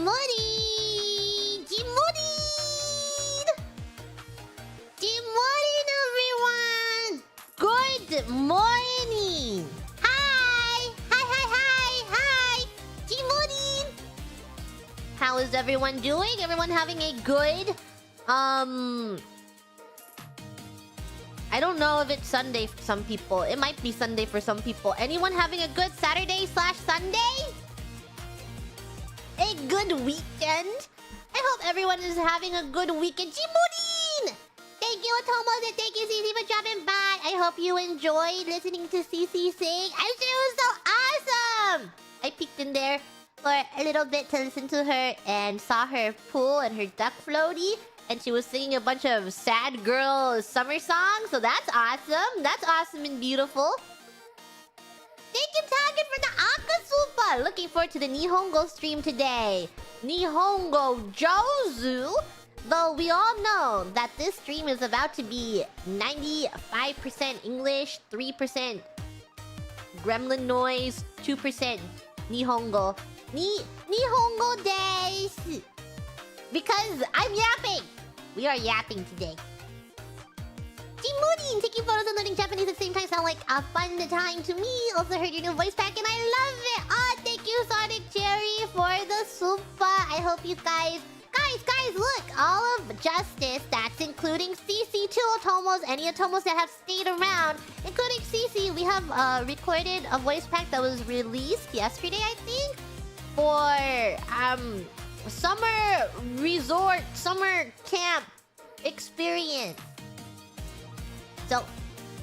morning! Good morning! Good morning, everyone! Good morning! Hi! Hi! Good morning! How is everyone doing? Everyone having a good... I don't know if it's Sunday for some people. It might be Sunday for some people. Anyone having a good Saturday/Sunday? A good weekend? I hope everyone is having a good weekend. Jimurin! Thank you, Otomos, and thank you, Cece, for dropping by. I hope you enjoyed listening to Cece sing. I'm sure it was so awesome! I peeked in there for a little bit to listen to her and saw her pool and her duck floaty. And she was singing a bunch of sad girl summer songs. So that's awesome. That's awesome and beautiful. Thank you, Target, for the Akasupa. Looking forward to the Nihongo stream today. Nihongo jouzu. Though we all know that this stream is about to be 95% English, 3% gremlin noise, 2% Nihongo. Nihongo desu. Because I'm yapping. We are yapping today. Jimurin, taking photos and learning Japanese at the same time sound like a fun time to me. Also heard your new voice pack and I love it. Oh, thank you, Sonic Cherry, for the supa. I hope you guys... Guys, look. All of Justice, that's including CC too, Otomos. Any Otomos that have stayed around, including CC, we have recorded a voice pack that was released yesterday, I think, for... summer resort, summer camp experience. So,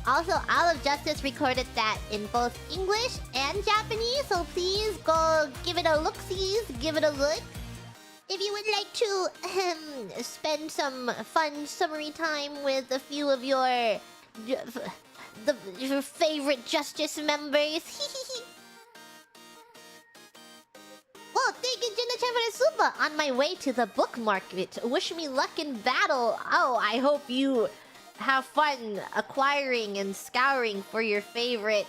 also, All of Justice recorded that in both English and Japanese. So please go give it a look-sees, give it a look. If you would like to spend some fun summery time with a few of your favorite Justice members. Well, thank you, Jinna-chan, for the super. On my way to the book market. Wish me luck in battle. Oh, I hope you have fun acquiring and scouring for your favorite...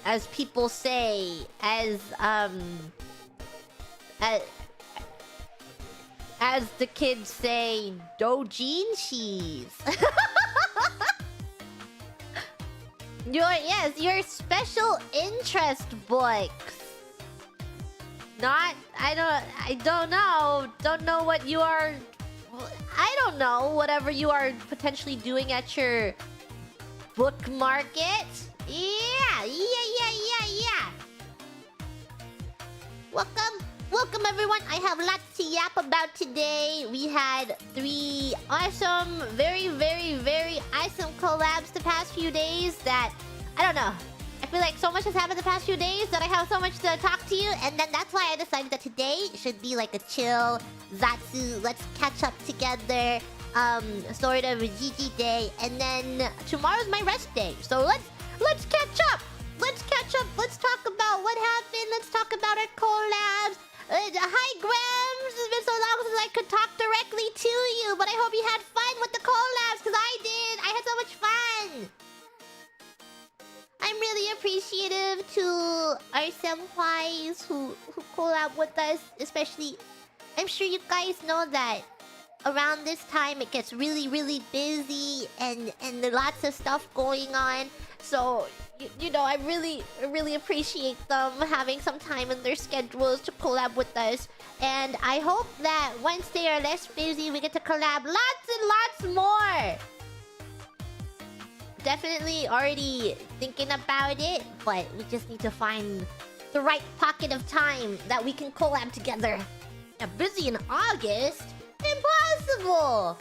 As people say, as the kids say, doujinshis. Your special interest books. I don't know what you are... I don't know, whatever you are potentially doing at your book market. Yeah. Welcome everyone. I have lots to yap about today. We had 3 awesome, very awesome collabs the past few days that, I don't know. I feel like so much has happened the past few days that I have so much to talk to you. And then that's why I decided that today should be like a chill, Zatsu, let's catch up together, sort of GG day. And then tomorrow's my rest day. So let's catch up. Let's talk about what happened. Let's talk about our collabs. Hi, Grams. It's been so long since I could talk directly to you. But I hope you had fun with the collabs, because I did. I had so much fun. I'm really appreciative to our senpais who collab with us. Especially, I'm sure you guys know that around this time it gets really busy and lots of stuff going on. So, you know, I really appreciate them having some time in their schedules to collab with us. And I hope that once they are less busy, we get to collab lots and lots more. Definitely already thinking about it, but we just need to find the right pocket of time that we can collab together. Yeah, busy in August? Impossible!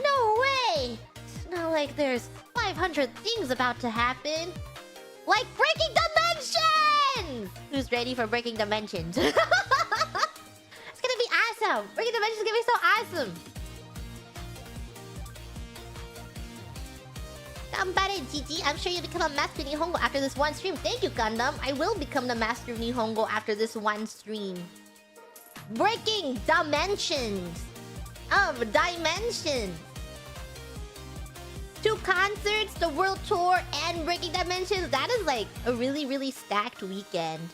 No way! It's not like there's 500 things about to happen. Like breaking dimensions! Who's ready for breaking dimensions? It's gonna be awesome! Breaking dimensions is gonna be so awesome! Gambare GG, I'm sure you'll become a master of Nihongo after this one stream. Thank you, Gundam. I will become the master of Nihongo after this one stream. Breaking dimensions of dimensions. 2 concerts, the world tour, and Breaking Dimensions. That is like a really, really stacked weekend.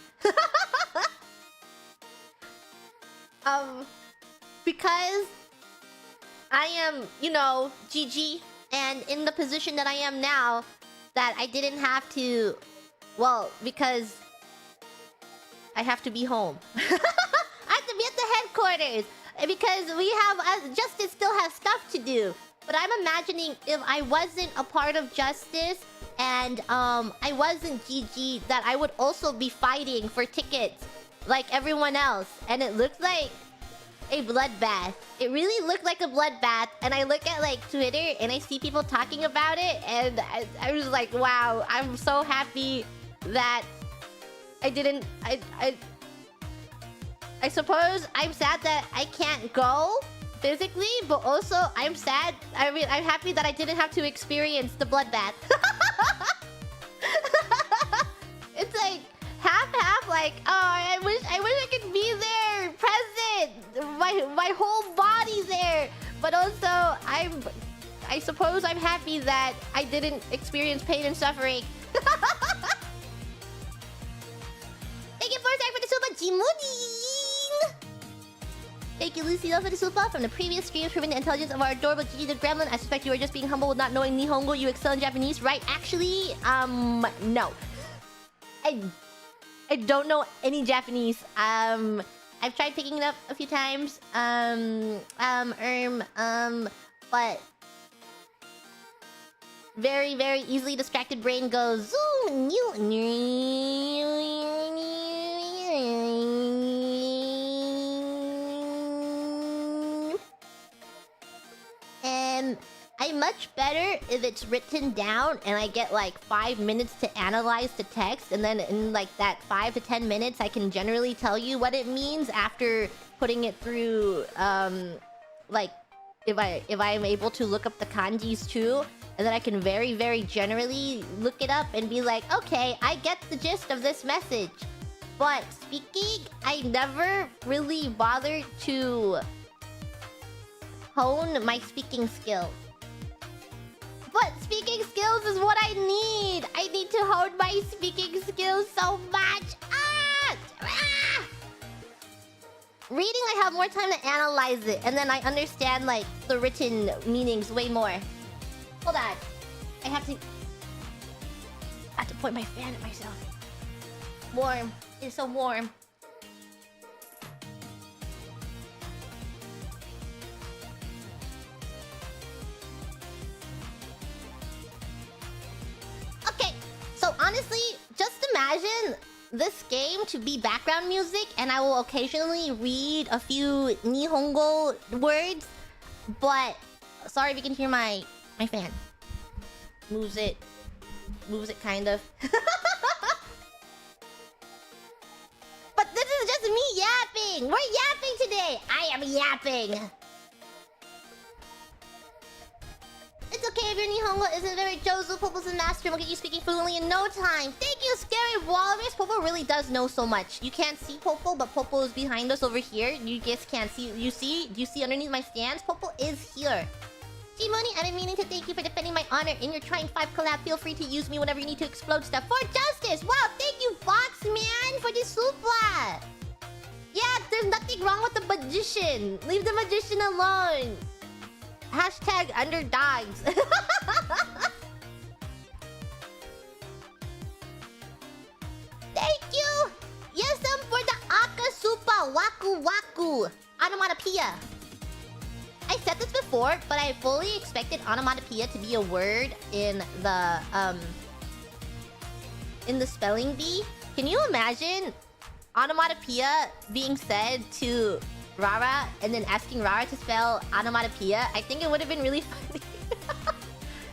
Because I am, you know, GG, and in the position that I am now, that I didn't have to... Well, because I have to be home. I have to be at the headquarters because we have... Justice still has stuff to do. But I'm imagining if I wasn't a part of Justice and I wasn't GG, that I would also be fighting for tickets like everyone else. And it looked like a bloodbath. It really looked like a bloodbath. And I look at like Twitter and I see people talking about it, and I was like, wow, I'm so happy that I didn't... I suppose I'm sad that I can't go physically, but also I'm sad. I mean, I'm happy that I didn't have to experience the bloodbath. It's like half, like, oh, I wish I could be there, present, my whole body there. But also, I suppose I'm happy that I didn't experience pain and suffering. Thank you for the super Jimudin. Thank you, Lucio, for the super. From the previous streams, proving the intelligence of our adorable Gigi the Gremlin. I suspect you are just being humble with not knowing Nihongo. You excel in Japanese, right? Actually, no. I don't know any Japanese. I've tried picking it up a few times. But very, very easily distracted brain goes zoom. And I'm much better if it's written down and I get like 5 minutes to analyze the text, and then in like that 5 to 10 minutes I can generally tell you what it means after putting it through like if I am able to look up the kanjis too, and then I can very, very generally look it up and be like, okay, I get the gist of this message. But speaking, I never really bothered to hone my speaking skills. But speaking skills is what I need. I need to hone my speaking skills so much. Reading, I have more time to analyze it, and then I understand like the written meanings way more. Hold on. I have to point my fan at myself. Warm. It's so warm. Okay, so honestly, just imagine this game to be background music, and I will occasionally read a few Nihongo words, but sorry if you can hear my fan. Moves it kind of. But this is just me yapping. We're yapping today. I am yapping. It's okay if your Nihongo isn't very jouzu. Popo's a master. We'll get you speaking fluently in no time. Thank you, Scary Walrus. Popo really does know so much. You can't see Popo, but Popo is behind us over here. You guys can't see. You see? Do you see underneath my stands? Popo is here. G-Money, I've been meaning to thank you for defending my honor in your Trying 5 collab. Feel free to use me whenever you need to explode stuff. For justice! Wow, thank you, Boxman, for the super! Yeah, there's nothing wrong with the magician. Leave the magician alone. Hashtag underdogs. Thank you! Yes, for the Aka Supa Waku Waku. Onomatopoeia. I said this before, but I fully expected onomatopoeia to be a word in the spelling bee. Can you imagine onomatopoeia being said to Rara and then asking Rara to spell onomatopoeia? I think it would have been really funny.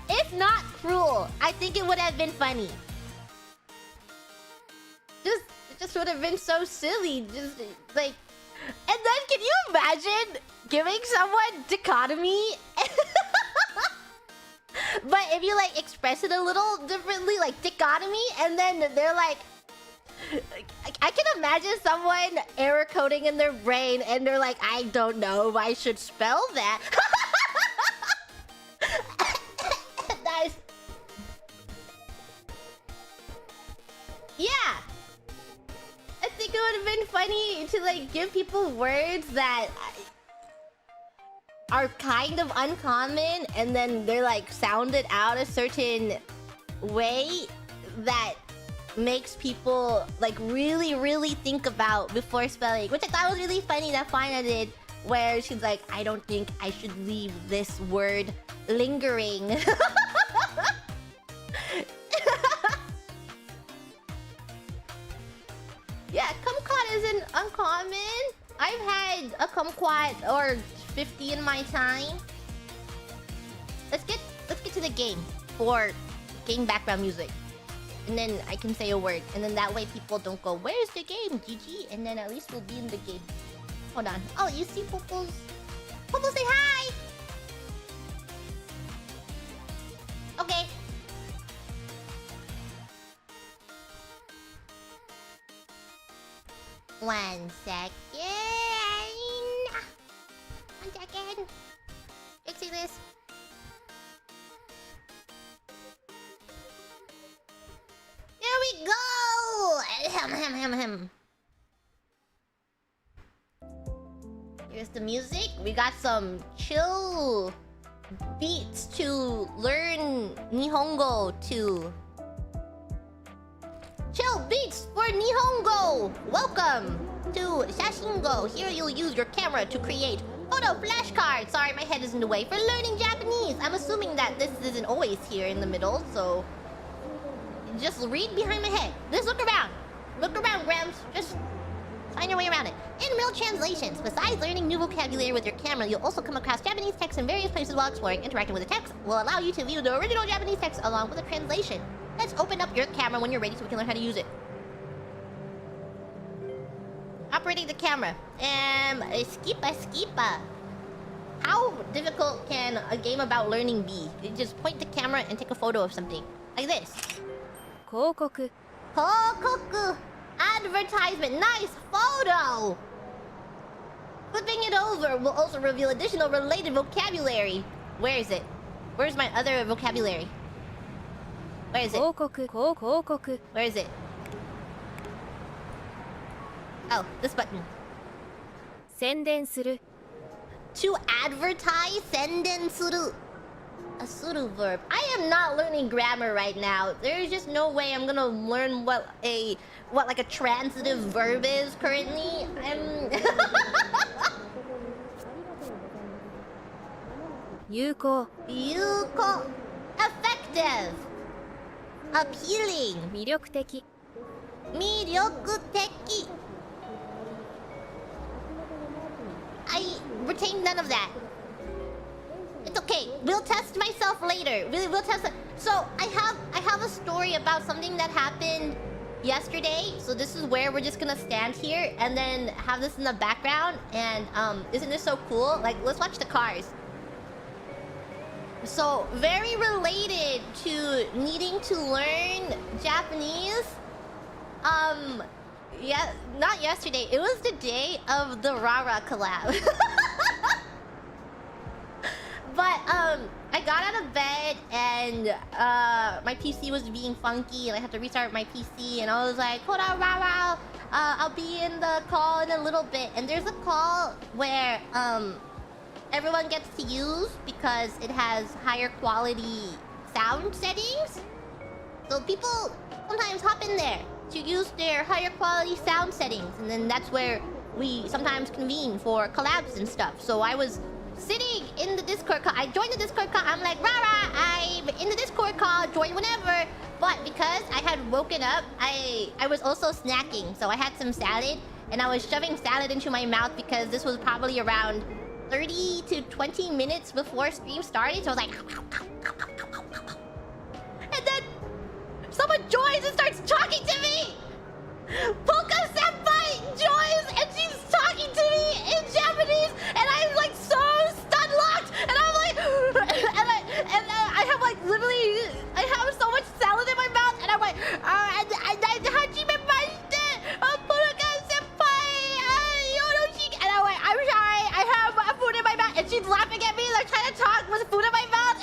If not cruel, I think it would have been funny. It just would have been so silly. Just like... And then can you imagine giving someone dichotomy? But if you like express it a little differently, like dichotomy, and then they're like... I can imagine someone error coding in their brain and they're like, I don't know if I should spell that. Yeah. I think it would have been funny to like give people words that are kind of uncommon, and then they're like sounded out a certain way that makes people like really think about before spelling, which I thought was really funny that Fina did, where she's like, I don't think I should leave this word lingering. Yeah, kumquat isn't uncommon. I've had a kumquat or 50 in my time. Let's get to the game for game background music. And then I can say a word. And then that way people don't go, where's the game, GG? And then at least we'll be in the game. Hold on. Oh, you see Pooples? Pooples, say hi! Okay. One second. Fixing this. There we go! Ahem. Here's the music. We got some chill beats to learn Nihongo to. Chill beats for Nihongo! Welcome to SHASHINGO. Here you'll use your camera to create photo flashcards. Sorry, my head is in the way. For learning Japanese. I'm assuming that this isn't always here in the middle, so just read behind my head. Just look around. Look around, Grams. Just find your way around it. In real translations, besides learning new vocabulary with your camera, you'll also come across Japanese text in various places while exploring. Interacting with the text will allow you to view the original Japanese text along with a translation. Let's open up your camera when you're ready so we can learn how to use it. Operating the camera. Skipa. How difficult can a game about learning be? You just point the camera and take a photo of something. Like this. Kokoku. Advertisement. Nice photo! Flipping it over will also reveal additional related vocabulary. Where is it? Where's my other vocabulary? Where is it? Where is it? Oh, this button. To advertise, senden suru. A suru verb. I am not learning grammar right now. There's just no way I'm gonna learn what like a transitive verb is currently. Yuko. Effective. Appealing. 魅力的. I retained none of that. It's okay. We'll test myself later. We'll test it. So I have a story about something that happened yesterday. So this is where we're just gonna stand here and then have this in the background. And isn't this so cool? Like, let's watch the cars. So very related to needing to learn Japanese. Yeah, not yesterday. It was the day of the Rara collab. But I got out of bed and my PC was being funky and I had to restart my PC and I was like, hold on, Rara, I'll be in the call in a little bit. And there's a call where everyone gets to use because it has higher quality sound settings. So people sometimes hop in there to use their higher quality sound settings, and then that's where we sometimes convene for collabs and stuff. So I was sitting in the Discord call. I joined the Discord call. I'm like, Rara, I'm in the Discord call, join whenever. But because I had woken up, I was also snacking. So I had some salad, and I was shoving salad into my mouth because this was probably around 30 to 20 minutes before stream started. So I was like... And then someone joins and starts talking to me! Polka Senpai joins and she's talking to me in Japanese, and I'm like so stun locked, and I'm like, and I have like literally, I have so much salad in my mouth, and I'm like, Hajime Maite, Polka Senpai, Yoroshi, and I'm like, I'm sorry, I have food in my mouth, and she's laughing at me, like trying to talk with food in my mouth.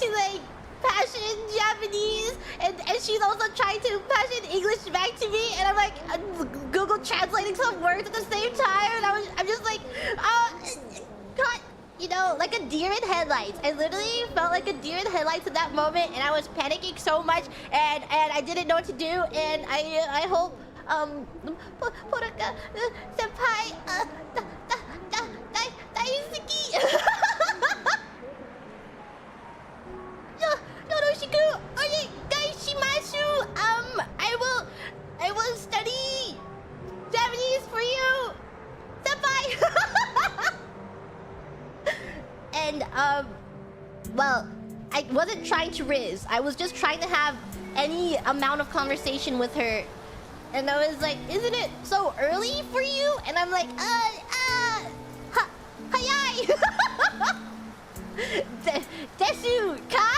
to like passion Japanese, and she's also trying to passion English back to me, and I'm like Google translating some words at the same time, and I'm just like, God, you know, like a deer in headlights. I literally felt like a deer in headlights at that moment, and I was panicking so much, and I didn't know what to do, and I hope Poraka senpai daisuki. Yoroshiku onegai shimasu. I will study Japanese for you, senpai. And well, I wasn't trying to riz. I was just trying to have any amount of conversation with her. And I was like, isn't it so early for you? And I'm like, hayai. Desu ka?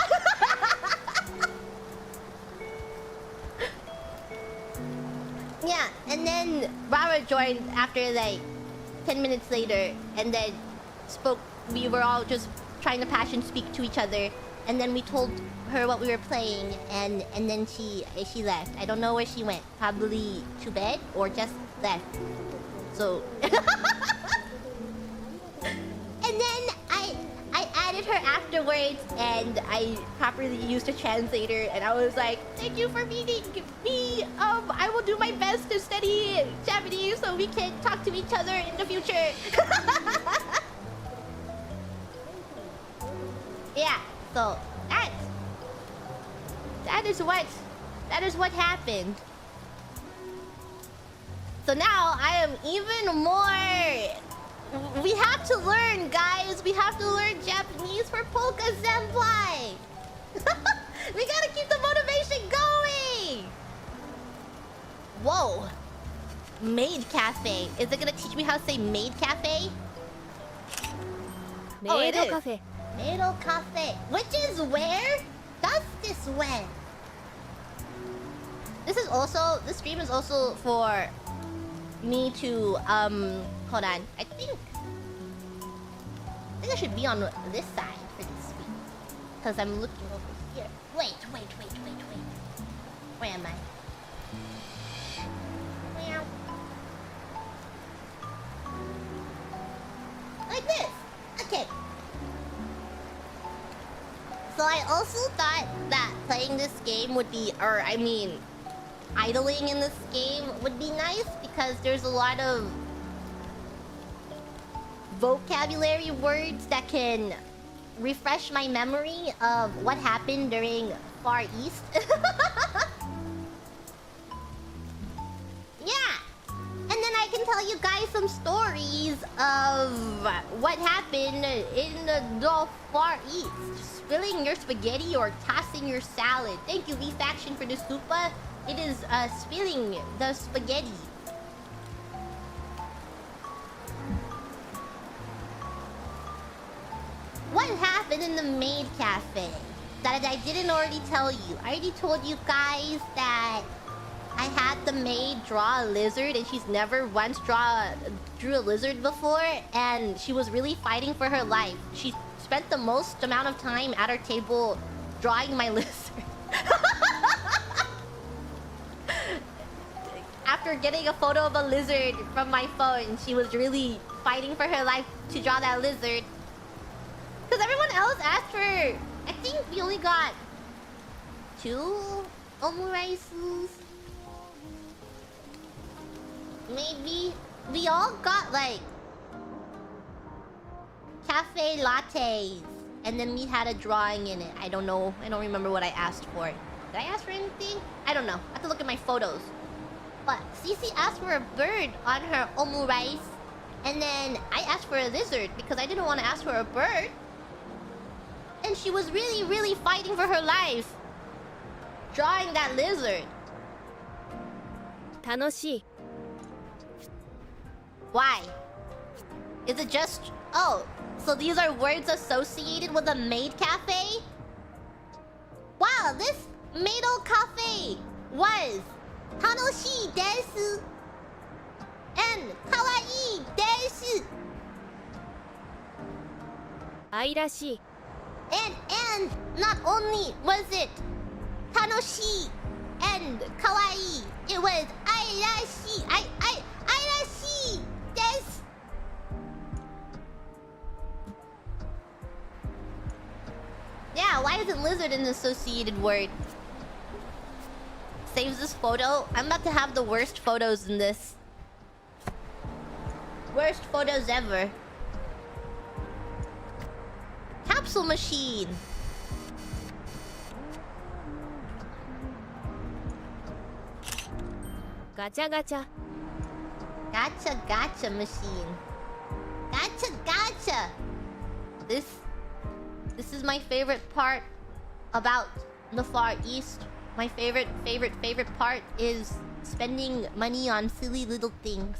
Yeah, and then Rara joined after like 10 minutes later, and then spoke. We were all just trying to passion speak to each other, and then we told her what we were playing, and then she left. I don't know where she went. Probably to bed or just left. So and then I added her afterwards, and I properly used a translator, and I was like, thank you for meeting me. I will do my best to study Japanese so we can talk to each other in the future. Yeah, so that is what happened. So now I am even more. We have to learn, guys. We have to learn Japanese for Polka Senpai. We gotta keep the motivation going. Whoa. Maid Cafe. Is it gonna teach me how to say Maid Cafe? Oh, it is. Cafe. Maid Cafe. Which is where? Does this when? This stream is also for me to hold on. I think I should be on this side for this stream, because I'm looking over here. Wait. Where am I? Meow. Like this. Okay. So I also thought that playing this game would be, idling in this game would be nice, because there's a lot of vocabulary words that can refresh my memory of what happened during Far East. Yeah! And then I can tell you guys some stories of what happened in the Far East. Spilling your spaghetti or tossing your salad. Thank you, V-Faction, for the super. It is spilling the spaghetti. What happened in the Maid Cafe that I didn't already tell you? I already told you guys that I had the maid draw a lizard, and she's never once drew a lizard before, and she was really fighting for her life. She spent the most amount of time at her table drawing my lizard. After getting a photo of a lizard from my phone, she was really fighting for her life to draw that lizard. Because everyone else asked for... I think we only got 2 omuraisus. Maybe. We all got like cafe lattes, and then we had a drawing in it. I don't know. I don't remember what I asked for. Did I ask for anything? I don't know. I have to look at my photos. But Cece asked for a bird on her omurice, and then I asked for a lizard because I didn't want to ask for a bird. And she was really, really fighting for her life, drawing that lizard. 楽しい. Why? Is it just... Oh, so these are words associated with a maid cafe? Wow, this maid cafe was 楽しいです and 可愛いです. 愛らしい. And not only was it tanoshii and kawaii, it was airashi. Airashi desu. Yeah, why isn't lizard an associated word? Saves this photo. I'm about to have the worst photos in this. Worst photos ever. Capsule machine. Gacha gacha. Gacha machine. Gacha. This is my favorite part about the Far East. My favorite part is spending money on silly little things.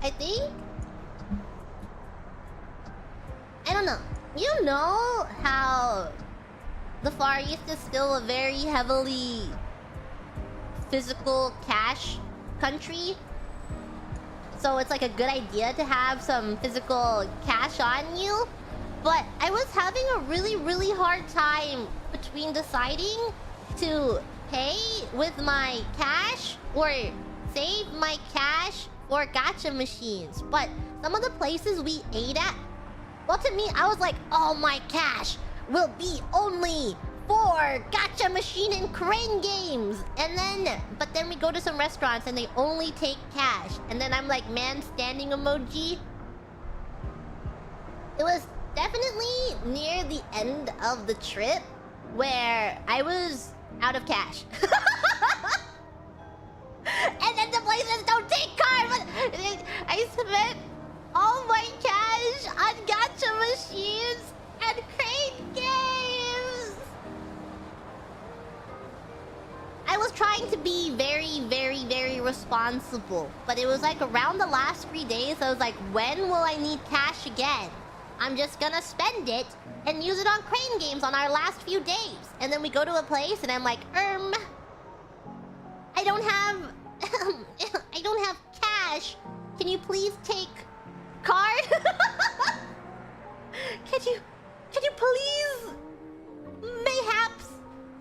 I think... I don't know. You know how the Far East is still a very heavily physical cash country? So it's like a good idea to have some physical cash on you. But I was having a really hard time between deciding to pay with my cash or save my cash for gacha machines. But some of the places we ate at, well, to me, I was like, all my cash will be only for gacha machine and crane games. But then we go to some restaurants and they only take cash. And then I'm like, man standing emoji. It was definitely near the end of the trip where I was out of cash. And then the places don't take card, but I spent all my cash on gacha machines and crane games. I was trying to be very responsible, but it was like around the last 3 days, I was like, when will I need cash again? I'm just gonna spend it and use it on crane games on our last few days. And then we go to a place and I'm like, I don't have... I don't have cash. Can you please take card? Can you please mayhaps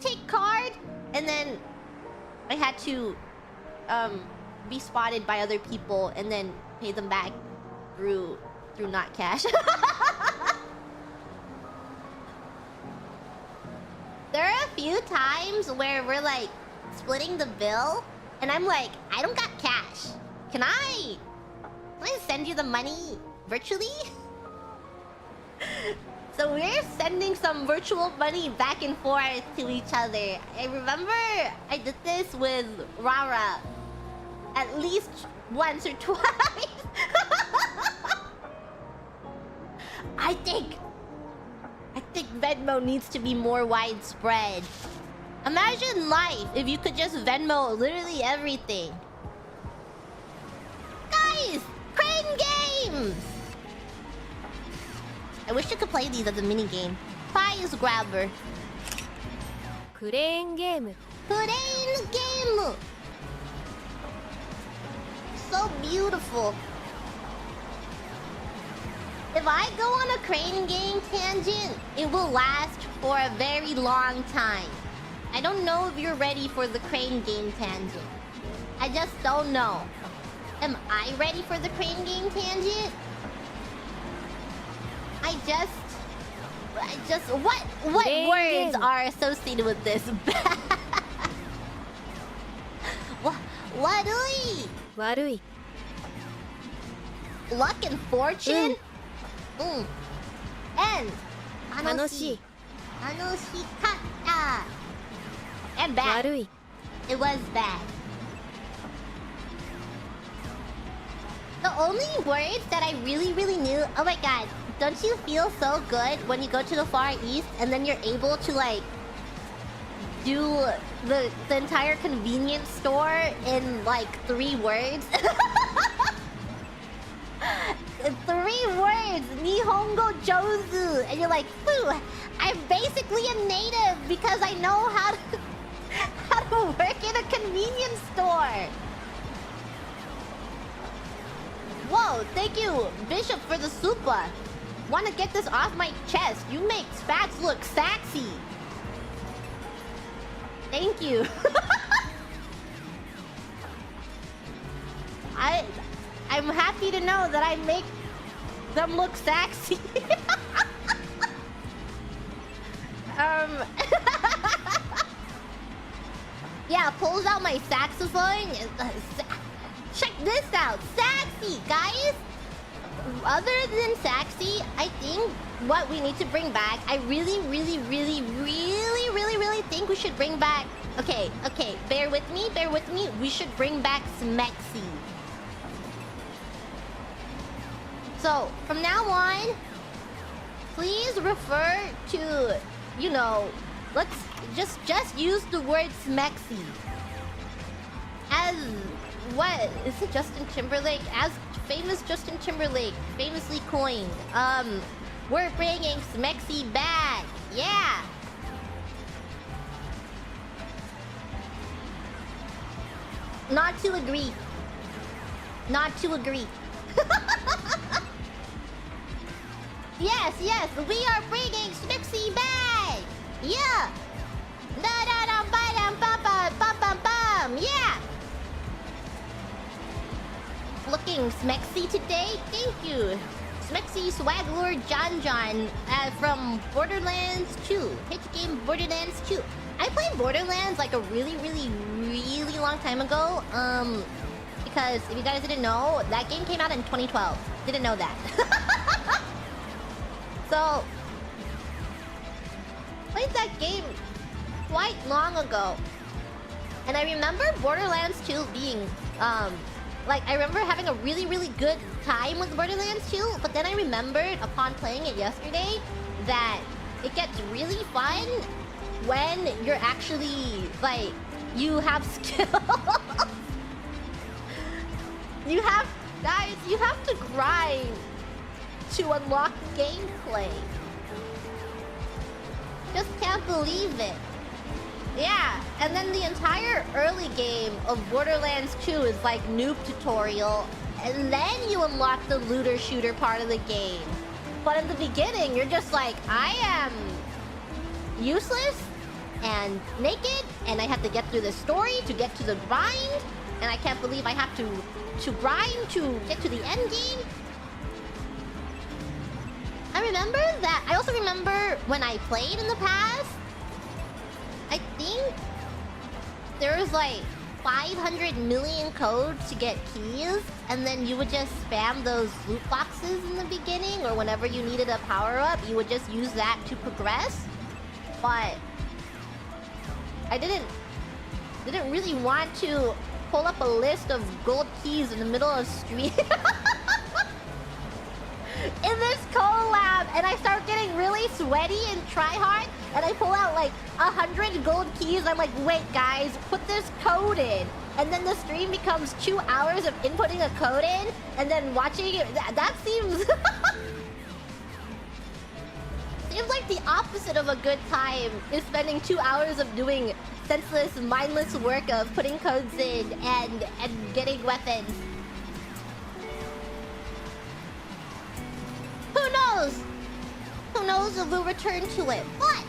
take card? And then I had to be spotted by other people and then pay them back through not cash. There are a few times where we're like splitting the bill and I'm like, I don't got cash. Can I send you the money virtually? So we're sending some virtual money back and forth to each other. I remember I did this with Rara at least once or twice. I think Venmo needs to be more widespread. Imagine life if you could just Venmo literally everything. Guys, crane games! I wish you could play these as a mini game. Prize grabber. Crane game. Crane game. So beautiful. If I go on a crane game tangent, it will last for a very long time. I don't know if you're ready for the crane game tangent. I just don't know. Am I ready for the crane game tangent? What words are associated with this? Warui. Warui. Luck and fortune? And Anoshi. Anoshikatta. And bad. Warui. It was bad. The only words that I really knew... Oh my god. Don't you feel so good when you go to the Far East and then you're able to like... do the entire convenience store in like 3 words? 3 words! Nihongo jouzu! And you're like, phew! I'm basically a native because I know how to work in a convenience store! Whoa, thank you, Bishop, for the super! want to get this off my chest. You make fats look sexy. Thank you. I'm happy to know that I make them look sexy. Yeah, pulls out my saxophone. Check this out. Sexy, guys. Other than sexy, I think what we need to bring back, I really think we should bring back... Okay, bear with me. We should bring back smexy. So, from now on, please refer to, you know, let's just use the word smexy. As what? Is it Justin Timberlake? As famous Justin Timberlake famously coined, we're bringing smexy back. Yeah. Not to agree. Yes, we are bringing smexy back. Yeah. Da-da-dum-ba-dum-bum-bum-bum-bum. Yeah. Looking smexy today. Thank you. Smexy Swag Lord John from Borderlands 2. Hit the game Borderlands 2. I played Borderlands like a really long time ago. Because if you guys didn't know, that game came out in 2012. Didn't know that. So, played that game quite long ago. And I remember Borderlands 2 being, like, I remember having a really good time with Borderlands 2, but then I remembered upon playing it yesterday that it gets really fun when you're actually, like, you have skill. You have to grind to unlock gameplay. Just can't believe it. Yeah, and then the entire early game of Borderlands 2 is like noob tutorial, and then you unlock the looter shooter part of the game. But in the beginning, you're just like, I am useless and naked, and I have to get through the story to get to the grind, and I can't believe I have to grind to get to the end game. I also remember when I played in the past, I think there was like 500 million codes to get keys, and then you would just spam those loot boxes in the beginning, or whenever you needed a power-up, you would just use that to progress. But I didn't really want to pull up a list of gold keys in the middle of street. In this collab, and I start getting really sweaty and try hard, and I pull out like 100 gold keys. I'm like, wait guys, put this code in. And then the stream becomes 2 hours of inputting a code in, and then watching it. That seems... seems like the opposite of a good time is spending 2 hours of doing senseless, mindless work of putting codes in and getting weapons. Who knows? Who knows if we'll return to it? But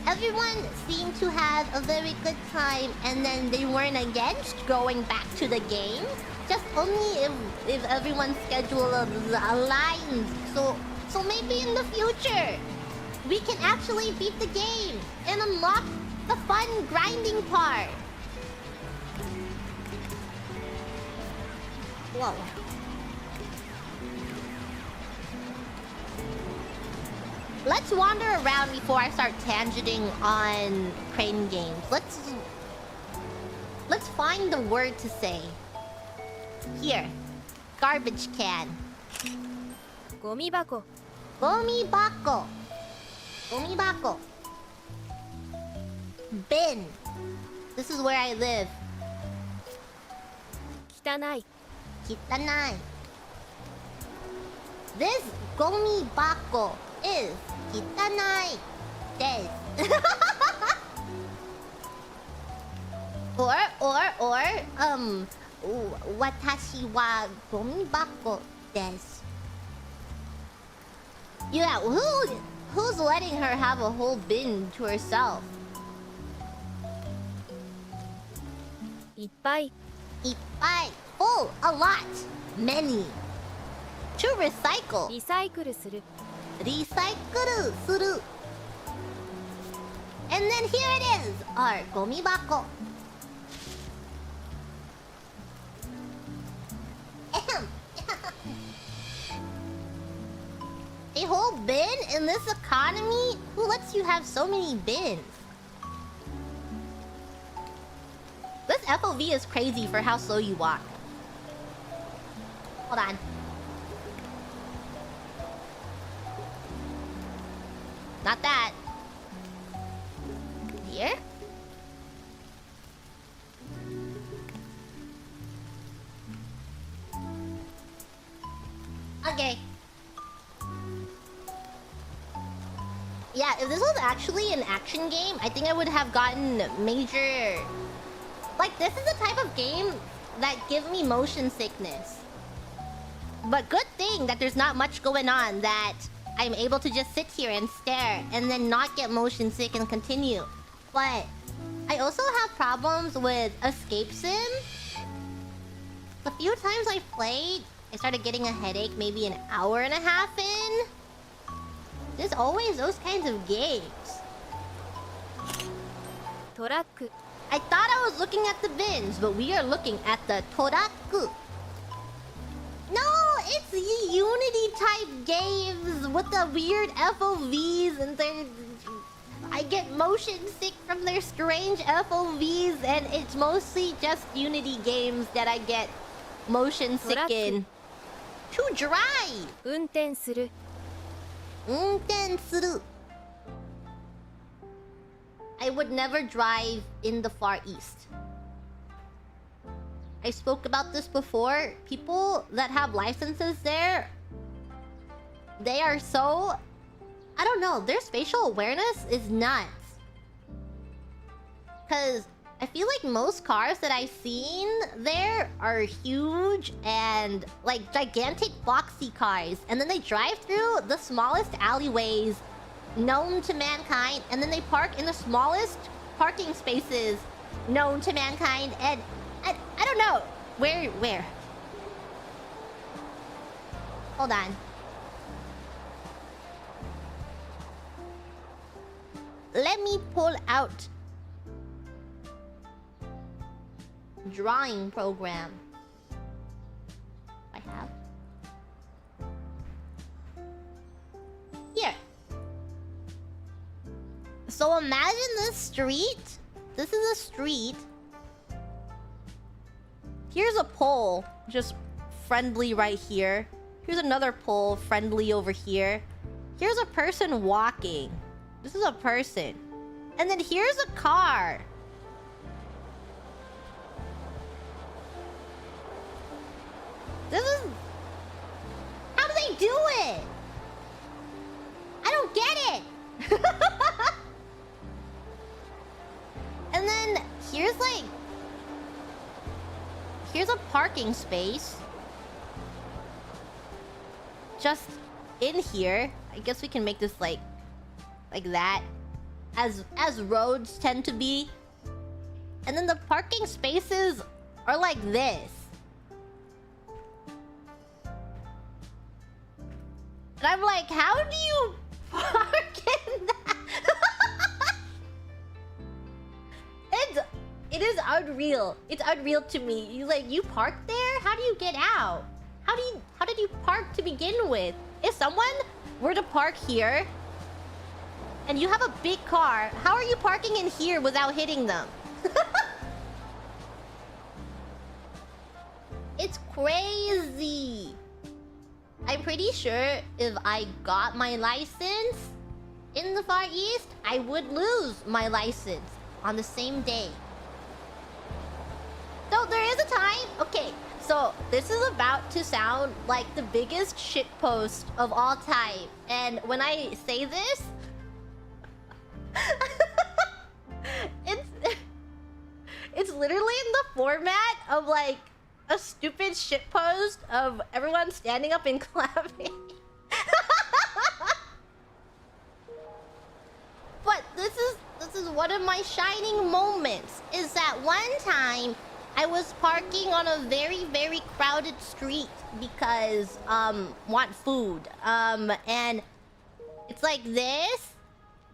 everyone seemed to have a very good time, and then they weren't against going back to the game. Just only if everyone's schedule aligns. So maybe in the future, we can actually beat the game and unlock the fun grinding part. Whoa. Let's wander around before I start tangenting on crane games. Let's find the word to say. Here. Garbage can. ゴミ箱 Gomibako. Gomibako. Bin. This is where I live. 汚い Kitanai. This gomibako is kitanai desu. or watashi wa gomibako desu. Yeah, who's letting her have a whole bin to herself? いっぱい Ippai. Full. A lot. Many. To recycle. リサイクルする Recycle suru. And then here it is. Our gomibako. Ahem. A whole bin in this economy? Who lets you have so many bins? This FOV is crazy for how slow you walk. Hold on. Not that. Here? Okay. Yeah, if this was actually an action game, I think I would have gotten major... Like, this is the type of game that gives me motion sickness. But good thing that there's not much going on, that I'm able to just sit here and stare and then not get motion sick and continue. But I also have problems with escape sim. The few times I played, I started getting a headache maybe an hour and a half in. There's always those kinds of games. トラック I thought I was looking at the bins, but we are looking at the toraku. No, it's Unity type games with the weird FOVs and I get motion sick from their strange FOVs, and it's mostly just Unity games that I get motion sick in. Too dry. 運転する Unten suru. I would never drive in the Far East. I spoke about this before. People that have licenses there, they are so... I don't know, their spatial awareness is nuts. Because I feel like most cars that I've seen there are huge and like gigantic boxy cars. And then they drive through the smallest alleyways known to mankind, and then they park in the smallest parking spaces known to mankind, and I don't know where. Hold on. Let me pull out drawing program. I have here. So imagine this street. This is a street. Here's a pole, just friendly right here. Here's another pole, friendly over here. Here's a person walking. This is a person. And then here's a car. This is... How do they do it? I don't get it. And then here's like... Here's a parking space. Just in here. I guess we can make this like that. As roads tend to be. And then the parking spaces are like this. And I'm like, how do you park in that? It is unreal. It's unreal to me. You park there? How do you get out? How did you park to begin with? If someone were to park here and you have a big car, how are you parking in here without hitting them? It's crazy. I'm pretty sure if I got my license in the Far East, I would lose my license on the same day. So there is a time... Okay, so this is about to sound like the biggest shitpost of all time. And when I say this... it's literally in the format of like a stupid shitpost of everyone standing up and clapping. one of my shining moments is that one time I was parking on a very, very crowded street because, want food. And it's like this,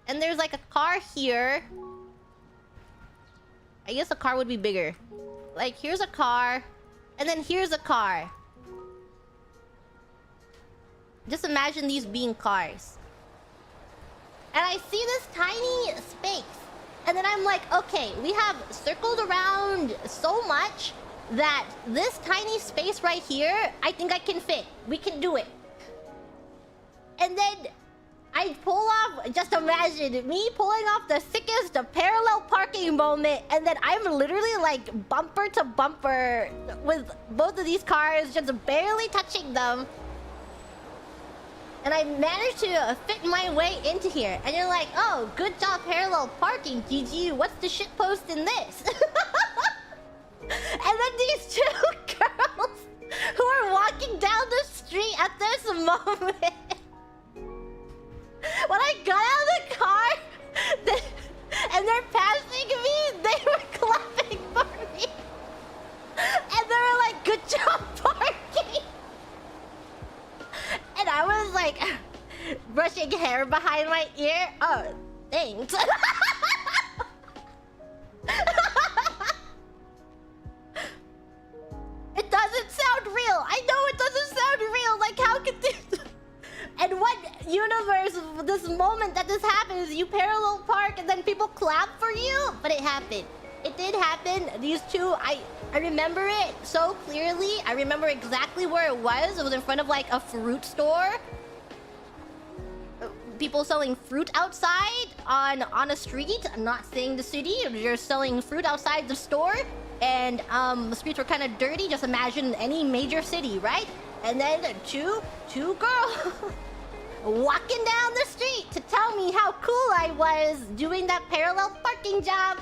and there's like a car here. I guess a car would be bigger. Like, here's a car, and then here's a car. Just imagine these being cars. And I see this tiny space. And then I'm like, okay, we have circled around so much that this tiny space right here, I think I can fit. We can do it. And then I pull off, just imagine me pulling off the sickest parallel parking moment, and then I'm literally like bumper to bumper with both of these cars, just barely touching them. And I managed to fit my way into here. And you're like, oh, good job parallel parking, GG. What's the shit post in this? And then these two girls who are walking down the street at this moment. When I got out of the car, and they're passing me, they were clapping for me. And they were like, good job parking. And I was like, brushing hair behind my ear. Oh, thanks. It doesn't sound real. I know it doesn't sound real. Like, how could this... And what universe, this moment that this happens, you parallel park and then people clap for you? But it happened. It did happen. These two, I remember it so clearly. I remember exactly where it was. It was in front of like a fruit store. People selling fruit outside on a street. I'm not saying the city. You're selling fruit outside the store. And the streets were kind of dirty. Just imagine any major city, right? And then two girls walking down the street to tell me how cool I was doing that parallel parking job.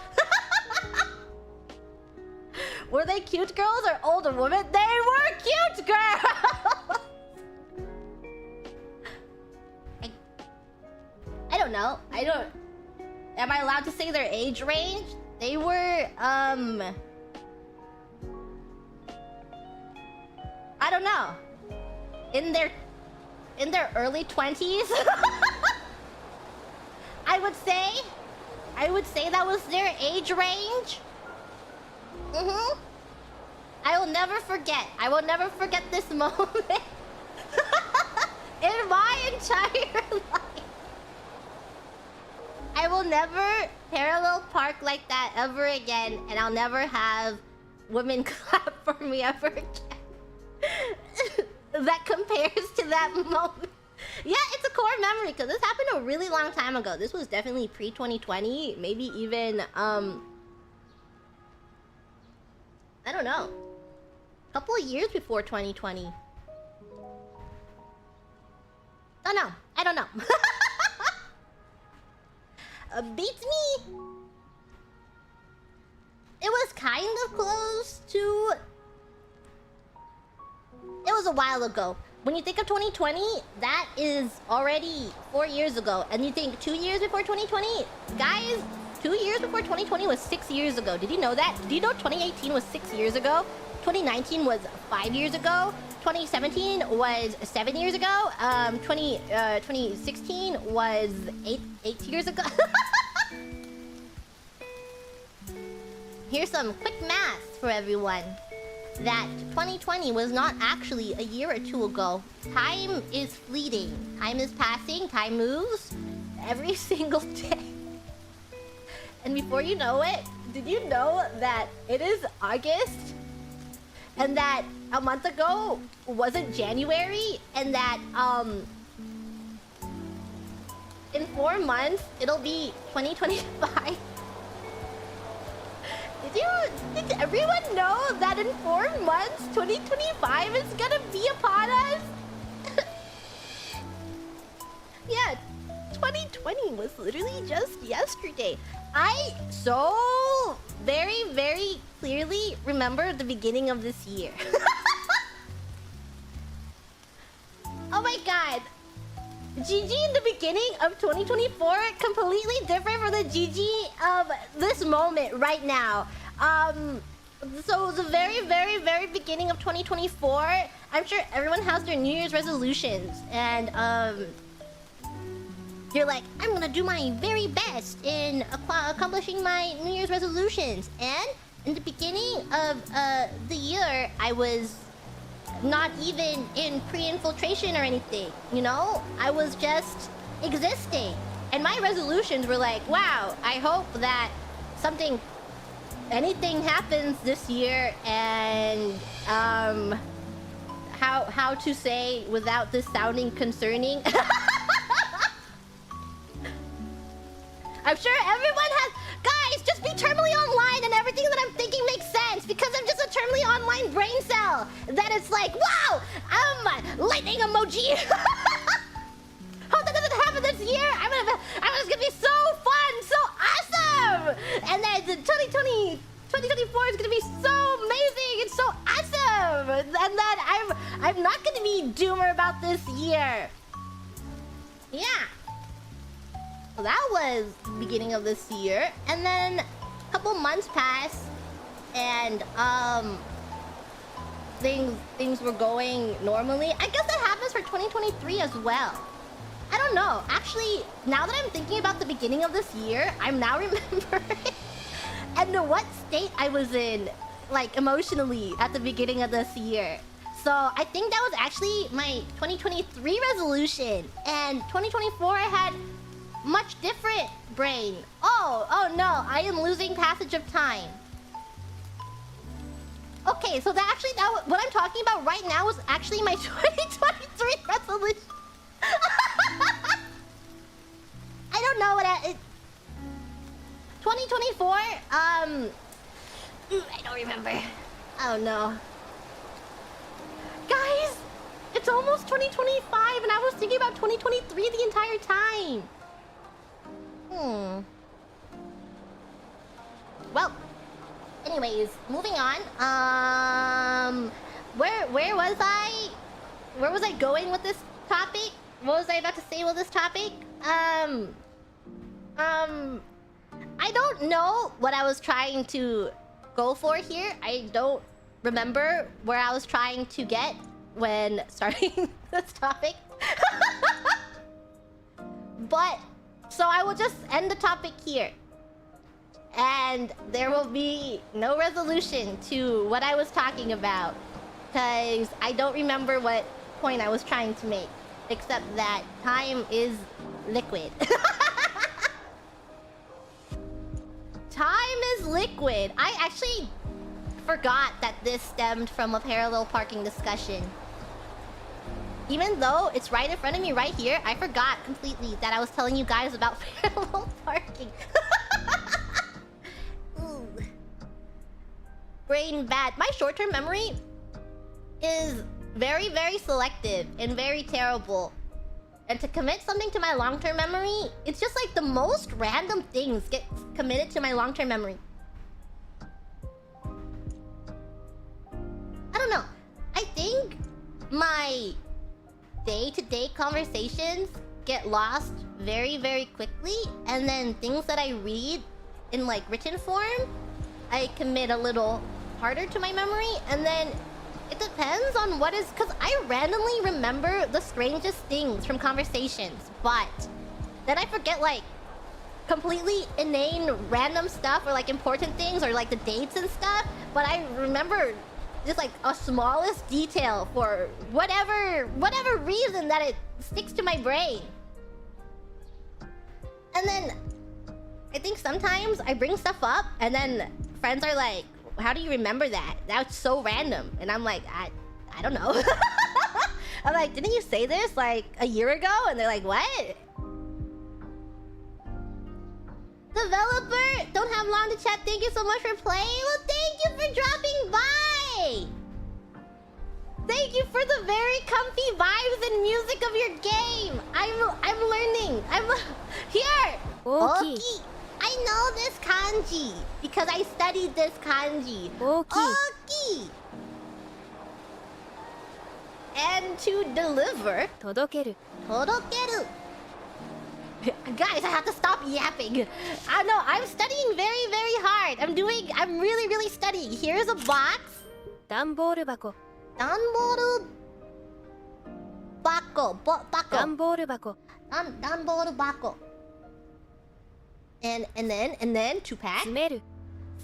Were they cute girls or older women? They were cute girls! I don't know. Am I allowed to say their age range? They were, I don't know. In their early 20s? I would say that was their age range. I will never forget this moment in my entire life. I will never parallel park like that ever again, and I'll never have women clap for me ever again. That compares to that moment. Yeah, it's a core memory because this happened a really long time ago. This was definitely pre-2020, maybe even I don't know. A couple of years before 2020. Oh no, I don't know. Beats me. It was kind of close to... It was a while ago. When you think of 2020, that is already 4 years ago. And you think 2 years before 2020? Guys, 2 years before 2020 was 6 years ago. Did you know that? Did you know 2018 was 6 years ago? 2019 was 5 years ago. 2017 was 7 years ago. 2016 was 8 years ago. Here's some quick math for everyone. That 2020 was not actually a year or two ago. Time is fleeting. Time is passing. Time moves every single day. And before you know it, did you know that it is August? And that a month ago wasn't January? And that, in 4 months, it'll be 2025? Did everyone know that in 4 months, 2025 is gonna be upon us? Yeah, 2020 was literally just yesterday. I so very, very clearly remember the beginning of this year. Oh my god. GG in the beginning of 2024 completely different from the GG of this moment right now. So the very, very, very beginning of 2024, I'm sure everyone has their New Year's resolutions, and you're like, I'm gonna do my very best in accomplishing my New Year's resolutions. And in the beginning of the year, I was not even in pre-infiltration or anything, you know? I was just existing. And my resolutions were like, wow, I hope that anything happens this year, and how to say without this sounding concerning. I'm sure everyone has... Guys, just be terminally online and everything that I'm thinking makes sense, because I'm just a terminally online brain cell. That it's like, wow, lightning emoji. Hope that doesn't happen this year. I'm just gonna be so fun, so awesome. And then 2024 is gonna be so amazing and so awesome. And then I'm not gonna be doomer about this year. Yeah. Well, that was the beginning of this year, and then a couple months passed, and things were going normally. I guess that happens for 2023 as well. I don't know. Actually, now that I'm thinking about the beginning of this year, I'm now remembering and what state I was in, like, emotionally at the beginning of this year. So I think that was actually my 2023 resolution, and 2024 I had much different brain. Oh no, I am losing passage of time. Okay, so what I'm talking about right now was actually my 2023 resolution. I don't know what 2024, I don't remember. Oh no. Guys, it's almost 2025 and I was thinking about 2023 the entire time. Well, anyways, moving on. Where was I? Where was I going with this topic? What was I about to say with this topic? I don't know what I was trying to go for here. I don't remember where I was trying to get when starting this topic. But so I will just end the topic here. And there will be no resolution to what I was talking about, because I don't remember what point I was trying to make, except that time is liquid. Time is liquid. I actually forgot that this stemmed from a parallel parking discussion. Even though it's right in front of me right here, I forgot completely that I was telling you guys about parallel parking. Ooh. Brain bad. My short-term memory is very, very selective and very terrible. And to commit something to my long-term memory, it's just like the most random things get committed to my long-term memory. I don't know. I think my day-to-day conversations get lost very, very quickly, and then things that I read in like written form, I commit a little harder to my memory, and then it depends on what is, because I randomly remember the strangest things from conversations, but then I forget like completely inane random stuff, or like important things, or like the dates and stuff, but I remember just like a smallest detail for whatever reason that it sticks to my brain. And then I think sometimes I bring stuff up and then friends are like, how do you remember that? That's so random. And I'm like, I don't know. I'm like, didn't you say this like a year ago? And they're like, what? Developer, don't have long to chat. Thank you so much for playing. Well, thank you for dropping by. Thank you for the very comfy vibes and music of your game. I'm learning. Here. Oki. Oki. I know this kanji because I studied this kanji. Oki. Oki. And to deliver. 届ける Holokeru. Guys, I have to stop yapping. I know, I'm studying very, very hard. I'm really, really studying. Here's a box. 段ボール箱 Danboru bako. 段ボール箱 Danboru bako. And then 2 pack. 詰める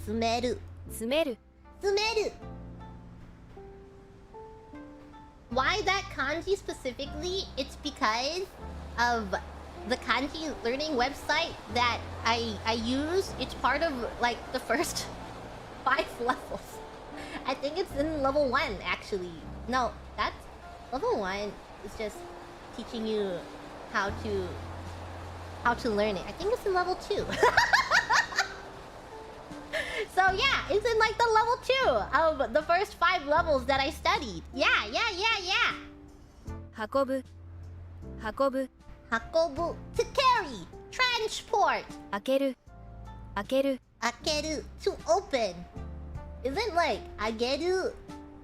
Sumeru. 詰める Sumeru. Why that kanji specifically? It's because of the kanji learning website that I use. It's part of like the first 5 levels. I think it's in level 1 actually. No, that's level 1 is just teaching you how to learn it. I think it's in level 2. So yeah, it's in like the level 2 of the first 5 levels that I studied. Yeah. 運ぶ運ぶ Hakobu, to carry, transport. 開ける開ける Akeru, to open. Isn't like ageru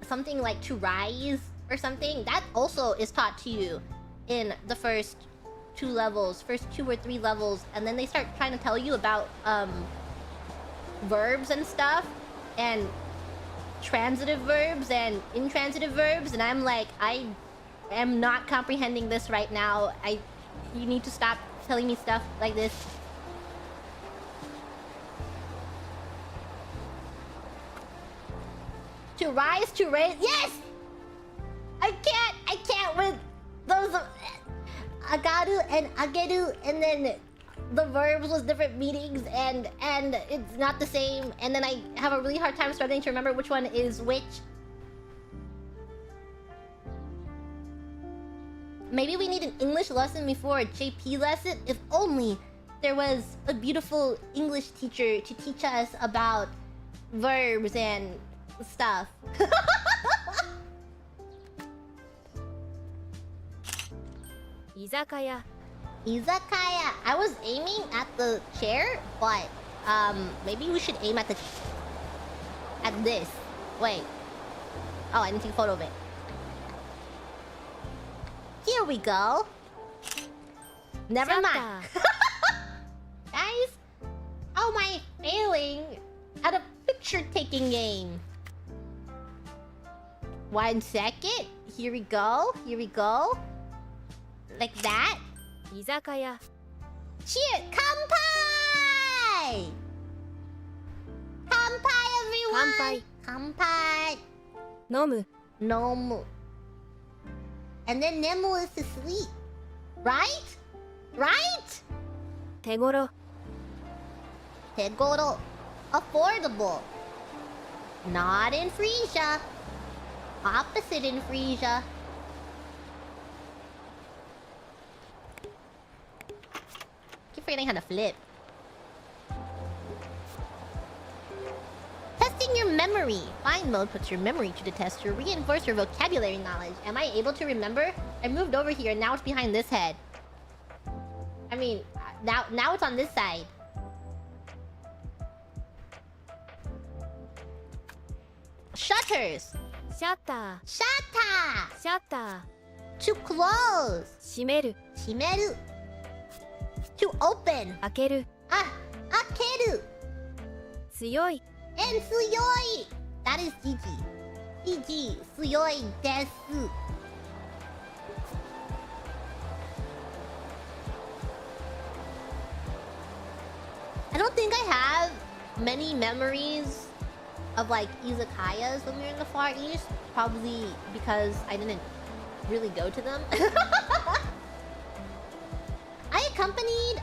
something like to rise or something? That also is taught to you in the first 2 levels, first 2 or 3 levels, and then they start trying to tell you about verbs and stuff, and transitive verbs and intransitive verbs, and I'm like, I am not comprehending this right now. You need to stop telling me stuff like this. To rise, to raise. Yes! I can't with those agaru and ageru, and then the verbs with different meanings, and it's not the same, and then I have a really hard time struggling to remember which one is which. Maybe we need an English lesson before a JP lesson. If only there was a beautiful English teacher to teach us about verbs and stuff. Izakaya Izakaya. I was aiming at the chair, but maybe we should aim at this. Wait. Oh, I didn't take a photo of it. Here we go. Never mind. Guys, how am I failing at a picture-taking game? 1 second. Here we go. Like that. 居酒屋 Cheer! Kanpai! Kanpai, everyone! Kanpai! 飲む Nomu. And then Nemu is to sleep. Right? 手頃 Tegoro. Affordable. Not in Frisia. Opposite in Frisia. Keep forgetting how to flip. Testing your memory. Find mode puts your memory to the test to reinforce your vocabulary knowledge. Am I able to remember? I moved over here and now it's behind this head. I mean, now it's on this side. Shutters. シャッター Shutter. シャッタ To close. ー閉める Shimeru. To open. 開ける Akeru. 強い And suyoi. That is Gigi. Gigi, suyoi desu. I don't think I have many memories of like izakayas when we were in the Far East. Probably because I didn't really go to them. I accompanied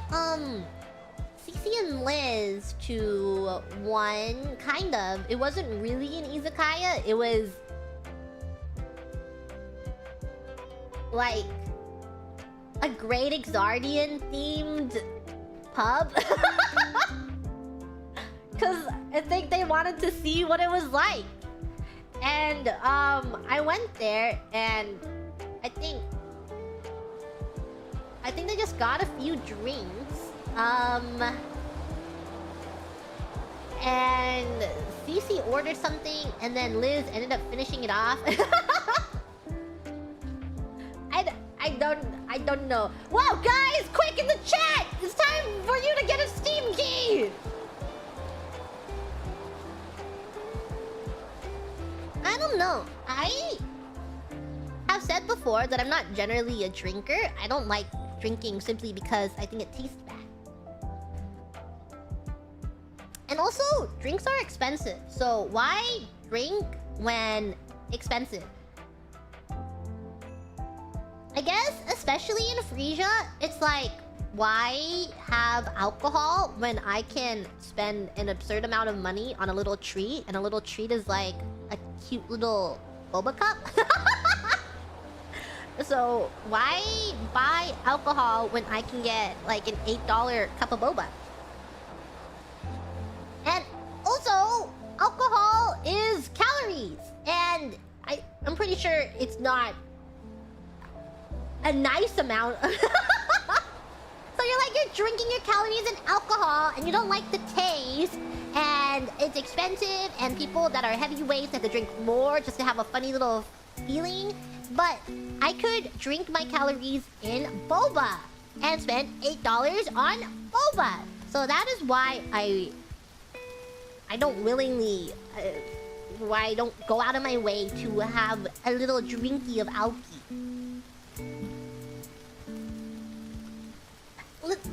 Cece and Liz to one, kind of. It wasn't really an izakaya. It was like a Great Exardian themed pub. Cause I think they wanted to see what it was like. And I went there and I think they just got a few drinks. And Cece ordered something and then Liz ended up finishing it off. I don't know. Wow, guys, quick in the chat! It's time for you to get a Steam key! I don't know. I have said before that I'm not generally a drinker. I don't like drinking simply because I think it tastes bad. And also, drinks are expensive. So why drink when expensive? I guess, especially in Frisia, it's like, why have alcohol when I can spend an absurd amount of money on a little treat? And a little treat is like a cute little boba cup? So why buy alcohol when I can get like an $8 cup of boba? And also, alcohol is calories. And I'm pretty sure it's not a nice amount. So you're drinking your calories and alcohol and you don't like the taste. And it's expensive and people that are heavyweights have to drink more just to have a funny little feeling. But I could drink my calories in boba and spend $8 on boba. So that is why I don't willingly... why I don't go out of my way to have a little drinky of alky.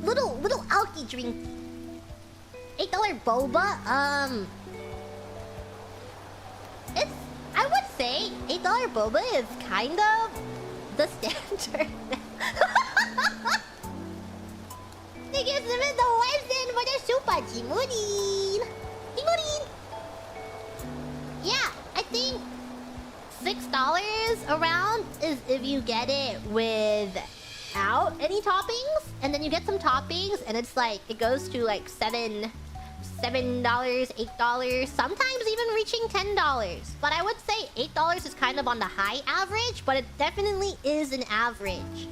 Little alky drinky. $8 boba? It's... I would say $8 boba is kind of the standard. Thank you, Simon, the Weston, for the super Jimurin. Jimurin! Yeah, I think $6 around is if you get it without any toppings. And then you get some toppings and it's like, it goes to like $7, $8, sometimes even reaching $10. But I would say $8 is kind of on the high average, but it definitely is an average.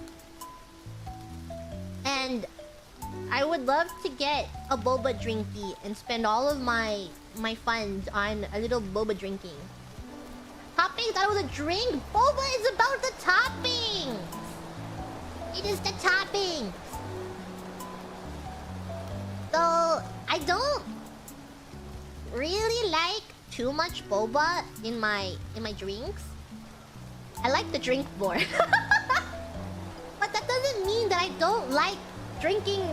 And I would love to get a boba drinky and spend all of my funds on a little boba drinking. Toppings? That was a drink? Boba is about the toppings! It is the toppings! So, I don't really like too much boba in my drinks. I like the drink more. But that doesn't mean that I don't like drinking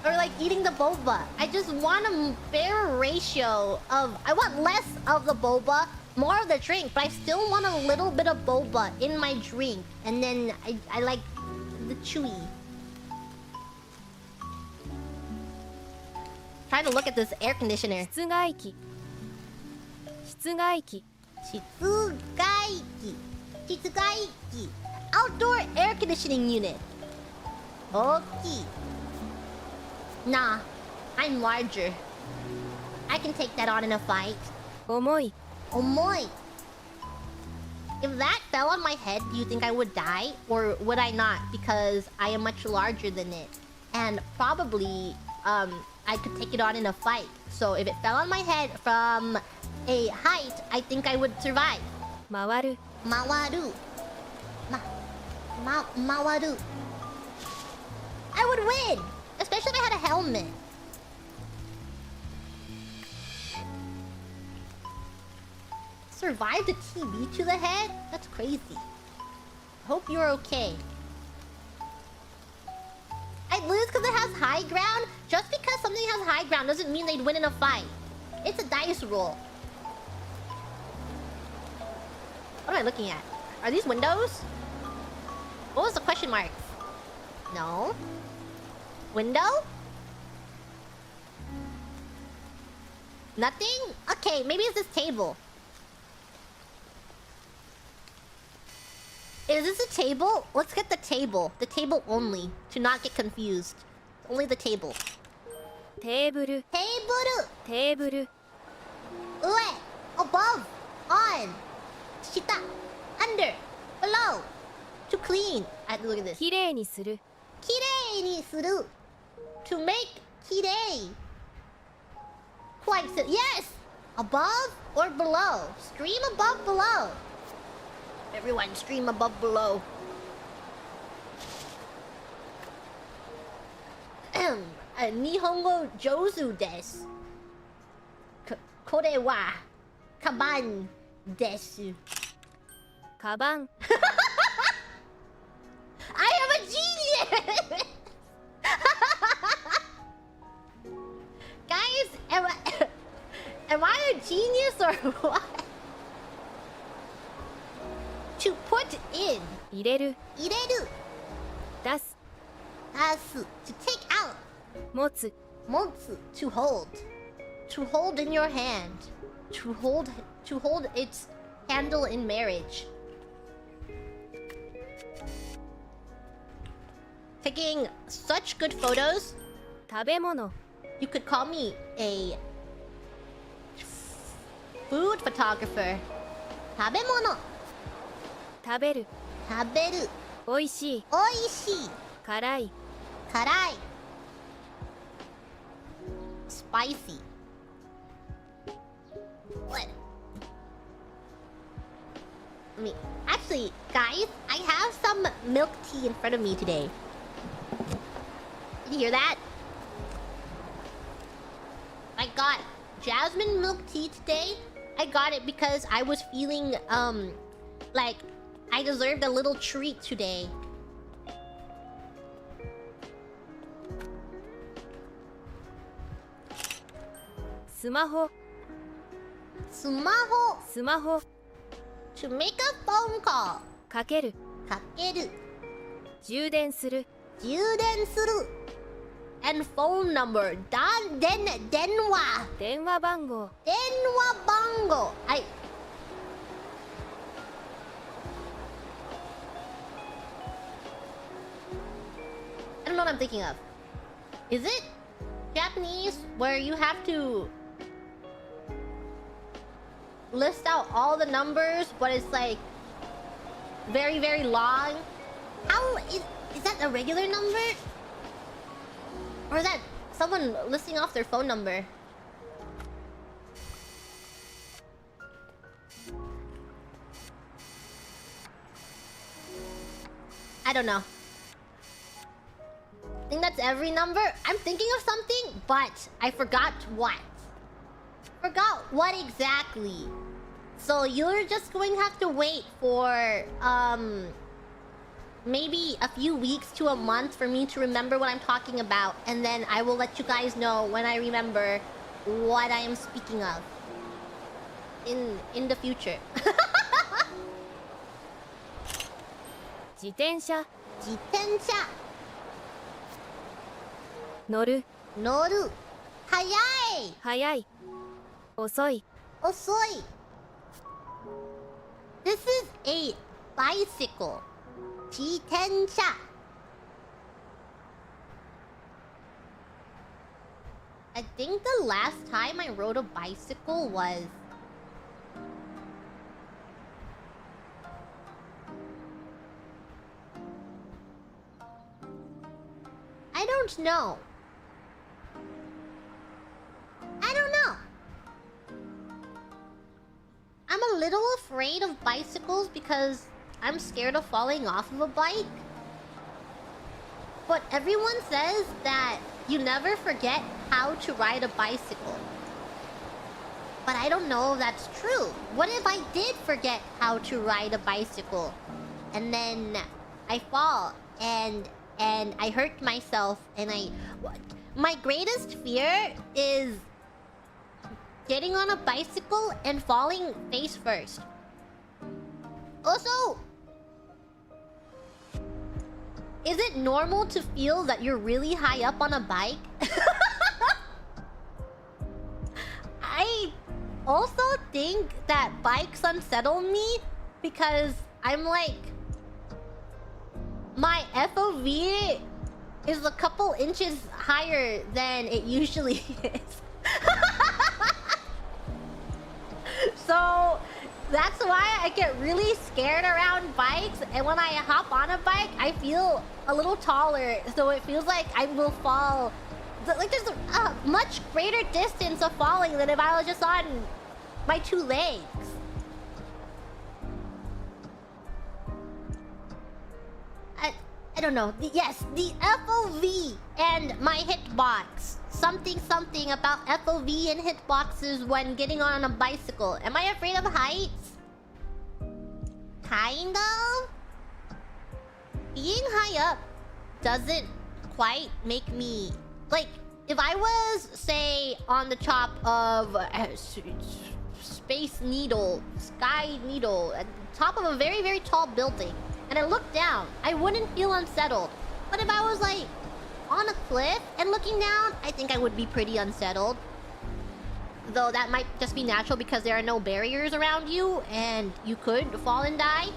or like eating the boba. I just want a fair ratio of... I want less of the boba, more of the drink, but I still want a little bit of boba in my drink. And then I like the chewy. Trying to look at this air conditioner. 室外機室外機室外機 Outdoor air conditioning unit. Okay. Nah, I'm larger. I can take that on in a fight. 重い Omoy. If that fell on my head, do you think I would die? Or would I not? Because I am much larger than it. And probably, I could take it on in a fight. So if it fell on my head from a height, I think I would survive. 回る Mawaru. Mawaru. I would win! Especially if I had a helmet. Survive the TB to the head? That's crazy. Hope you're okay. I'd lose because it has high ground? Just because something has high ground doesn't mean they'd win in a fight. It's a dice roll. What am I looking at? Are these windows? What was the question mark? No. Window? Nothing? Okay, maybe it's this table. Is this a table? Let's get the table. The table only. To not get confused. Only the table. テーブル Table! テーブル Ue! Above! On! Shita! Under! Below! To clean! Look at this. きれいにする Kirei ni suru. To make kirei. Quite so. Yes! Above or below? Stream above, below. Everyone, stream above, below. nihongo jouzu desu. Kore wa kaban desu. カバン I am a genius! Guys, am I a genius or what? To put in. 入れる Ireru. 出す Asu. To take out. 持つ Motsu. To hold. To hold in your hand. To hold its handle in marriage. Taking such good photos. 食べ物 You could call me a food photographer. 食べ物食べる食べるおいしいおいしい辛い辛い Spicy. What? Actually, guys, I have some milk tea in front of me today. Did you hear that? I got jasmine milk tea today. I got it because I was feeling like I deserved a little treat today. Smaho. スマホスマホ to make a phone call かけるかける充電する充電する and phone number 電話電話番号電話番号 I don't know what I'm thinking of. Is it Japanese where you have to list out all the numbers, but it's like very, very long? How is that a regular number? Or is that someone listing off their phone number? I don't know. I think that's every number. I'm thinking of something, but I forgot what. Forgot what exactly. So you're just going to have to wait for maybe a few weeks to a month for me to remember what I'm talking about, and then I will let you guys know when I remember what I am speaking of in the future. 自転車自転車乗る乗る早い速い遅い遅い This is a bicycle 自転車 I think the last time I rode a bicycle was I don't know. I don't know. I'm a little afraid of bicycles because I'm scared of falling off of a bike. But everyone says that you never forget how to ride a bicycle. But I don't know if that's true. What if I did forget how to ride a bicycle? And then I fall and I hurt myself and my greatest fear is getting on a bicycle and falling face first. Also, is it normal to feel that you're really high up on a bike? I also think that bikes unsettle me because I'm like, my FOV is a couple inches higher than it usually is. So that's why I get really scared around bikes, and when I hop on a bike, I feel a little taller, so it feels like I will fall. Like there's a much greater distance of falling than if I was just on my two legs. don't know. Yes, the FOV and my hitbox. Something about FOV and hitboxes when getting on a bicycle. Am I afraid of heights? Kind of. Being high up doesn't quite make me... Like, if I was, say, on the top of Space Needle, Sky Needle, at the top of a very, very tall building, and I looked down, I wouldn't feel unsettled. But if I was, like, on a cliff and looking down, I think I would be pretty unsettled. Though that might just be natural because there are no barriers around you, and you could fall and die.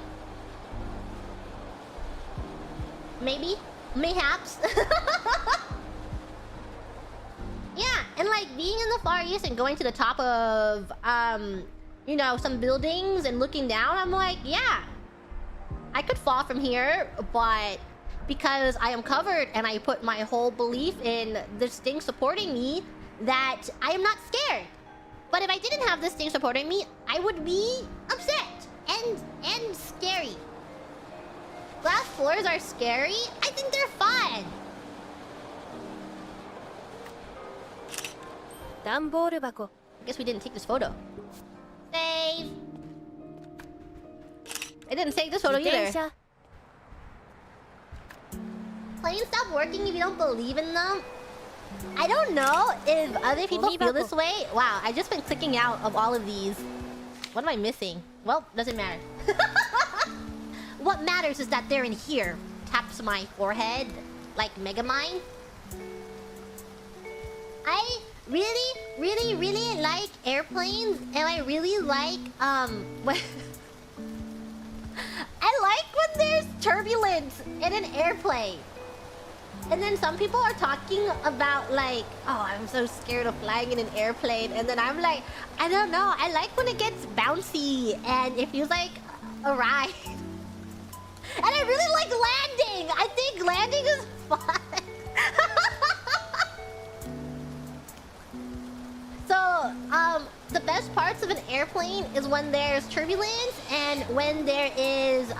Maybe. Mayhaps. Yeah, and like being in the Far East and going to the top of, you know, some buildings and looking down, I'm like, yeah, I could fall from here, but because I am covered and I put my whole belief in this thing supporting me, that I am not scared. But if I didn't have this thing supporting me, I would be upset and scary. Glass floors are scary? I think they're fun. 段ボール箱 I guess we didn't take this photo. Save. I didn't take this photo 自転 either. 車 Planes stop working if you don't believe in them? I don't know if other people feel this way. Wow, I've just been clicking out of all of these. What am I missing? Well, doesn't matter. What matters is that they're in here. Taps my forehead like Megamind. I really like airplanes, and I really like when I like when there's turbulence in an airplane. And then some people are talking about like, oh, I'm so scared of flying in an airplane. And then I'm like, I don't know. I like when it gets bouncy and it feels like a ride. And I really like landing. I think landing is fun. So, the best parts of an airplane is when there's turbulence and when there is,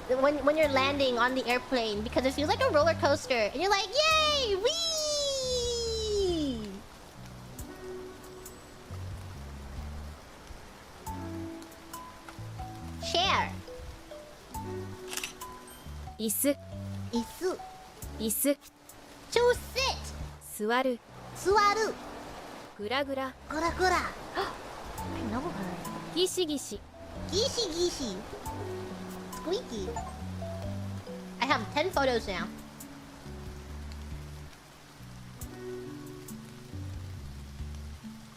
when you're landing on the airplane, because it feels like a roller coaster and you're like, yay, wee! Share. 椅子椅子椅子 To sit. 座る座るグラグラグラグラ I know her. ギシギシギシギシ Squeaky. I have 10 photos now.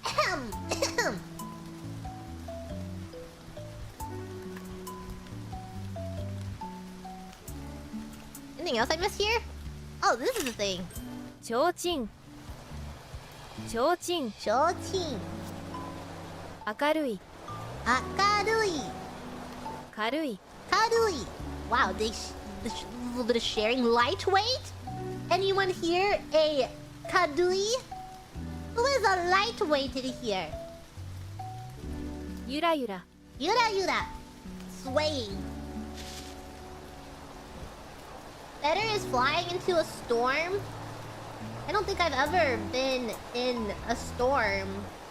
Ahem. Ahem. Anything else I missed here? Oh, this is the thing. ちょうちんちょうちんちょうちん明るい明るい軽い 軽い Wow, this little bit of sharing. Lightweight? Anyone here a kadui? Who is a lightweight here? ゆらゆら Yura yura. Swaying. Better is flying into a storm. I don't think I've ever been in a storm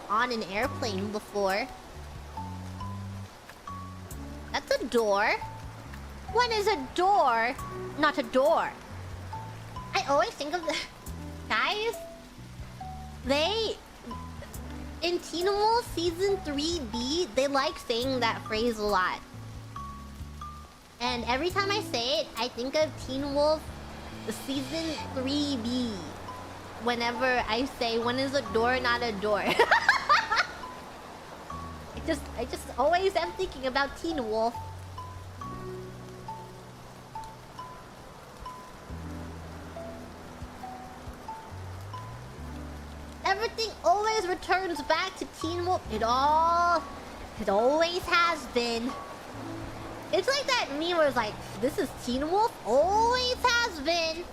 on an airplane before. That's a door. When is a door not a door? I always think of the guys. They in Teen Wolf season 3B, they like saying that phrase a lot. And every time I say it, I think of Teen Wolf season 3B. Whenever I say, when is a door not a door? I just always am thinking about Teen Wolf. Everything always returns back to Teen Wolf. It always has been. It's like that meme where it's like, this is Teen Wolf, always has been.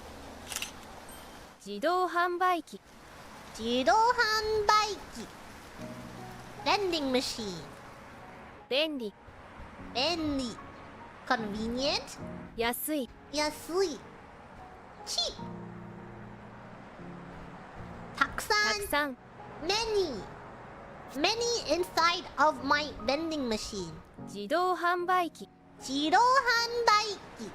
自動販売機自動販売機 Vending machine 便利便利 convenient. 安い Yasui. Cheap. たくさんたくさん Many. Many inside of my vending machine. 自動販売機 自動販売機.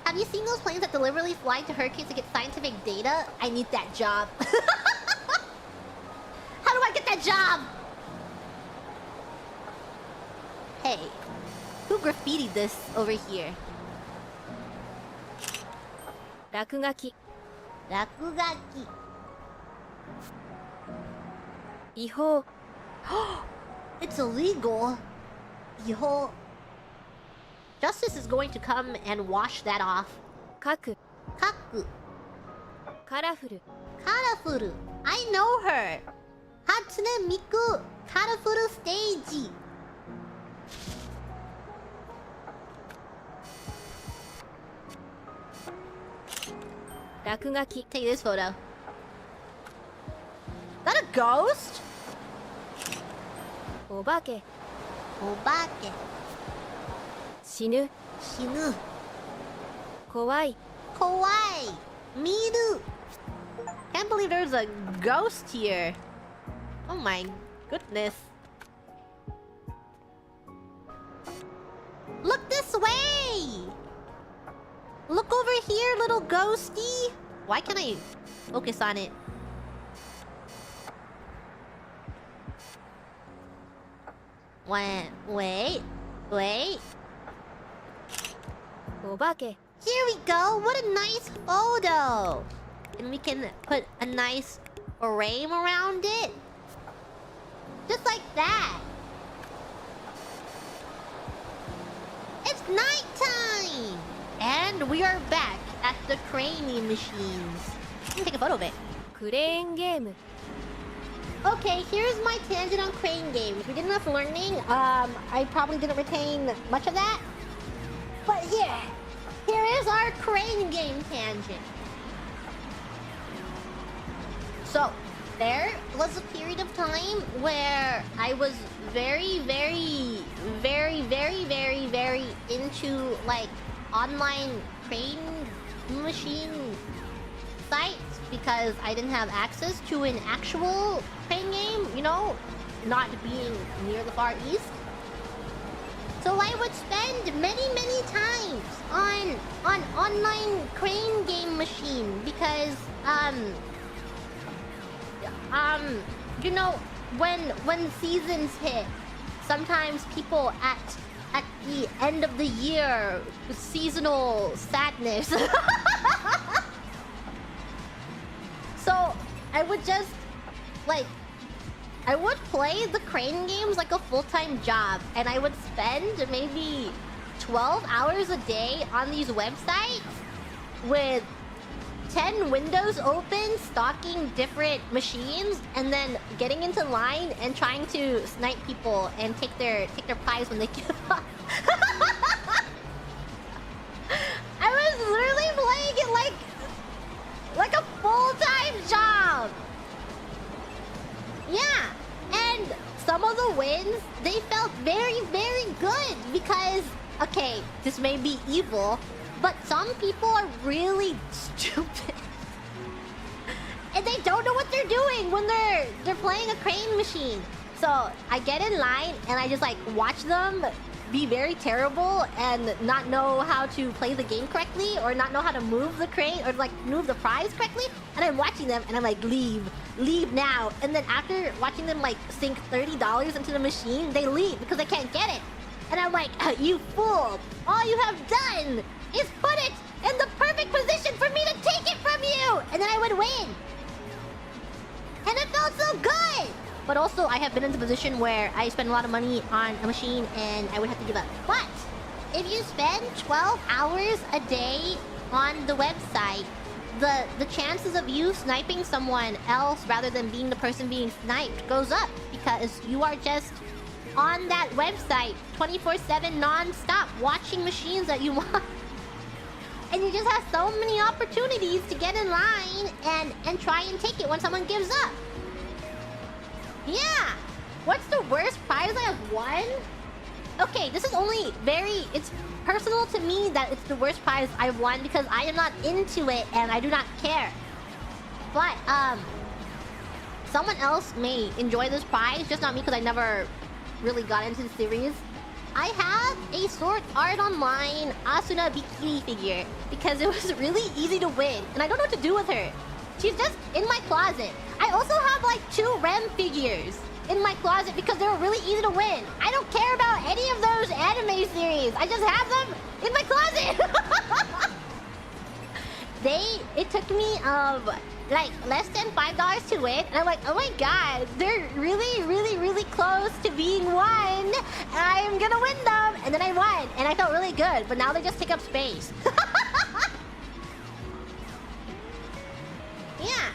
Have you seen those planes that deliberately fly to hurricanes to get scientific data? I need that job. How do I get that job? Hey, who graffitied this over here? 落書き落書き. 違法 It's illegal. 違法. Justice is going to come and wash that off. 書く書く. カラフル Colorful. I know her. 初音ミク Colorful stage. 落書き Take this photo. That a ghost? お化けお化け. 死ぬ死ぬ. 怖い Kawaii. 見る. Can't believe there's a ghost here. Oh my goodness. Look this way! Look over here, little ghosty. Why can't I focus on it? Wait. お化け Here we go. What a nice photo. And we can put a nice frame around it. Just like that. It's nighttime. And we are back at the craning machines. Let me take a photo of it. クレーンゲーム Okay, here's my tangent on crane games. We did enough learning. I probably didn't retain much of that. But here is our crane game tangent. So, there was a period of time where I was very into like online crane machine sites because I didn't have access to an actual crane game, you know, not being near the Far East. So I would spend many times on online crane game machine because you know, when seasons hit, sometimes people at the end of the year, seasonal sadness. So I would just like I would play the crane games like a full-time job, and I would spend maybe 12 hours a day on these websites with 10 windows open, stalking different machines, and then getting into line and trying to snipe people and take their prize when they give up. I was literally playing it like a full-time job. Yeah, and some of the wins, they felt very good because, okay, this may be evil, but some people are really stupid. And they don't know what they're doing when they're playing a crane machine. So I get in line and I just like watch them be very terrible and not know how to play the game correctly or not know how to move the crane or like move the prize correctly. And I'm watching them and I'm like, leave now. And then after watching them like sink $30 into the machine, they leave because they can't get it. And I'm like, you fool! All you have done is put it in the perfect position for me to take it from you! And then I would win. And it felt so good! But also, I have been in the position where I spend a lot of money on a machine and I would have to give up. But if you spend 12 hours a day on the website, the chances of you sniping someone else rather than being the person being sniped goes up because you are just on that website 24/7 non-stop watching machines that you want. And you just have so many opportunities to get in line and try and take it when someone gives up. Yeah! What's the worst prize I have won? okay, this is only it's personal to me that it's the worst prize I've won because I am not into it and I do not care. But, someone else may enjoy this prize, just not me because I never really got into the series. I have a Sword Art Online Asuna Bikini figure because it was really easy to win and I don't know what to do with her. She's just in my closet. I also have like 2 Rem figures in my closet because they were really easy to win. I don't care about any of those anime series. I just have them in my closet. It took me like less than $5 to win, and I'm like, oh my god, they're really, really, really close to being won. I'm gonna win them, and then I won, and I felt really good. But now they just take up space. Yeah,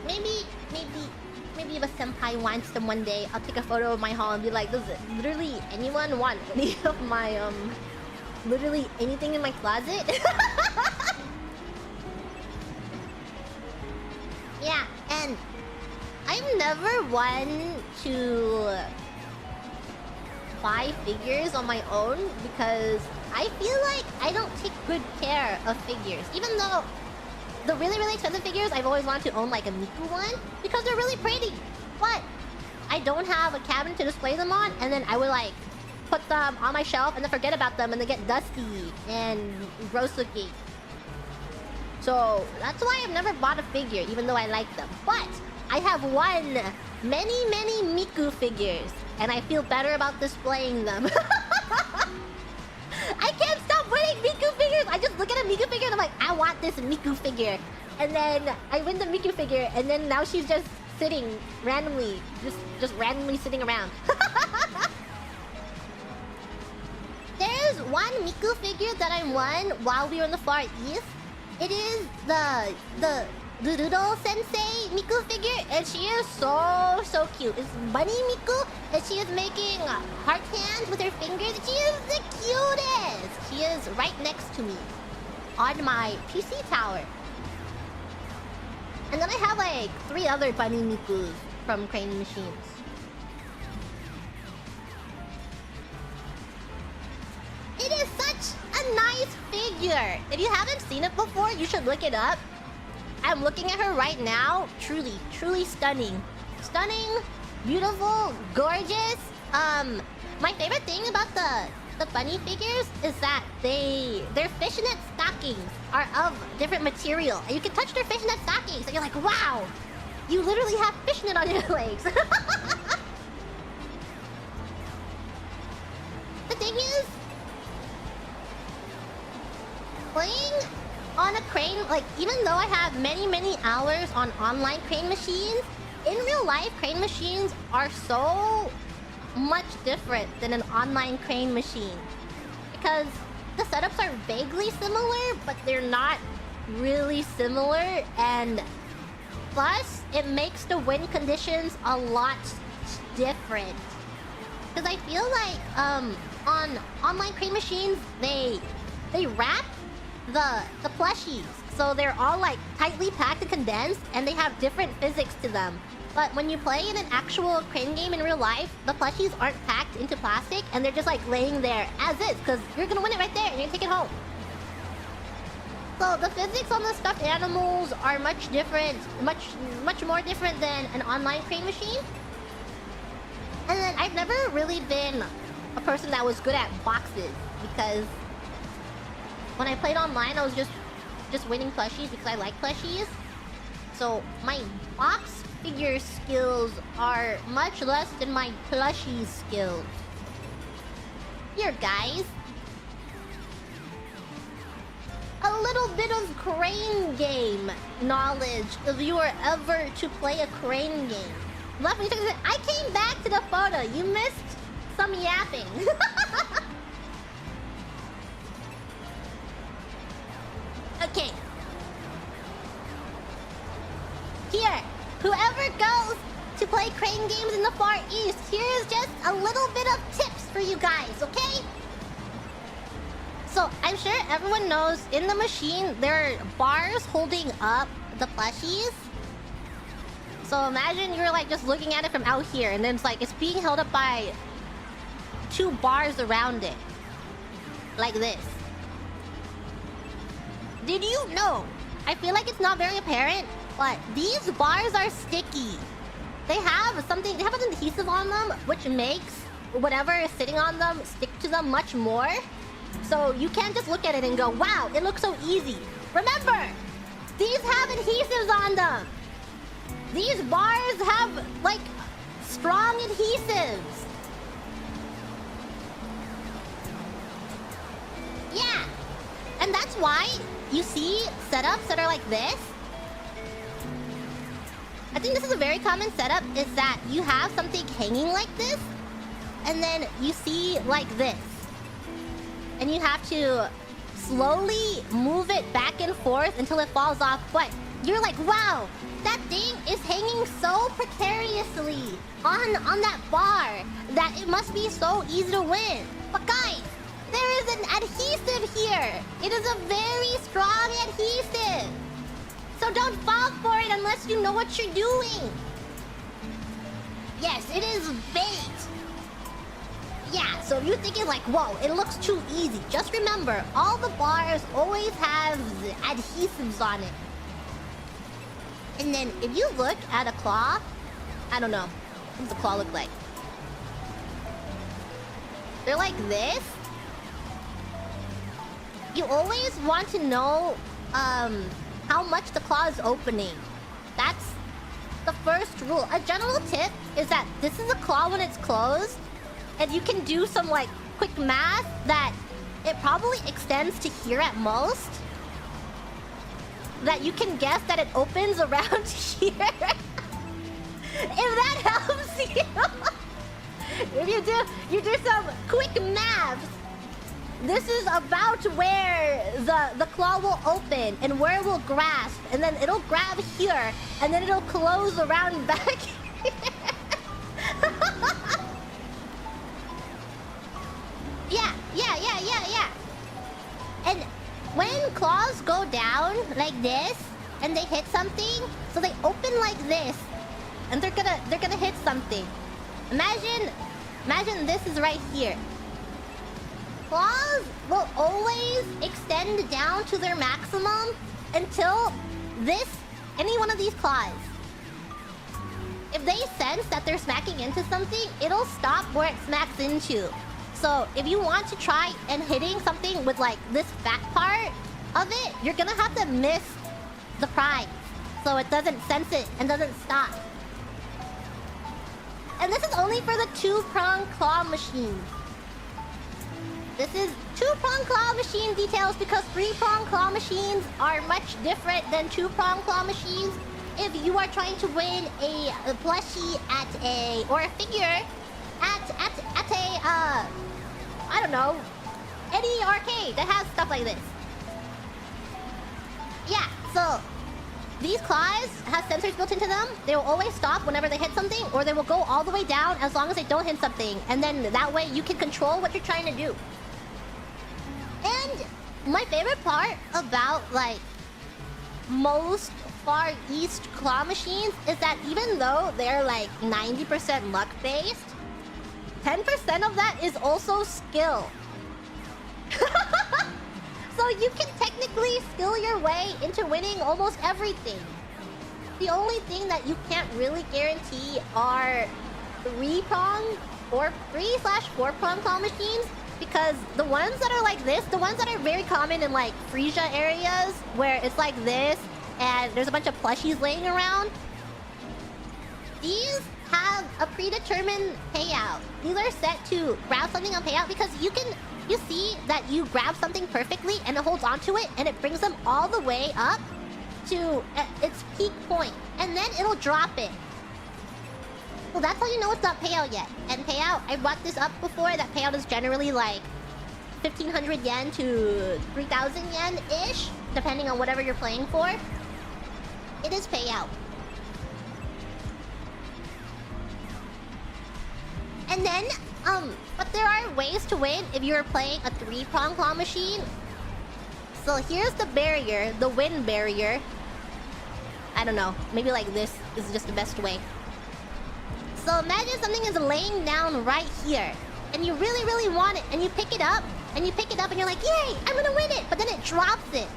maybe if a senpai wants them one day, I'll take a photo of my haul and be like, does literally anyone want any of my literally anything in my closet? Yeah, and I've never one to buy figures on my own because I feel like I don't take good care of figures. Even though the really, really expensive figures, I've always wanted to own like a Miku one because they're really pretty. But I don't have a cabinet to display them on, and then I would like put them on my shelf and then forget about them and they get dusty and gross looking. So that's why I've never bought a figure, even though I like them. But I have won many, many Miku figures, and I feel better about displaying them. I can't stop winning Miku figures! I just look at a Miku figure and I'm like, I want this Miku figure. And then I win the Miku figure, and then now she's just sitting randomly, just randomly sitting around. There's one Miku figure that I won while we were in the Far East. It is the Doodle Sensei Miku figure, and she is so cute. It's Bunny Miku, and she is making heart hands with her fingers. She is the cutest. She is right next to me on my PC tower. And then I have like 3 other Bunny Mikus from Crane Machines. It is such a nice figure. If you haven't seen it before, you should look it up. I'm looking at her right now. Truly, truly stunning. Stunning, beautiful, gorgeous. My favorite thing about the bunny figures is that their fishnet stockings are of different material. And you can touch their fishnet stockings and you're like, wow, you literally have fishnet on your legs. The thing is, playing on a crane, like, even though I have many, many hours on online crane machines, in real life, crane machines are so much different than an online crane machine. Because the setups are vaguely similar, but they're not really similar, and plus, it makes the win conditions a lot different. Because I feel like, on online crane machines, they wrap the plushies, so they're all like tightly packed and condensed, and they have different physics to them. But when you play in an actual crane game in real life, the plushies aren't packed into plastic, and they're just like laying there as is, because you're gonna win it right there and you're gonna take it home. So the physics on the stuffed animals are much different, much more different than an online crane machine. And then I've never really been a person that was good at boxes, because when I played online, I was just winning plushies because I like plushies. So my box figure skills are much less than my plushie skills. Here, guys. A little bit of crane game knowledge if you were ever to play a crane game. I came back to the photo. You missed some yapping. Okay. Here, whoever goes to play crane games in the Far East, here's just a little bit of tips for you guys, okay? So, I'm sure everyone knows in the machine, there are bars holding up the plushies. So imagine you're like just looking at it from out here, and then it's like it's being held up by two bars around it. Like this. Did you know? I feel like it's not very apparent, but these bars are sticky. They have an adhesive on them, which makes whatever is sitting on them stick to them much more. So you can't just look at it and go, wow, it looks so easy. Remember, these have adhesives on them. These bars have, like, strong adhesives. Yeah. And that's why you see setups that are like this. I think this is a very common setup, is that you have something hanging like this, and then you see like this. And you have to slowly move it back and forth until it falls off. But you're like, wow, that thing is hanging so precariously on that bar that it must be so easy to win. But guys, there is an adhesive here. It is a very strong adhesive. So don't fall for it unless you know what you're doing. Yes, it is bait. Yeah, so if you're thinking like, whoa, it looks too easy, just remember, all the bars always have adhesives on it. And then if you look at a claw, I don't know, what does the claw look like? They're like this. You always want to know how much the claw is opening. That's the first rule. A general tip is that this is a claw when it's closed, and you can do some like quick math that it probably extends to here at most. That you can guess that it opens around here. If that helps you. If you do some quick maths, this is about where the claw will open and where it will grasp, and then it'll grab here, and then it'll close around back here. Yeah. And when claws go down like this and they hit something, so they open like this, and they're gonna hit something. Imagine this is right here. Claws will always extend down to their maximum until any one of these claws. If they sense that they're smacking into something, it'll stop where it smacks into. So if you want to try and hitting something with like this back part of it, you're gonna have to miss the prize, so it doesn't sense it and doesn't stop. And this is only for the 2-prong claw machine. This is 2-prong claw machine details, because 3-prong claw machines are much different than 2-prong claw machines. If you are trying to win a plushie or a figure at a I don't know, any arcade that has stuff like this. Yeah, so these claws have sensors built into them. They will always stop whenever they hit something, or they will go all the way down as long as they don't hit something. And then that way you can control what you're trying to do. And my favorite part about like most Far East claw machines is that even though they're like 90% luck based, 10% of that is also skill. So you can technically skill your way into winning almost everything. The only thing that you can't really guarantee are 3-prong or 3/4-prong claw machines, because the ones that are like this, the ones that are very common in like Frisia areas where it's like this and there's a bunch of plushies laying around, these have a predetermined payout. These are set to grab something on payout, because you see that you grab something perfectly and it holds onto it and it brings them all the way up to its peak point, and then it'll drop it. Well, that's how you know it's not payout yet. And payout, I brought this up before, that payout is generally like 1,500 yen to 3,000 yen-ish, depending on whatever you're playing for. It is payout. And then, but there are ways to win if you're playing a 3-prong claw machine. So here's the barrier, the win barrier. I don't know, maybe like this is just the best way. So imagine something is laying down right here. and you really, really want it, and you pick it up, and you're like, yay, I'm gonna win it, but then it drops it.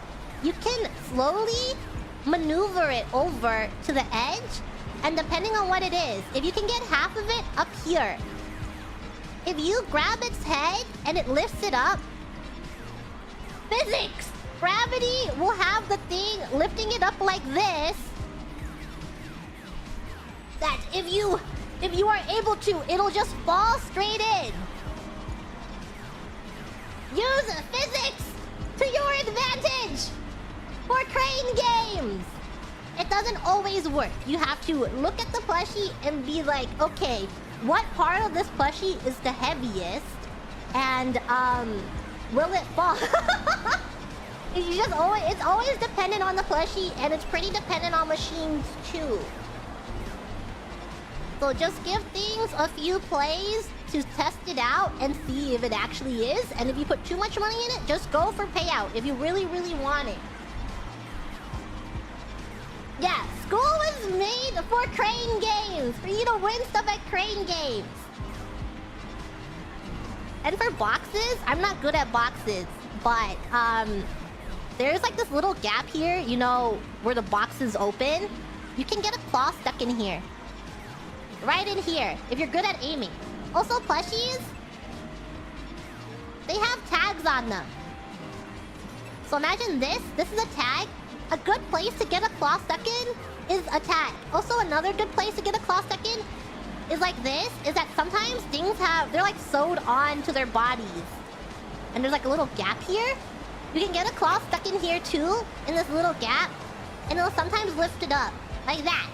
You can slowly maneuver it over to the edge, and depending on what it is, if you can get half of it up here, if you grab its head and it lifts it up, physics! Gravity will have the thing lifting it up like this. That if you are able to, it'll just fall straight in. Use physics to your advantage for crane games. It doesn't always work. You have to look at the plushie and be like, okay, what part of this plushie is the heaviest? And will it fall? It's always dependent on the plushie, and it's pretty dependent on machines too. So just give things a few plays to test it out and see if it actually is. And if you put too much money in it, just go for payout if you really, really want it. Yeah, school was made for crane games, for you to win stuff at crane games. And for boxes, I'm not good at boxes, but there's like this little gap here, you know, where the boxes open. You can get a claw stuck in here. Right in here, if you're good at aiming. Also, plushies, they have tags on them. So imagine this. This is a tag. A good place to get a claw stuck in is a tag. Also, another good place to get a claw stuck in is like this. Is that sometimes things they're like sewed on to their bodies. And there's like a little gap here. You can get a claw stuck in here too, in this little gap. And it'll sometimes lift it up. Like that.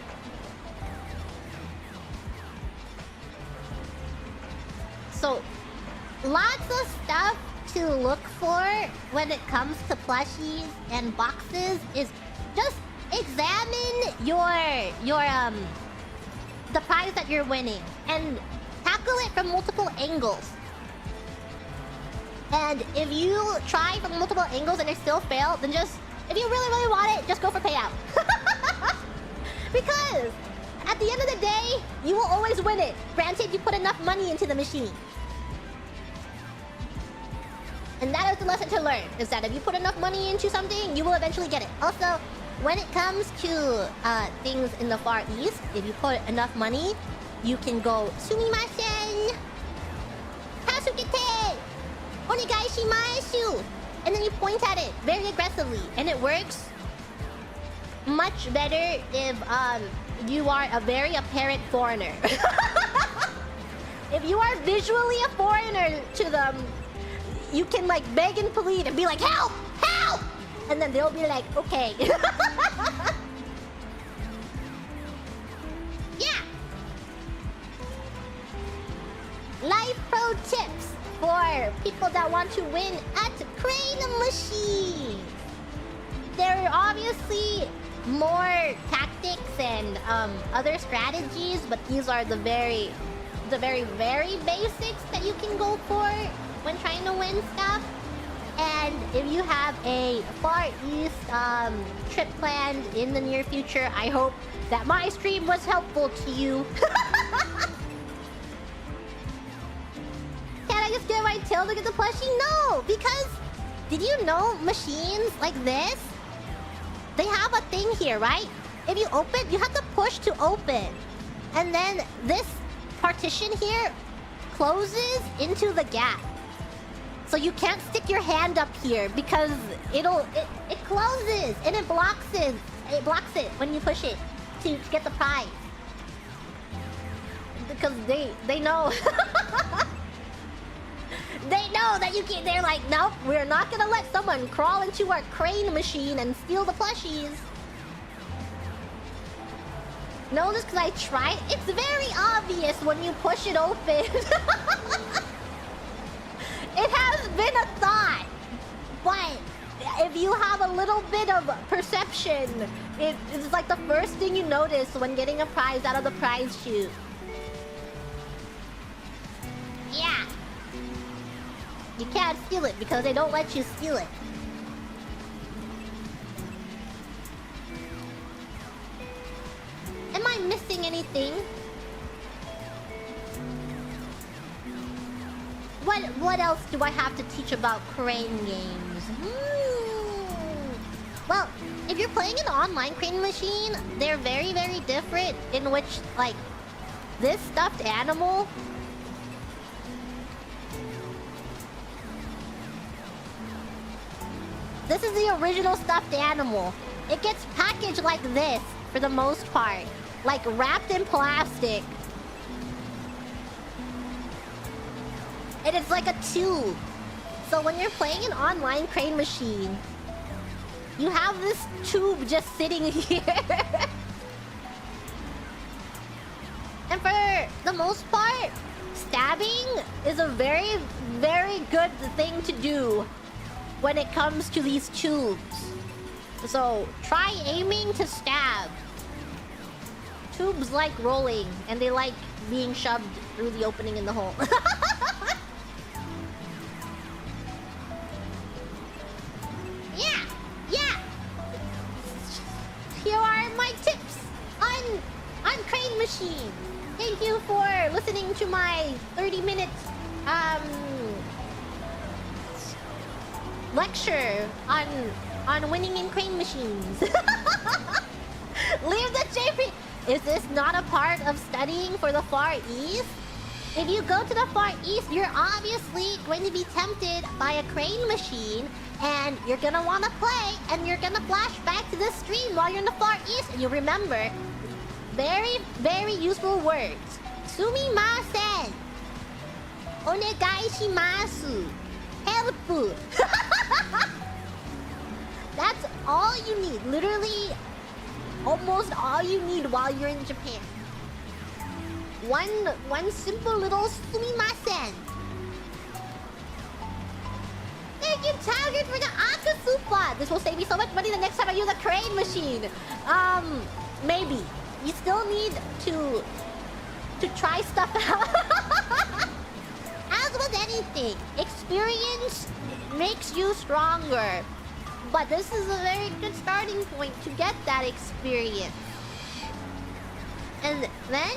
So, lots of stuff to look for when it comes to plushies and boxes is just examine the prize that you're winning and tackle it from multiple angles. And if you try from multiple angles and it still fail, then just, if you really, really want it, just go for payout. Because at the end of the day, you will always win it. Granted, you put enough money into the machine. And that is the lesson to learn, is that if you put enough money into something, you will eventually get it. Also, when it comes to things in the Far East, if you put enough money, you can go sumimasen, tasukete, onegaishimasu, and then you point at it very aggressively, and it works much better if you are a very apparent foreigner. If you are visually a foreigner to them, you can like beg and plead and be like, help! Help! And then they'll be like, okay. Yeah! Life pro tips for people that want to win at crane machines. There are obviously more tactics and other strategies, but these are the very, very basics that you can go for when trying to win stuff. And if you have a Far East trip planned in the near future, I hope that my stream was helpful to you. Can I just get my tail to get the plushie? No, because did you know machines like this, they have a thing here, right? If you open, you have to push to open. And then this partition here closes into the gap. So you can't stick your hand up here because it closes and it blocks it. It blocks it when you push it to get the prize. Because they know. They know that you can't. They're like, nope, we're not gonna let someone crawl into our crane machine and steal the plushies. No, just because I tried. It's very obvious when you push it open. It has been a thought, but if you have a little bit of perception, it's like the first thing you notice when getting a prize out of the prize chute. Yeah. You can't steal it because they don't let you steal it. Am I missing anything? what else do I have to teach about crane games? Well, if you're playing an online crane machine, they're very, very different in which, like, this stuffed animal... This is the original stuffed animal. It gets packaged like this, for the most part. Like, wrapped in plastic. And it's like a tube. So when you're playing an online crane machine, you have this tube just sitting here. And for the most part, stabbing is a very, very good thing to do when it comes to these tubes. So try aiming to stab. Tubes like rolling, and they like being shoved through the opening in the hole. Yeah. Here are my tips on crane machine. Thank you for listening to my 30-minute lecture on winning in crane machines. Leave the JP. Is this not a part of studying for the Far East? If you go to the Far East, you're obviously going to be tempted by a crane machine, and you're gonna want to play, and you're gonna flash back to this stream while you're in the Far East, and you remember very, very useful words. Sumimasen. Onegai shimasu. Help. That's all you need. Literally, almost all you need while you're in Japan. One simple little sumimasen. Thank you, Taggart, for the Akasupa. This will save me so much money the next time I use a crane machine. Maybe. You still need to try stuff out. As with anything, experience makes you stronger. But this is a very good starting point to get that experience. And then,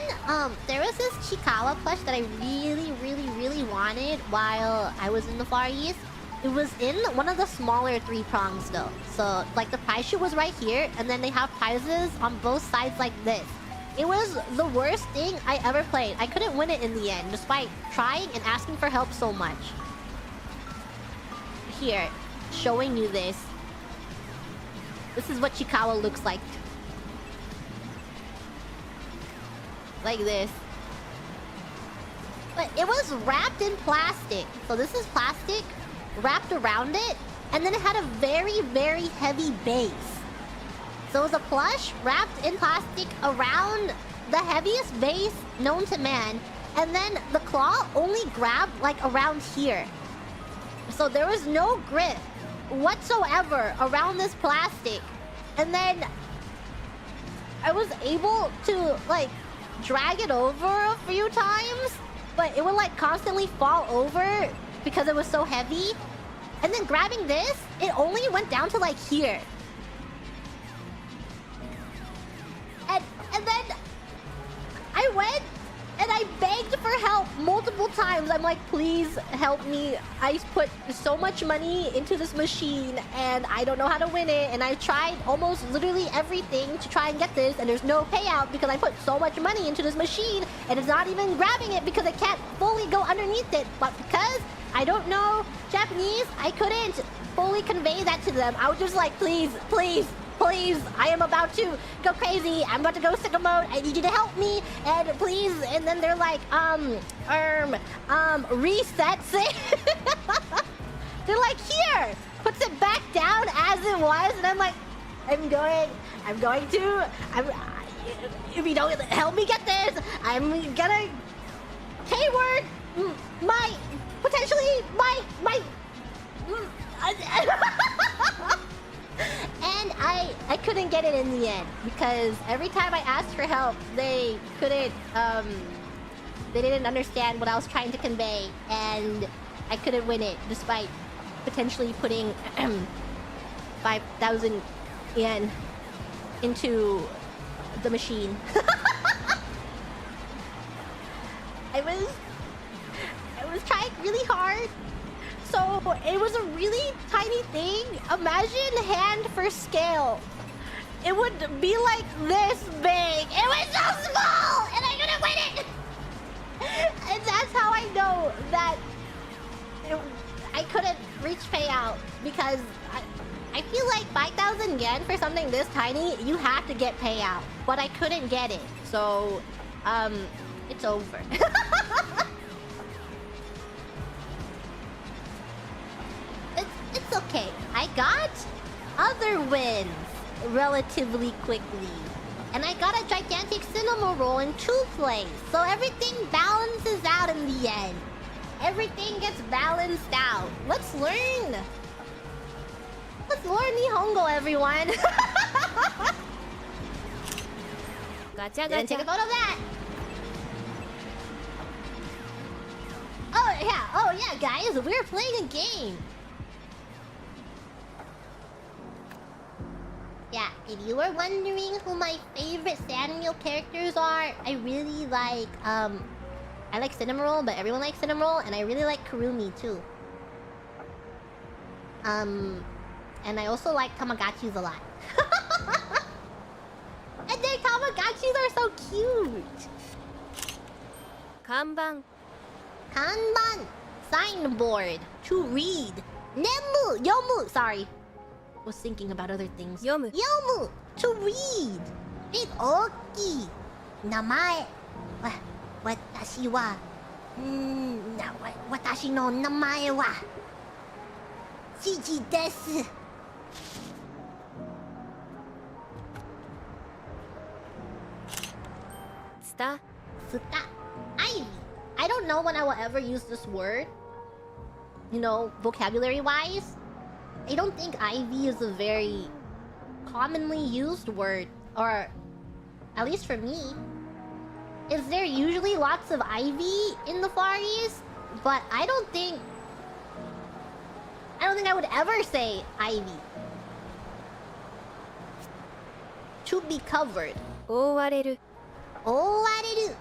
there was this Chikawa plush that I really, really, really wanted while I was in the Far East. It was in one of the smaller 3 prongs though. So, like, the prize shoe was right here, and then they have prizes on both sides like this. It was the worst thing I ever played. I couldn't win it in the end, despite trying and asking for help so much. Here, showing you this. This is what Chikawa looks like. Like this. But it was wrapped in plastic. So this is plastic wrapped around it. And then it had a very, very heavy base. So it was a plush wrapped in plastic around the heaviest base known to man. And then the claw only grabbed like around here. So there was no grip whatsoever around this plastic. And then I was able to like drag it over a few times, but it would like constantly fall over because it was so heavy. And then grabbing this, it only went down to like here. And then I went and I begged for help multiple times. I'm like, please help me. I put so much money into this machine and I don't know how to win it. And I tried almost literally everything to try and get this. And there's no payout because I put so much money into this machine. And it's not even grabbing it because I can't fully go underneath it. But because I don't know Japanese, I couldn't fully convey that to them. I was just like, please, please. Please, I am about to go crazy. I'm about to go sicko mode. I need you to help me. And please, and then they're like, resets it. They're like, here, puts it back down as it was. And I'm like, if you don't help me get this, I'm gonna K-word potentially my and I couldn't get it in the end because every time I asked for help, they didn't understand what I was trying to convey, and I couldn't win it despite potentially putting 5,000 yen into the machine. I was trying really hard. So it was a really tiny thing. Imagine hand for scale. It would be like this big. It was so small, and I couldn't win it. And that's how I know that I couldn't reach payout, because I feel like 5,000 yen for something this tiny, you have to get payout. But I couldn't get it, so it's over. It's okay. I got other wins relatively quickly. And I got a gigantic cinema roll in 2 plays. So everything balances out in the end. Everything gets balanced out. Let's learn. Let's learn nihongo, everyone. Gotcha, Didn't take a gotcha. photo of that. Oh yeah, guys, we're playing a game. Yeah, if you were wondering who my favorite Sanrio characters are, I really like, I like Cinnamoroll, but everyone likes Cinnamoroll, and I really like Kurumi too. And I also like Tamagotchis a lot. And their Tamagotchis are so cute! Kanban. Kanban, signboard, to read. Nemu, yomu, sorry. Was thinking about other things. Yomu. Yomu, to read. Big, oki. Namae. Watashi wa. Watashi no namae wa. Chichi desu. Sta. Suta. Ivy. I don't know when I will ever use this word. You know, vocabulary-wise. I don't think ivy is a very commonly used word. Or, at least for me. Is there usually lots of ivy in the Far East? But I don't think I would ever say ivy. To be covered. 覆われる。覆われる.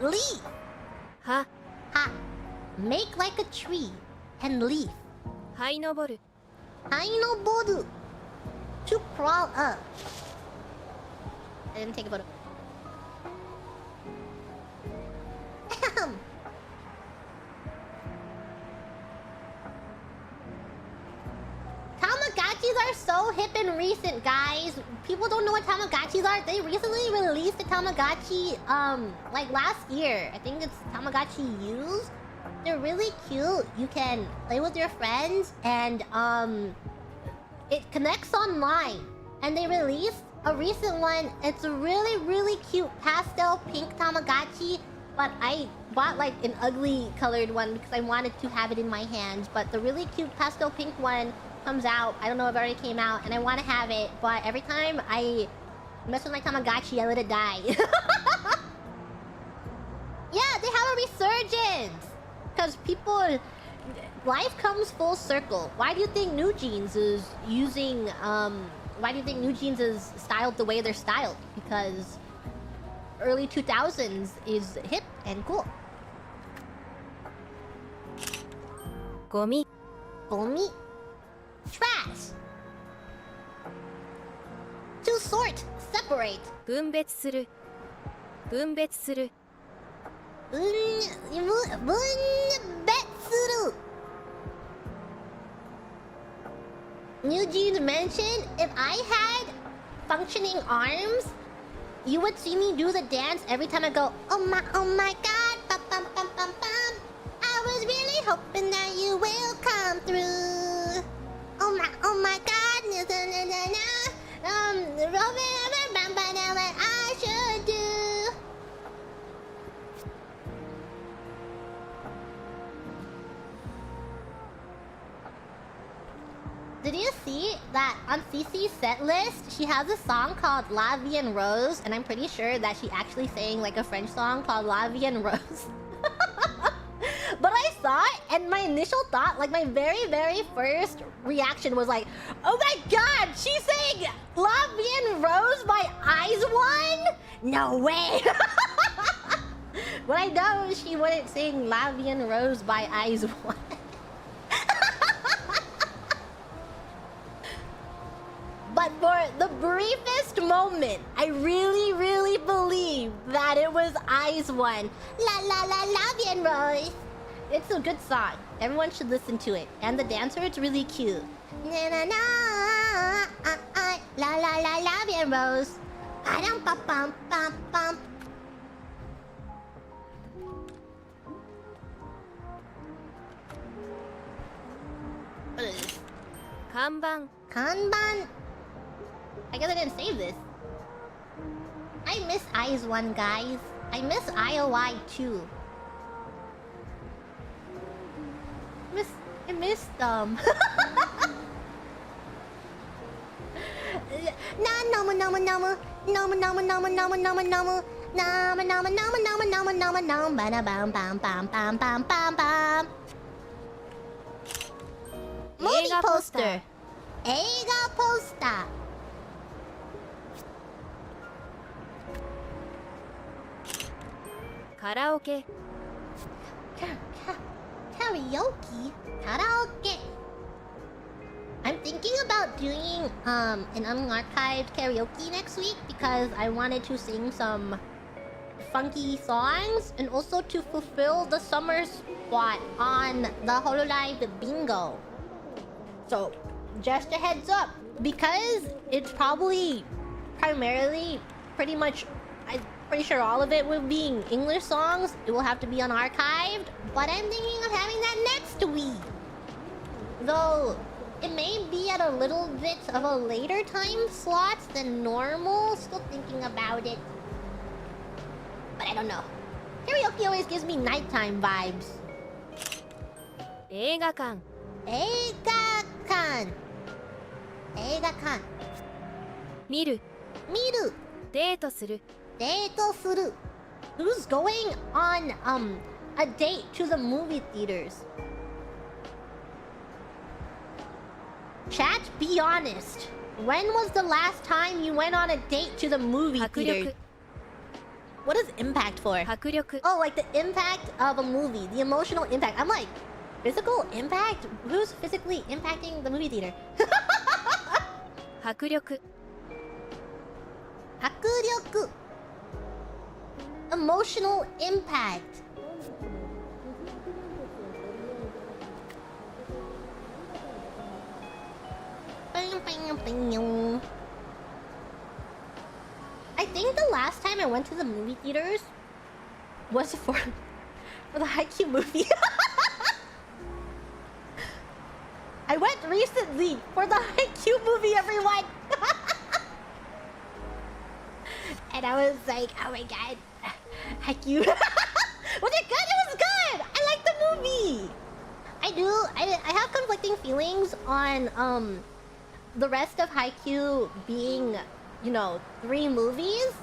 Leaf. は。 Ha. Make like a tree. And leaf. 這いのぼる。 Hainoboru. To crawl up. I didn't take a photo. Ahem. Tamagotchis are so hip and recent, guys. People don't know what Tamagotchis are. They recently released a Tamagotchi, like last year. I think it's Tamagotchi Use. They're really cute. You can play with your friends, and it connects online. And they released a recent one. It's a really, really cute pastel pink Tamagotchi. But I bought like an ugly colored one because I wanted to have it in my hands. But the really cute pastel pink one comes out. I don't know if it already came out, and I want to have it. But every time I mess with my Tamagotchi, I let it die. Yeah, they have a resurgence. Because people... Life comes full circle. Why do you think New Jeans is using... Why do you think New Jeans is styled the way they're styled? Because... early 2000s is hip and cool. ゴミ。 Gomi. Trash. To sort, separate. 分別する。分別する。 Bunbetsuru. New Jeans mentioned, if I had functioning arms, you would see me do the dance every time I go, oh my god, bum, bum, bum, bum, bum. I was really hoping that you will come through. Oh my god, na, na, na, na, na. What I should do. Did you see that on CC's set list, she has a song called La Vie en Rose, and I'm pretty sure that she actually sang like a French song called La Vie en Rose. But I saw it, and my initial thought, like my very, very first reaction was like, oh my god, she sang La Vie en Rose by Eyes One? No way! But I know she wouldn't sing Lavian Rose by Eyes One. But for the briefest moment, I really, really believe that it was Eyes One. La la la Lavian Rose. It's a good song. Everyone should listen to it. And the dancer, it's really cute. Na na na, la la la Lavian Rose. Ba-dum, ba-bum, bum, bum. What is this? Kanban. Kanban? I guess I didn't save this. I miss Eyes One, guys. I miss IOI too. I miss them. Na nomu nomu nomu nomu nomu nomu nomu nomu nomu nama nama nama nama nama nama nama bana bam bam bam bam bam bam bam. Movie poster. Eiga poster. Karaoke. Karaoke. Karaoke. I'm thinking about doing an unarchived karaoke next week because I wanted to sing some funky songs and also to fulfill the summer spot on the Hololive bingo. So, just a heads up, because it's probably primarily pretty much, I'm pretty sure all of it will be English songs. It will have to be unarchived, but I'm thinking of having that next week. Though it may be at a little bit of a later time slot than normal. Still thinking about it. But I don't know. Karaoke always gives me nighttime vibes. 映画館 Eiga-kan. Eiga-kan. 見る Miru. デートする Deito suru. Who's going on a date to the movie theaters? Chat, be honest. When was the last time you went on a date to the movie 迫 theater? 力 What is impact for? 迫力 Oh, like the impact of a movie, the emotional impact. I'm like, physical impact? Who's physically impacting the movie theater? 迫力 Hakuryoku. Emotional impact. I think the last time I went to the movie theaters was for the Haikyuu movie. I went recently for the Haikyuu movie, everyone. And I was like, oh my god, Haikyuu. Was it good? It was good. I like the movie. I have conflicting feelings on the rest of Haikyuu being, you know, 3 movies.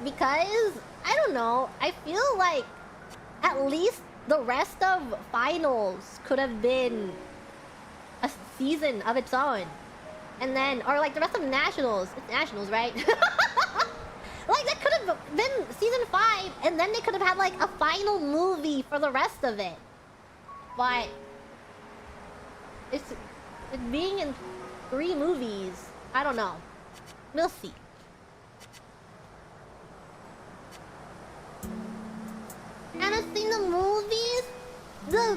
Because, I don't know, I feel like at least the rest of finals could have been a season of its own. And then, or like the rest of nationals. It's nationals, right? Like that could have been season 5, and then they could have had like a final movie for the rest of it. But it's being in 3 movies. I don't know. We'll see. Honestly, the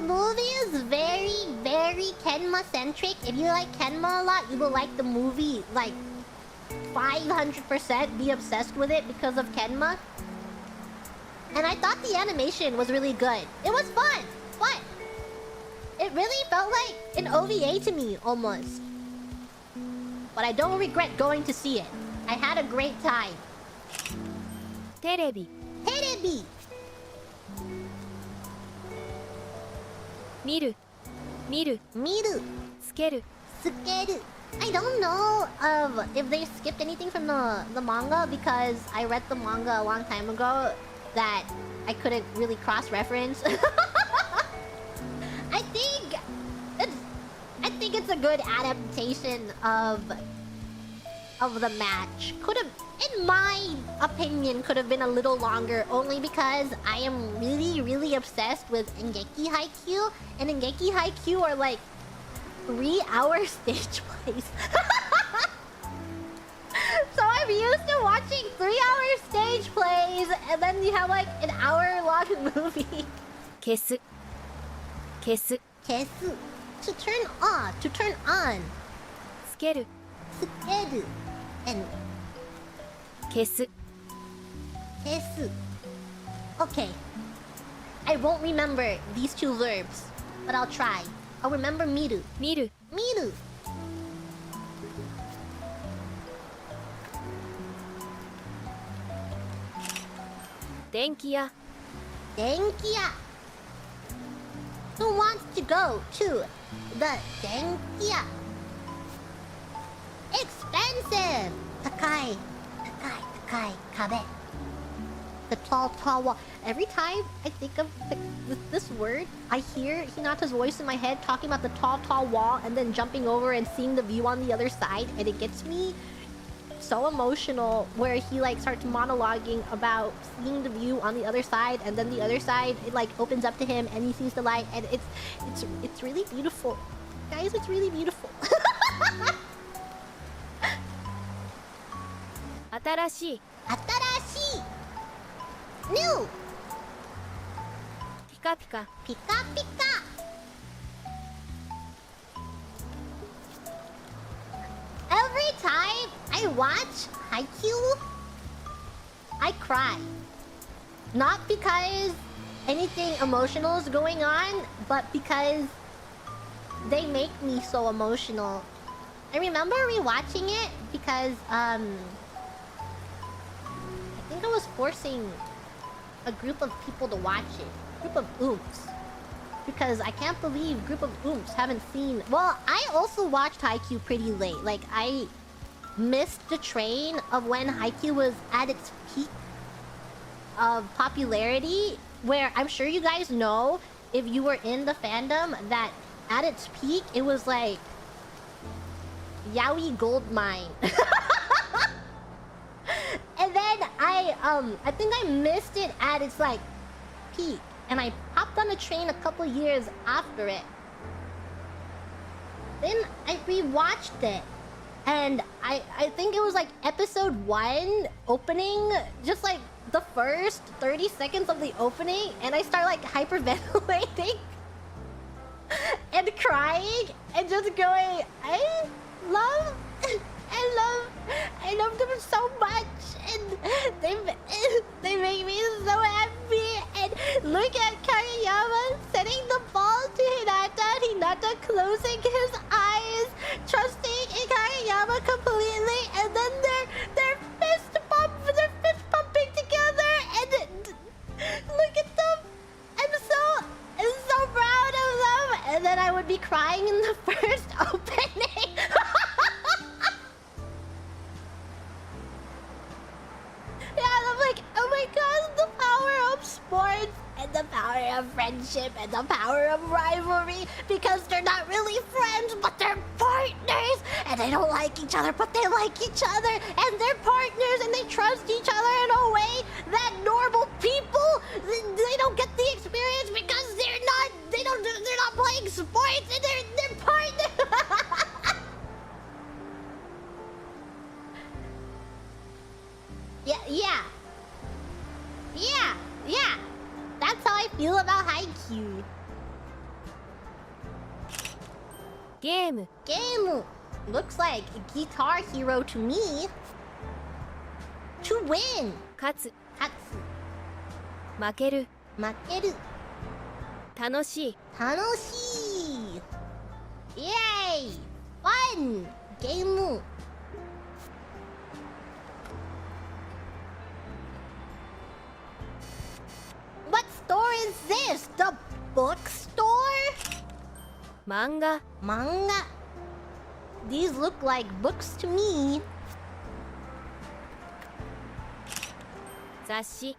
movie is very, very Kenma-centric. If you like Kenma a lot, you will like the movie, like 500% be obsessed with it because of Kenma. And I thought the animation was really good. It was fun, but it really felt like an OVA to me, almost. But I don't regret going to see it. I had a great time. テレビ Terebi! 見る Miru. つける Sukeru. I don't know if they skipped anything from the manga because I read the manga a long time ago that I couldn't really cross-reference. I think it's a good adaptation of of the match could have, in my opinion, could have been a little longer, only because I am really, really obsessed with Engeki Haikyuu, and Engeki Haikyuu are like 3-hour stage plays. So I'm used to watching 3-hour stage plays, and then you have like an hour-long movie. 消す消す Kesu. To turn on. To turn on. つける Tsukeru. And 消す kesu. Okay. I won't remember these two verbs, but I'll try. I'll remember miru. 見る Miru. 電気屋 Denkiya. Who wants to go to the Denkiya? Expensive. Takai. Takai. Takai. Kabe. The tall wall. Every time I think of this word, I hear Hinata's voice in my head talking about the tall wall and then jumping over and seeing the view on the other side, and it gets me so emotional where he like starts monologuing about seeing the view on the other side, and then the other side it like opens up to him and he sees the light, and it's really beautiful. Guys, it's really beautiful. 新しい Atarashi. New. ピカピカ Pika pika. Every time I watch Haikyuu, I cry. Not because anything emotional is going on, but because they make me so emotional. I remember rewatching it because I think I was forcing a group of people to watch it. A group of oomps. Because I can't believe group of oomps haven't seen... Well, I also watched Haikyuu pretty late. Like, I missed the train of when Haikyuu was at its peak of popularity. Where I'm sure you guys know, if you were in the fandom, that at its peak, it was like... Yaoi gold mine. And then I think I missed it at its like peak, and I hopped on the train a couple years after it. Then I rewatched it, and I think it was like episode 1 opening, just like the first 30 seconds of the opening, and I start like hyperventilating and crying and just going, I love them so much, and they make me so happy. And look at Kageyama setting the ball to Hinata, and Hinata closing his eyes, trusting in Kageyama completely, and then they're fist pumping together, and look at them. I'm so proud of them. And then I would be crying in the first opening. Yeah, I'm like, oh my god, the power of sports and the power of friendship and the power of rivalry, because they're not really friends, but they're partners, and they don't like each other, but they like each other, and they're partners, and they trust each other in a way that normal people, they don't get the experience because they're not playing sports, and they're partners. Yeah. That's how I feel about Haikyuu. ゲーム Game looks like Guitar Hero to me. To win. 勝つ Katsu. 負ける Makeru. 楽しい Tanoshii. Yay. Fun. Game. What store is this? The bookstore? 漫画 Manga. These look like books to me. 雑誌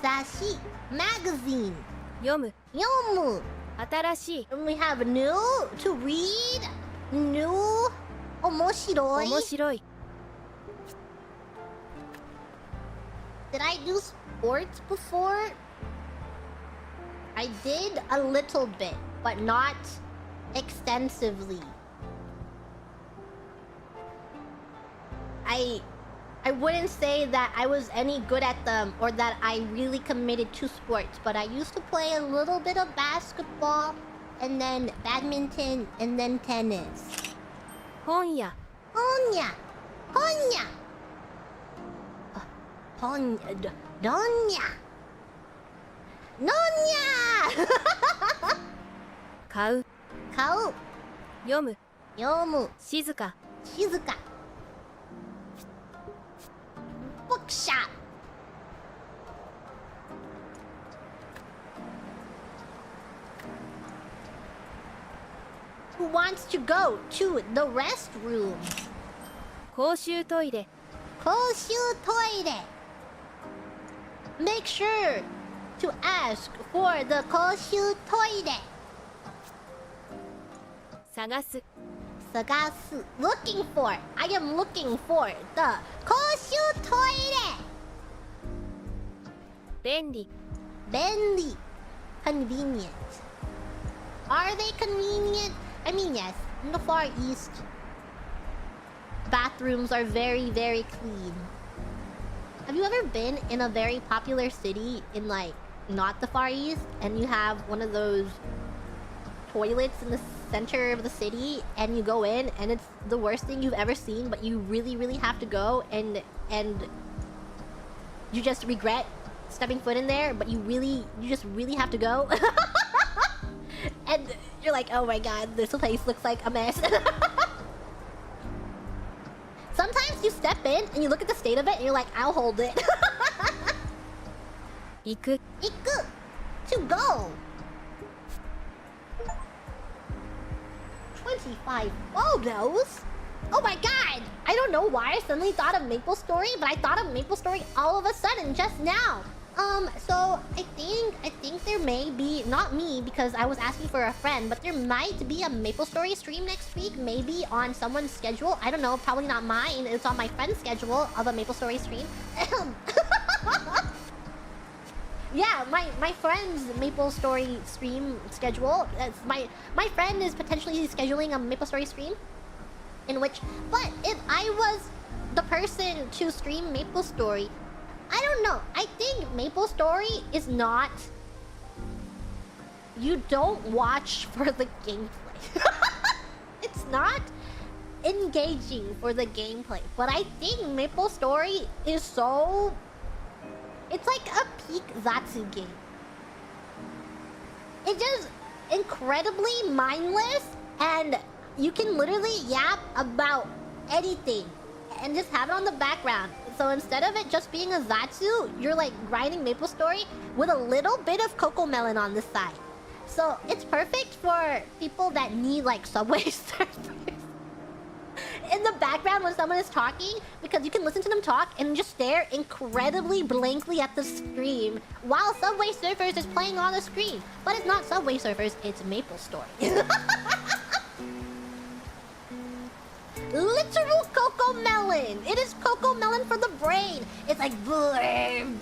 Zashi. Magazine. 読む Yomu. 新しい And we have new to read. New. Omoshiroi. 面白い Did I do sports before? I did a little bit, but not extensively. I wouldn't say that I was any good at them or that I really committed to sports, but I used to play a little bit of basketball and then badminton and then tennis. 本屋 Honya! Honya! Donya! Nonya! 買う Kau! 読む Yomu! 静か Shizuka! Bookshop! Who wants to go to the restroom? 公衆トイレ Koshu toire. Make sure to ask for the Koshu toire. 探す Sagasu. Looking for. I am looking for the Koshu toire. 便利 Bendy. Convenient. Are they convenient? I mean, yes. In the Far East, bathrooms are very, very clean. Have you ever been in a very popular city in, like, not the Far East, and you have one of those toilets in the center of the city, and you go in, and it's the worst thing you've ever seen, but you really, really have to go, and you just regret stepping foot in there, but you just really have to go? And you're like, oh my god, this place looks like a mess. Sometimes you step in and you look at the state of it and you're like, I'll hold it. 行く Iku. To go. 25 photos? Oh my god! I don't know why I suddenly thought of MapleStory, but I thought of MapleStory all of a sudden just now. So I think there may be, not me because I was asking for a friend, but there might be a MapleStory stream next week, maybe on someone's schedule. I don't know, probably not mine. It's on my friend's schedule of a MapleStory stream. Yeah, my friend's MapleStory stream schedule. My friend is potentially scheduling a MapleStory stream in which, but if I was the person to stream MapleStory, I don't know. I think MapleStory is not... You don't watch for the gameplay. It's not engaging for the gameplay. But I think MapleStory is so... It's like a peak Zatsu game. It's just incredibly mindless, and you can literally yap about anything and just have it on the background. So instead of it just being a Zatsu, you're like grinding MapleStory with a little bit of Coco Melon on the side. So it's perfect for people that need like Subway surfers in the background when someone is talking, because you can listen to them talk and just stare incredibly blankly at the stream while Subway Surfers is playing on the screen. But it's not Subway Surfers, it's MapleStory. Literal Coco Melon. It is Coco Melon for the brain. It's like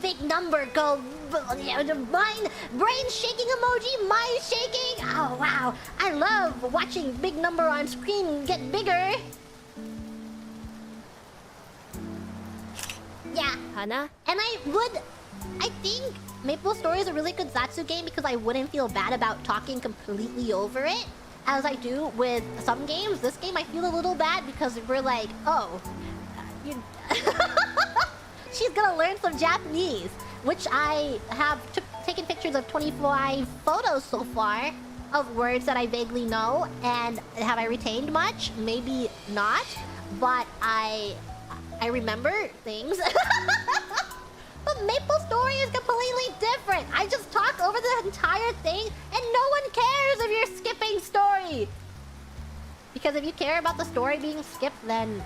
big number go mind brain shaking emoji, mind shaking. Oh wow, I love watching big number on screen get bigger. Yeah, 花 and I think MapleStory is a really good Zatsu game because I wouldn't feel bad about talking completely over it, as I do with some games. This game I feel a little bad because we're like, oh, you she's gonna learn some Japanese, which I have taken pictures of 25 photos so far of words that I vaguely know. And have I retained much? Maybe not, but I remember things. But MapleStory is completely different. I just talk over the entire thing and no one cares if you're skipping story. Because if you care about the story being skipped, then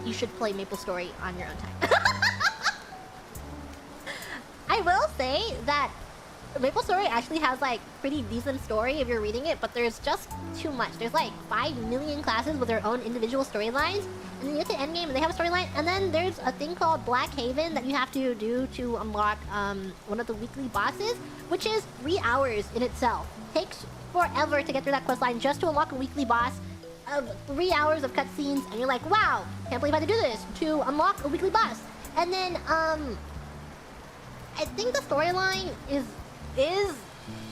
you should play MapleStory on your own time. I will say that Maple Story actually has like pretty decent story if you're reading it, but there's just too much. There's like 5 million classes with their own individual storylines, and then you get to endgame and they have a storyline, and then there's a thing called Black Haven that you have to do to unlock one of the weekly bosses, which is 3 hours in itself. Takes forever to get through that quest line just to unlock a weekly boss of 3 hours of cutscenes, and you're like, wow, can't believe I had to do this to unlock a weekly boss. And then I think the storyline is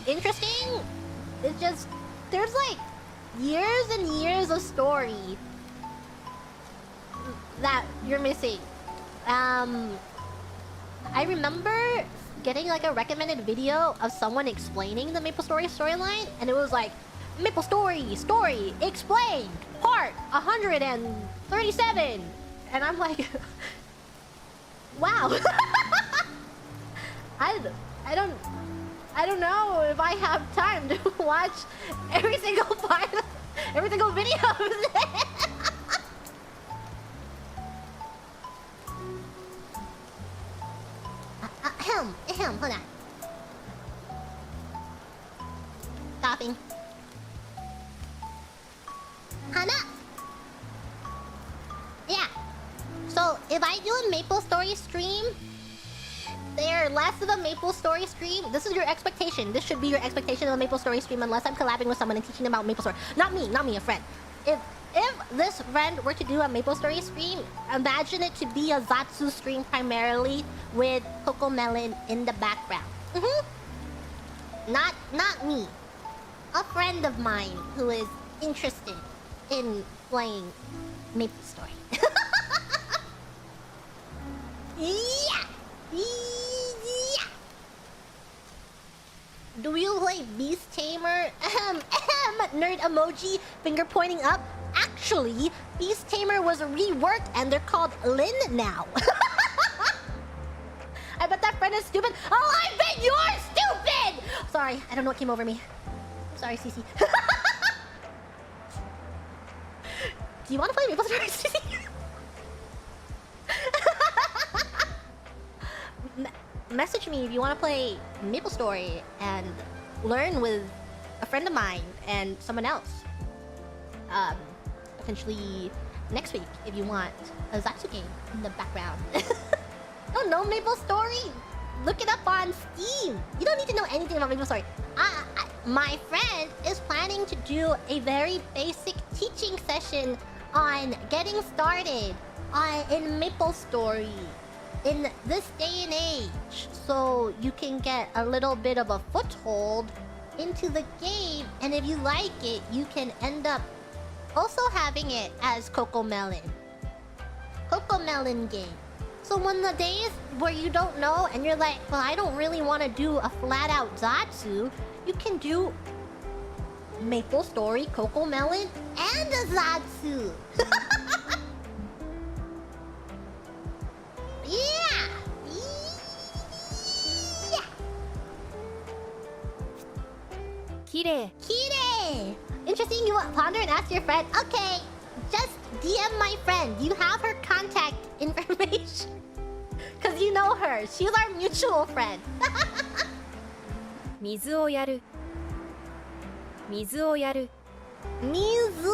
interesting. It's just there's like years and years of story that you're missing. I remember getting like a recommended video of someone explaining the Maple Story storyline, and it was like Maple Story explained part 137, and I'm like, wow. I don't know if I have time to watch every single video of this. Hold on. Coughing. Hana. Yeah. So if I do a Maple Story stream, they're less of a Maple Story stream. This is your expectation. This should be your expectation of a Maple Story stream, unless I'm collabing with someone and teaching them about Maple Story. Not me, a friend. If this friend were to do a Maple Story stream, imagine it to be a Zatsu stream primarily with Cocomelon in the background. Not me. A friend of mine who is interested in playing Maple Story. Yeah! Do you play Beast Tamer? Nerd emoji, finger pointing up. Actually, Beast Tamer was reworked and they're called Lin now. I bet that friend is stupid. Oh, I bet you're stupid! Sorry, I don't know what came over me. I'm sorry, Cece. Do you want to play Maple Story, Cece? Message me if you want to play Maple Story and learn with a friend of mine and someone else. Potentially next week if you want a Zatsu game in the background. Don't know Maple Story? Look it up on Steam. You don't need to know anything about Maple Story. My friend is planning to do a very basic teaching session on getting started in Maple Story in this day and age, so you can get a little bit of a foothold into the game, and if you like it, you can end up also having it as Cocomelon game. So when the days where you don't know and you're like, well, I don't really want to do a flat-out Zatsu, you can do Maple Story, Cocomelon, and a Zatsu. Yeah! Kirei. Kirei! Interesting, you ponder and ask your friend. Okay, just DM my friend. You have her contact information. Because you know her. She's our mutual friend. 水をやる。水をやる。水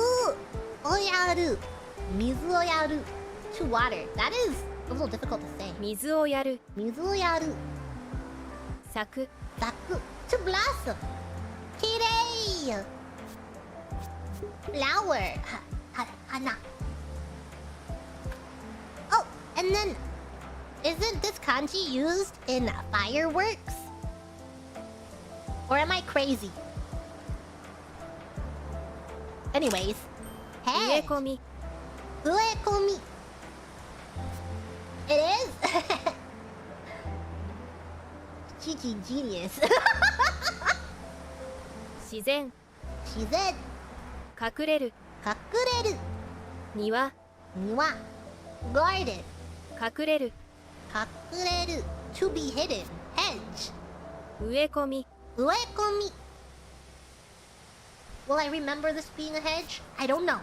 をやる。水をやる. To water. That is a little difficult to say. 水をやる。水をやる. 咲く。咲く. To blossom. Kirei! Flower. Hana. Oh, and then isn't this kanji used in fireworks? Or am I crazy? Anyways. Hey. 植え込み。植え込み. It is? Chichi genius. 自然。自然。隠れる。隠れる。庭。庭。Garden. 隠れる。隠れる。To be hidden. Hedge. 植え込み。植え込み. Will I remember this being a hedge? I don't know.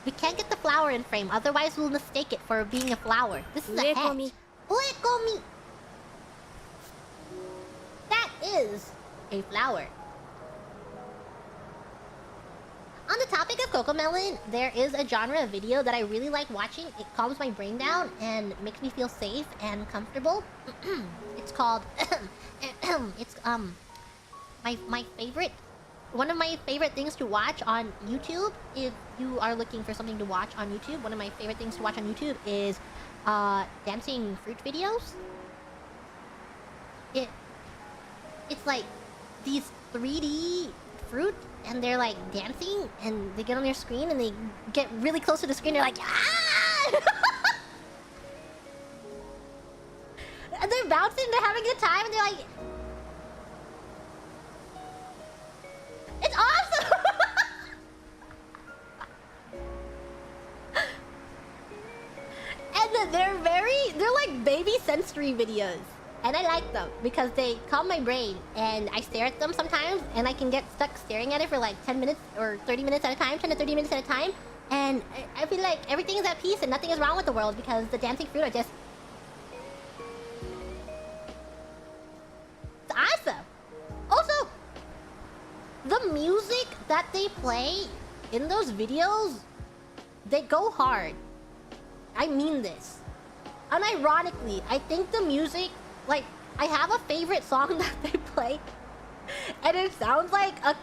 We can't get the flower in frame, otherwise we'll mistake it for being a flower. This is a hat. Uekomi. Uekomi. That is a flower. On the topic of Cocomelon, there is a genre of video that I really like watching. It calms my brain down and makes me feel safe and comfortable. It's called it's my favorite, one of my favorite things to watch on YouTube. If you are looking for something to watch on YouTube, one of my favorite things to watch on YouTube is dancing fruit videos. It's like these 3D fruit, and they're like dancing, and they get on their screen, and they get really close to the screen. They're like, ah! And they're bouncing. They're having a good time, and they're like, it's awesome. And they're like baby sensory videos. And I like them because they calm my brain, and I stare at them sometimes, and I can get stuck staring at it for like 10 minutes or 30 minutes at a time, 10 to 30 minutes at a time. And I feel like everything is at peace and nothing is wrong with the world because the dancing fruit are just... It's awesome! Also, the music that they play in those videos, they go hard. I mean this. Unironically, I think the music... Like, I have a favorite song that they play, and it sounds like a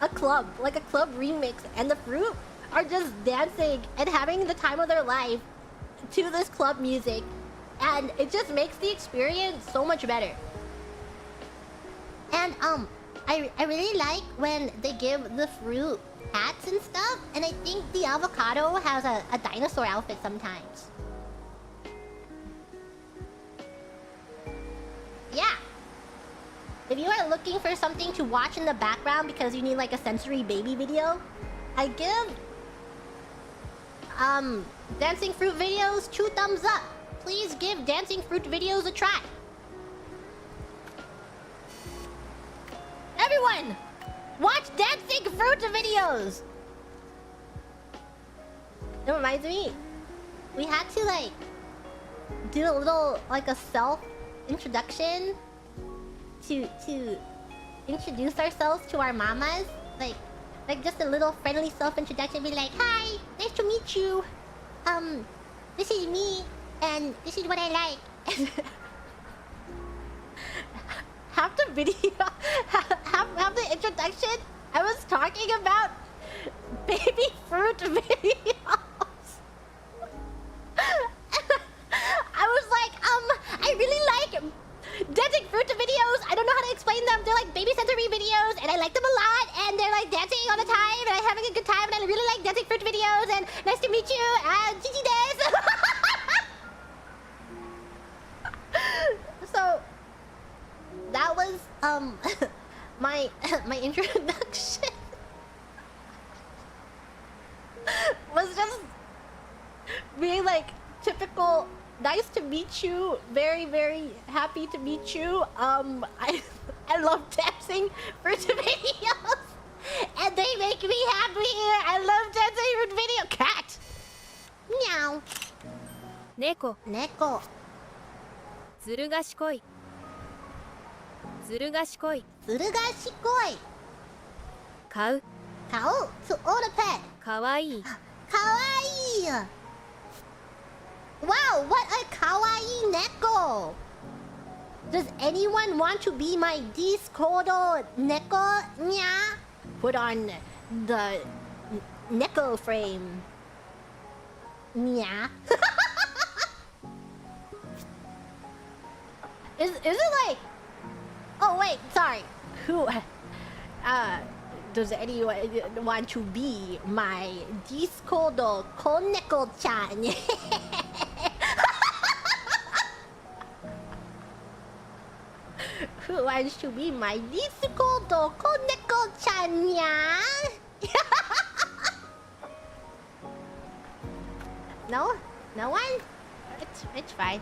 club remix, and the fruit are just dancing and having the time of their life to this club music, and it just makes the experience so much better. And I really like when they give the fruit hats and stuff, and I think the avocado has a dinosaur outfit sometimes. Yeah. If you are looking for something to watch in the background because you need like a sensory baby video, I give dancing fruit videos 2 thumbs up. Please give dancing fruit videos a try. Everyone, watch dancing fruit videos. It reminds me, we had to like do a little like a self introduction to introduce ourselves to our mamas, like just a little friendly self-introduction. Be like, hi, nice to meet you, this is me and this is what I like. Half the video, half the introduction, I was talking about baby fruit videos. I was like, I really like dancing fruit videos. I don't know how to explain them. They're like baby sensory videos, and I like them a lot. And they're like dancing all the time, and I'm having a good time. And I really like dancing fruit videos. And nice to meet you. And Gigi des. So that was my introduction. Was just being like typical. Nice to meet you. Very, very happy to meet you. I love dancing fruit videos, and they make me happy. I love dancing fruit video. Cat. Meow. Neko. Neko. ずる賢い。ずる賢い。ずる賢い。買う。買う to own a pet. かわいい。かわいい. Wow, what a kawaii neko! Does anyone want to be my Discordo neko? Nya? Put on the neko frame. Nya? Is it like... Oh wait, sorry. Who... does anyone want to be my Discordo koneko-chan? Who wants to be my Discordo koneko-chan? No? No one? It's fine.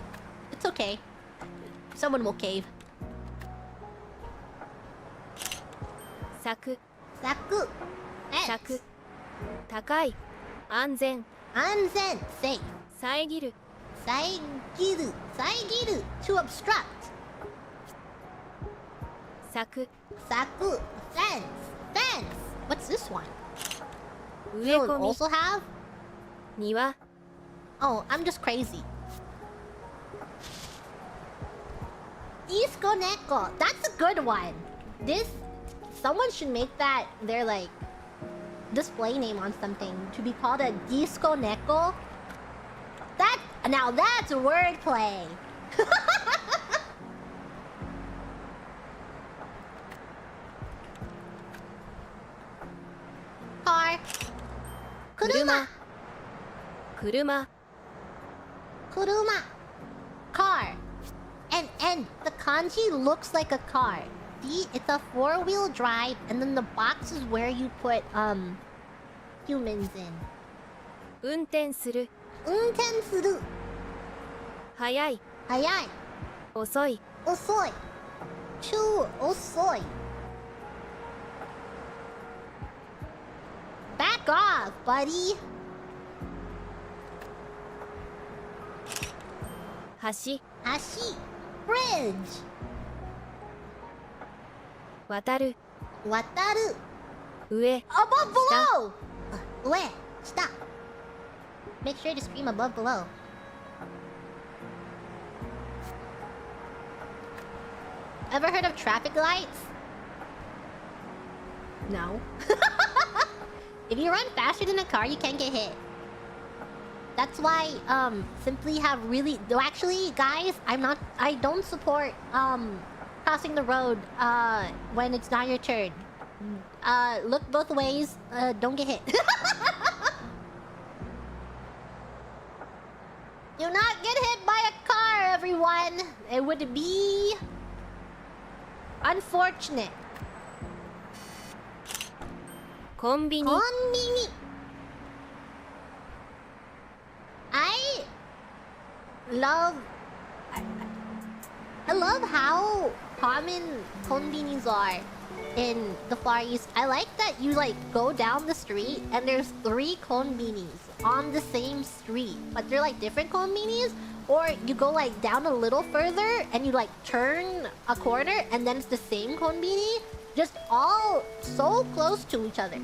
It's okay. Someone will cave. 咲く。咲く。咲く。高い。安全 Anzen, safe. 遮る Saigiru, saigiru, to obstruct. 柵 Saku, fence, fence. What's this one? 植え You 込み also have? 庭 Oh, I'm just crazy. Disco Neko. That's a good one. Someone should make that their like display name on something to be called a Disco Neko. Now that's wordplay. Car. Kuruma. 車 Kuruma. Car. And the kanji looks like a car. It's a 4-wheel drive, and then the box is where you put humans in. 運転する Untensuru. 速い Hayai. 遅い Osoi. Too osoi. Back off, buddy. 橋 Hashi. Bridge. 渡る Wataru. 上 Above, below. Ue. Stop. Make sure to scream above, below. Ever heard of traffic lights? No. If you run faster than a car, you can't get hit. That's why simply have really actually guys, I don't support crossing the road when it's not your turn. Look both ways, don't get hit. Do not get hit by a car, everyone. It would be unfortunate. コンビニ Konbini. I love how common konbinis are in the Far East. I like that you like go down the street and there's 3 konbinis on the same street, but they're like different konbinis. Or you go like down a little further and you like turn a corner and then it's the same konbini. Just all so close to each other.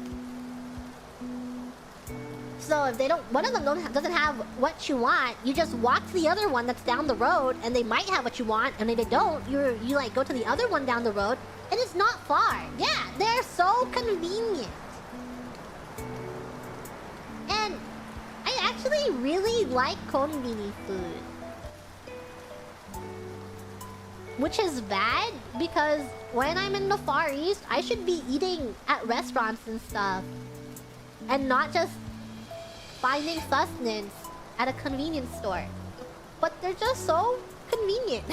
So if one of them doesn't have what you want, you just walk to the other one that's down the road, and they might have what you want. And if they don't, you like go to the other one down the road, and it's not far. Yeah, they're so convenient. And I actually really like konbini food, which is bad because when I'm in the Far East, I should be eating at restaurants and stuff, and not just finding sustenance at a convenience store. But they're just so convenient.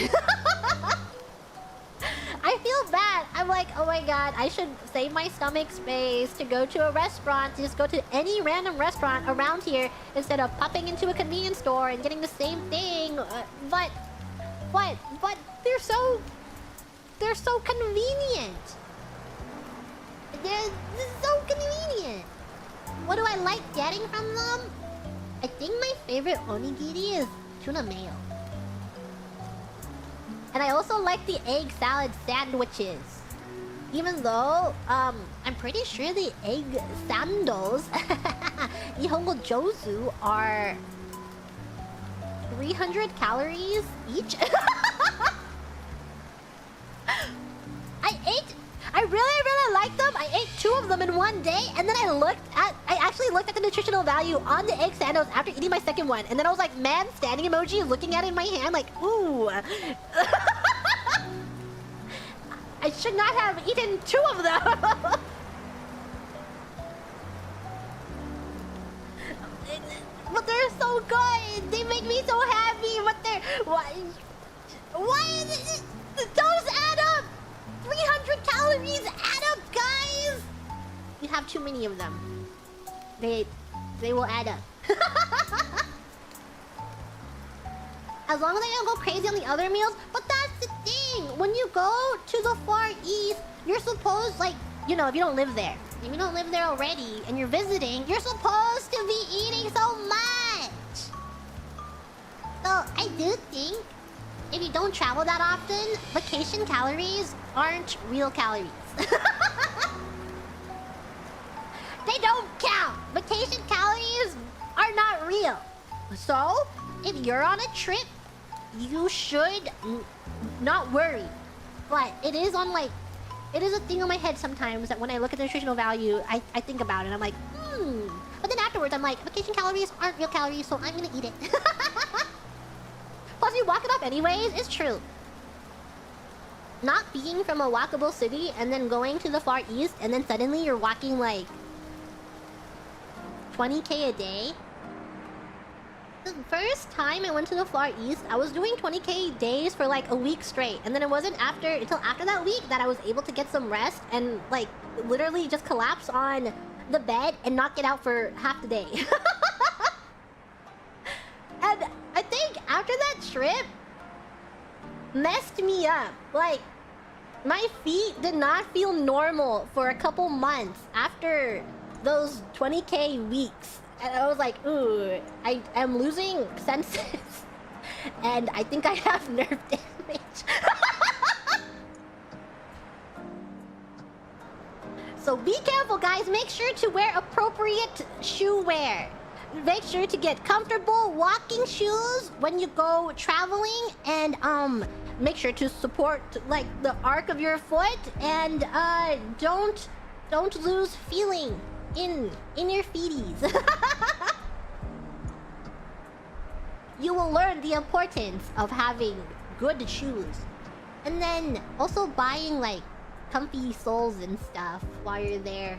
I feel bad. I'm like, oh my god, I should save my stomach space to go to a restaurant, to just go to any random restaurant around here instead of popping into a convenience store and getting the same thing. But they're so convenient. They're so convenient. What do I like getting from them? I think my favorite onigiri is tuna mayo. And I also like the egg salad sandwiches. Even though, I'm pretty sure the egg sandals, nihongo jouzu, are 300 calories each. I really like them. I ate 2 of them in one day, and then I actually looked at the nutritional value on the egg sandals after eating my second one, and then I was like, man, standing emoji, looking at it in my hand, like, ooh. I should not have eaten 2 of them. But they're so good. They make me so happy. But they're why is it? Those add up. 300 calories add up, guys. You have too many of them. They will add up. As long as I don't go crazy on the other meals. But that's the thing. When you go to the Far East, you're supposed, like, you know, if you don't live there, if you don't live there already and you're visiting, you're supposed to be eating so much. So I do think if you don't travel that often, vacation calories aren't real calories. They don't count. Vacation calories are not real. So if you're on a trip, you should not worry. But it is on like, it is a thing on my head sometimes that when I look at the nutritional value, I think about it and I'm like, But then afterwards I'm like, vacation calories aren't real calories, so I'm gonna eat it. Plus you walk it up anyways, it's true. Not being from a walkable city and then going to the Far East and then suddenly you're walking like 20k a day. The first time I went to the Far East, I was doing 20k days for like a week straight. And then it wasn't until after that week that I was able to get some rest and like literally just collapse on the bed and not get out for half the day. And I think after that trip messed me up. Like, my feet did not feel normal for a couple months after those 20k weeks. And I was like, ooh, I am losing senses. And I think I have nerve damage. So be careful, guys. Make sure to wear appropriate shoe wear. Make sure to get comfortable walking shoes when you go traveling. And make sure to support like the arc of your foot. And don't lose feeling in your feeties. You will learn the importance of having good shoes. And then also buying like comfy soles and stuff while you're there.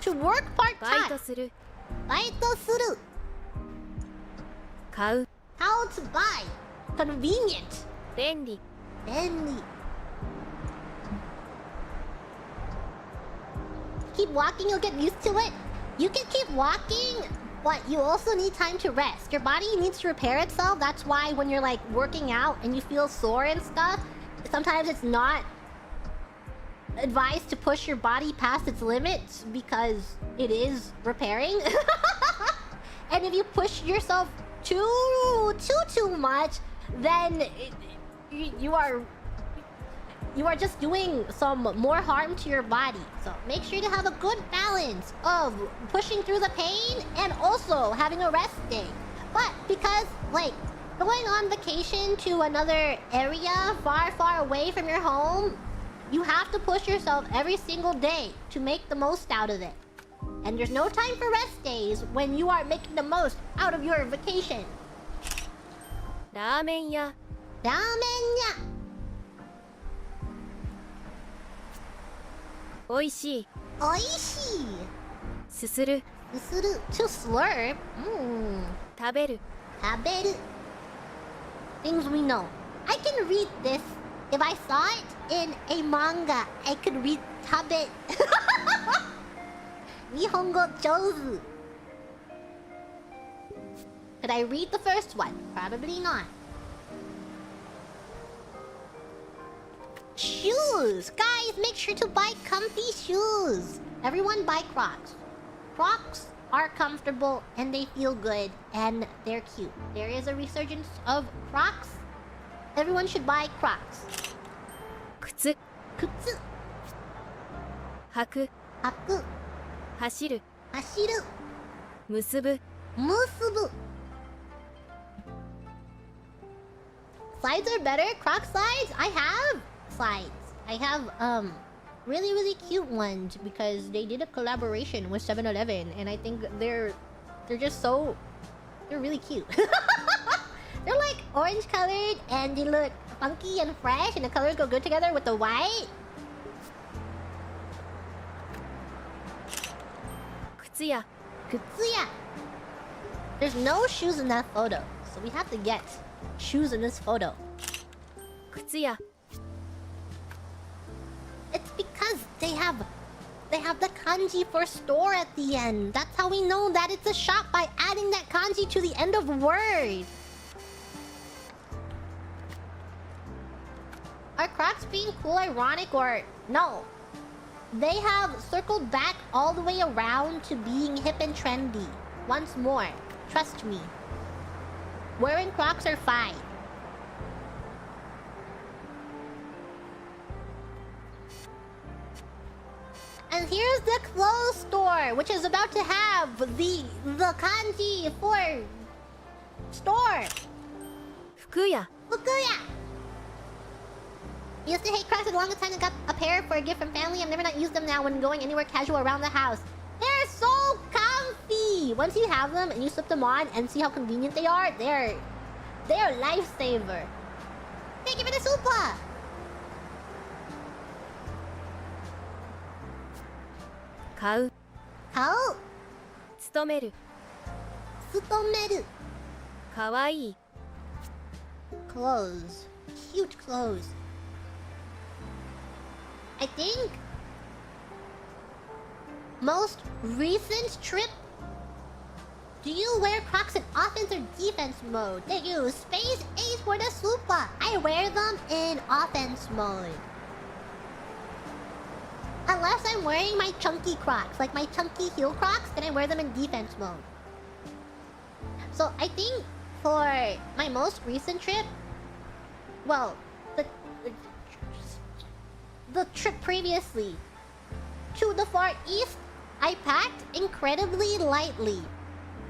To work part-time. バイトする Baito suru. 買う How to buy. Convenient. 便利 Benly. Keep walking, you'll get used to it. You can keep walking, but you also need time to rest. Your body needs to repair itself. That's why when you're like working out and you feel sore and stuff, sometimes it's not advised to push your body past its limits because it is repairing. And if you push yourself too much, then you are just doing some more harm to your body. So make sure to have a good balance of pushing through the pain and also having a rest day. But because like going on vacation to another area far away from your home, you have to push yourself every single day to make the most out of it. And there's no time for rest days when you are making the most out of your vacation. ラーメン屋 Ramen ya. おいしい Oishi. すする Usuru. To slurp. 食べる Taberu. Things we know. I can read this. If I saw it in a manga, I could read tabe. Nihongo jouzu. Could I read the first one? Probably not. Shoes! Guys, make sure to buy comfy shoes. Everyone buy Crocs. Crocs are comfortable and they feel good and they're cute. There is a resurgence of Crocs. Everyone should buy Crocs. 靴 Kutsu. 履く Haku. 走る Hashiru. 結ぶ Musubu. Slides are better? Croc slides? I have slides. I have really cute ones because they did a collaboration with 7-Eleven and I think they're just so they're really cute. They're like orange colored and they look funky and fresh and the colors go good together with the white. 靴屋 Kutsuya. There's no shoes in that photo, so we have to get shoes in this photo. 靴屋 It's because they have the kanji for store at the end. That's how we know that it's a shop by adding that kanji to the end of word. Are Crocs being cool, ironic, or no? They have circled back all the way around to being hip and trendy. Once more, trust me. Wearing Crocs are fine. And here's the clothes store, which is about to have the kanji for store. Fukuya. Fukuya. Used to hate Crocs for the longest time and got a pair for a gift from family. I've never not used them now when going anywhere casual around the house. They're so comfy. Once you have them and you slip them on and see how convenient they are, they're a lifesaver. Thank you for the super. Kau. Kau. 勤める。勤める。かわいい。Clothes. Cute clothes. I think most recent trip. Do you wear Crocs in offense or defense mode? Thank you. Space Ace for the super. I wear them in offense mode. Unless I'm wearing my chunky Crocs, like my chunky heel Crocs, then I wear them in defense mode. So I think for my most recent trip, well, the trip previously to the Far East, I packed incredibly lightly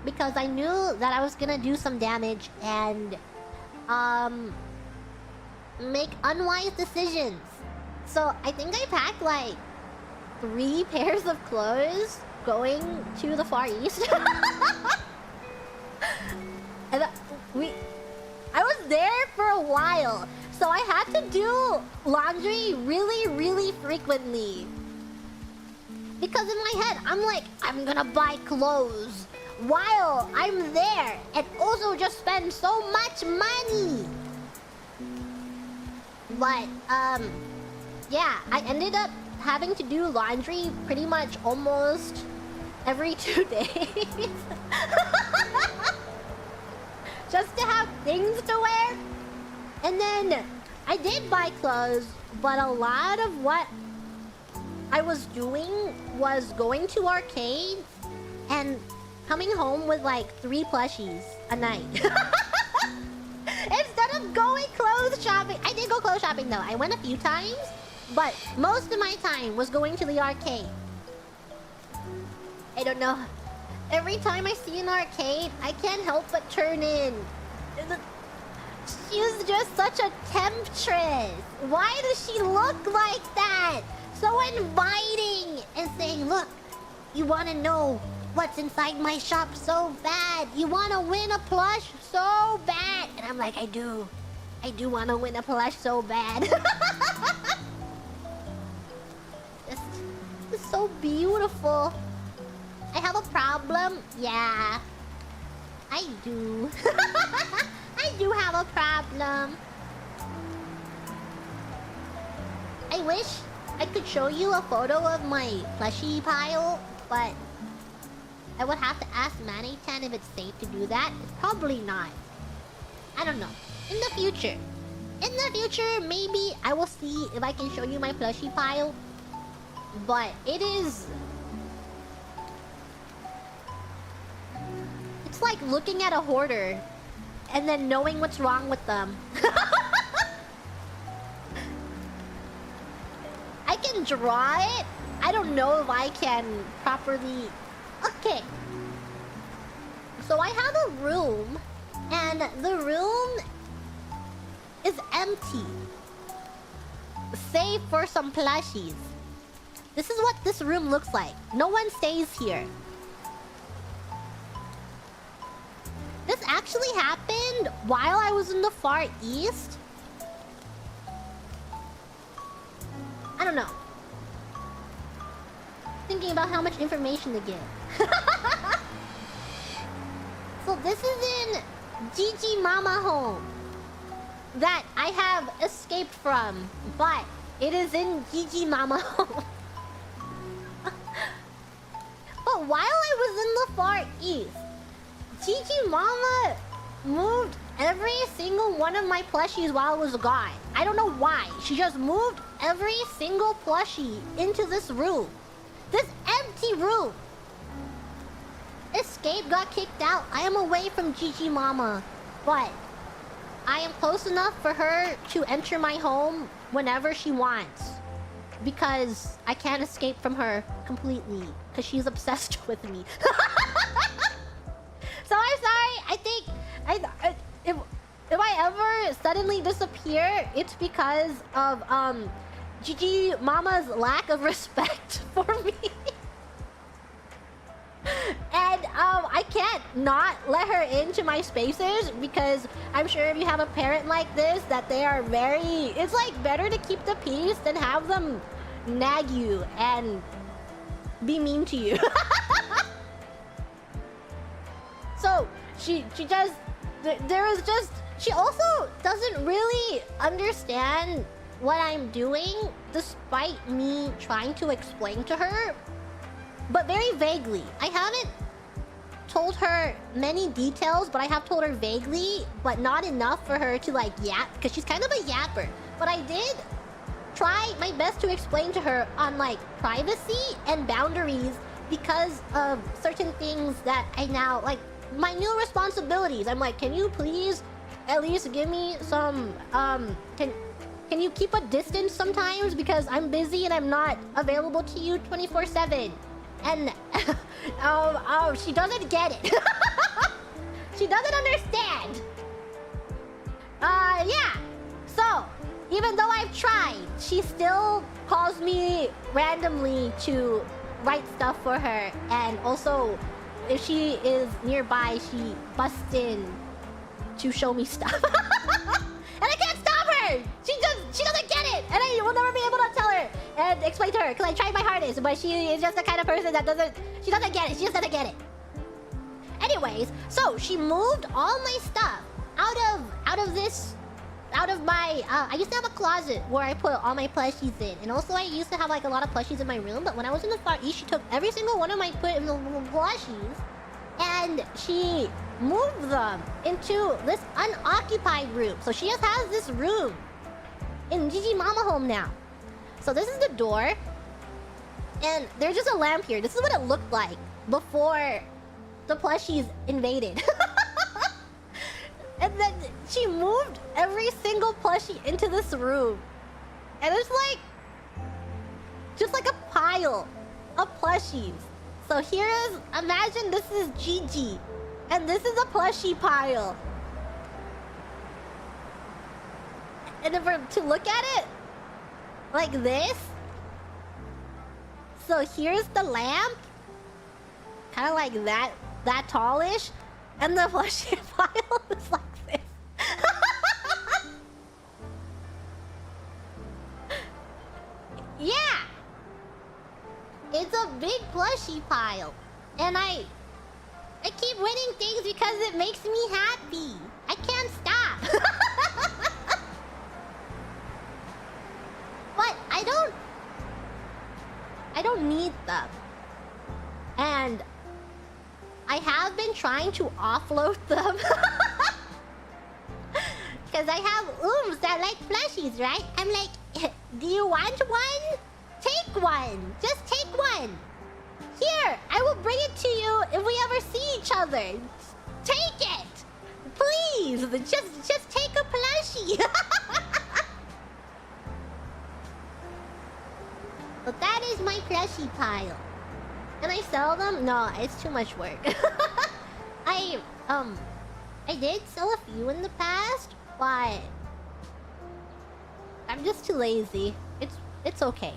because I knew that I was gonna do some damage and make unwise decisions. So I think I packed like 3 pairs of clothes going to the Far East. And I was there for a while, so I had to do laundry really frequently. Because in my head, I'm like, I'm gonna buy clothes while I'm there and also just spend so much money. But, yeah, I ended up having to do laundry pretty much almost every 2 days. Just to have things to wear. And then I did buy clothes, but a lot of what I was doing was going to arcades and coming home with like 3 plushies a night. Instead of going clothes shopping. I did go clothes shopping though. I went a few times, but most of my time was going to the arcade. I don't know. Every time I see an arcade, I can't help but turn in. She's just such a temptress. Why does she look like that? So inviting and saying, look, you want to know what's inside my shop so bad. You want to win a plush so bad. And I'm like, I do want to win a plush so bad. This is so beautiful. I have a problem. Yeah, I do. I do have a problem. I wish I could show you a photo of my plushie pile, but I would have to ask Manny-chan if it's safe to do that. It's probably not. I don't know. In the future. In the future, maybe I will see if I can show you my plushie pile. But it is... It's like looking at a hoarder and then knowing what's wrong with them. I can draw it. I don't know if I can properly... Okay. So I have a room, and the room is empty. Save for some plushies. This is what this room looks like. No one stays here. This actually happened while I was in the Far East. I don't know. Thinking about how much information to give. So this is in Gigi Mama home that I have escaped from, but it is in Gigi Mama home. But while I was in the Far East, Gigi Mama moved every single one of my plushies while I was gone. I don't know why. She just moved every single plushie into this room. This empty room. Escape got kicked out. I am away from Gigi Mama. But I am close enough for her to enter my home whenever she wants. Because I can't escape from her completely. Because she's obsessed with me. So I'm sorry. I think... If I ever suddenly disappear, it's because of Gigi Mama's lack of respect for me. And I can't not let her into my spaces because I'm sure if you have a parent like this that they are very... It's like better to keep the peace than have them nag you and be mean to you. So she just... There is just... She also doesn't really understand what I'm doing despite me trying to explain to her. But very vaguely. I haven't told her many details, but I have told her vaguely, but not enough for her to like yap, because she's kind of a yapper. But I did try my best to explain to her on like privacy and boundaries because of certain things that I now like my new responsibilities. I'm like, can you please at least give me some can you keep a distance sometimes because I'm busy and I'm not available to you 24/7. And she doesn't get it. She doesn't understand. Yeah. So, even though I've tried, she still calls me randomly to write stuff for her. And also, if she is nearby, she busts in to show me stuff. And I can't stop her! She doesn't get it! And I will never be able to tell her and explain to her, because I tried my hardest, but she is just the kind of person that doesn't get it. She just doesn't get it. Anyways, so she moved all my stuff out of my I used to have a closet where I put all my plushies in, and also I used to have like a lot of plushies in my room, but when I was in the Far East, she took every single one of my plushies and she moved them into this unoccupied room. So she just has this room in Gigi Mama home now. So this is the door, and there's just a lamp here. This is what it looked like before the plushies invaded. And then she moved every single plushie into this room. And it's like... just like a pile of plushies. So here's... imagine this is Gigi. And this is a plushie pile. And if we're to look at it... like this. So here's the lamp. Kind of like that tallish. And the plushie pile is like this. Yeah. It's a big plushie pile. And I keep winning things because it makes me happy. I can't stop. But I don't need them. And I have been trying to offload them. Because I have ooms that like plushies, right? I'm like, do you want one? Take one. Just take one. Here, I will bring it to you if we ever see each other. Take it. Please. Just take a plushie. But that is my plushie pile. Can I sell them? No, it's too much work. I did sell a few in the past, but I'm just too lazy. It's okay.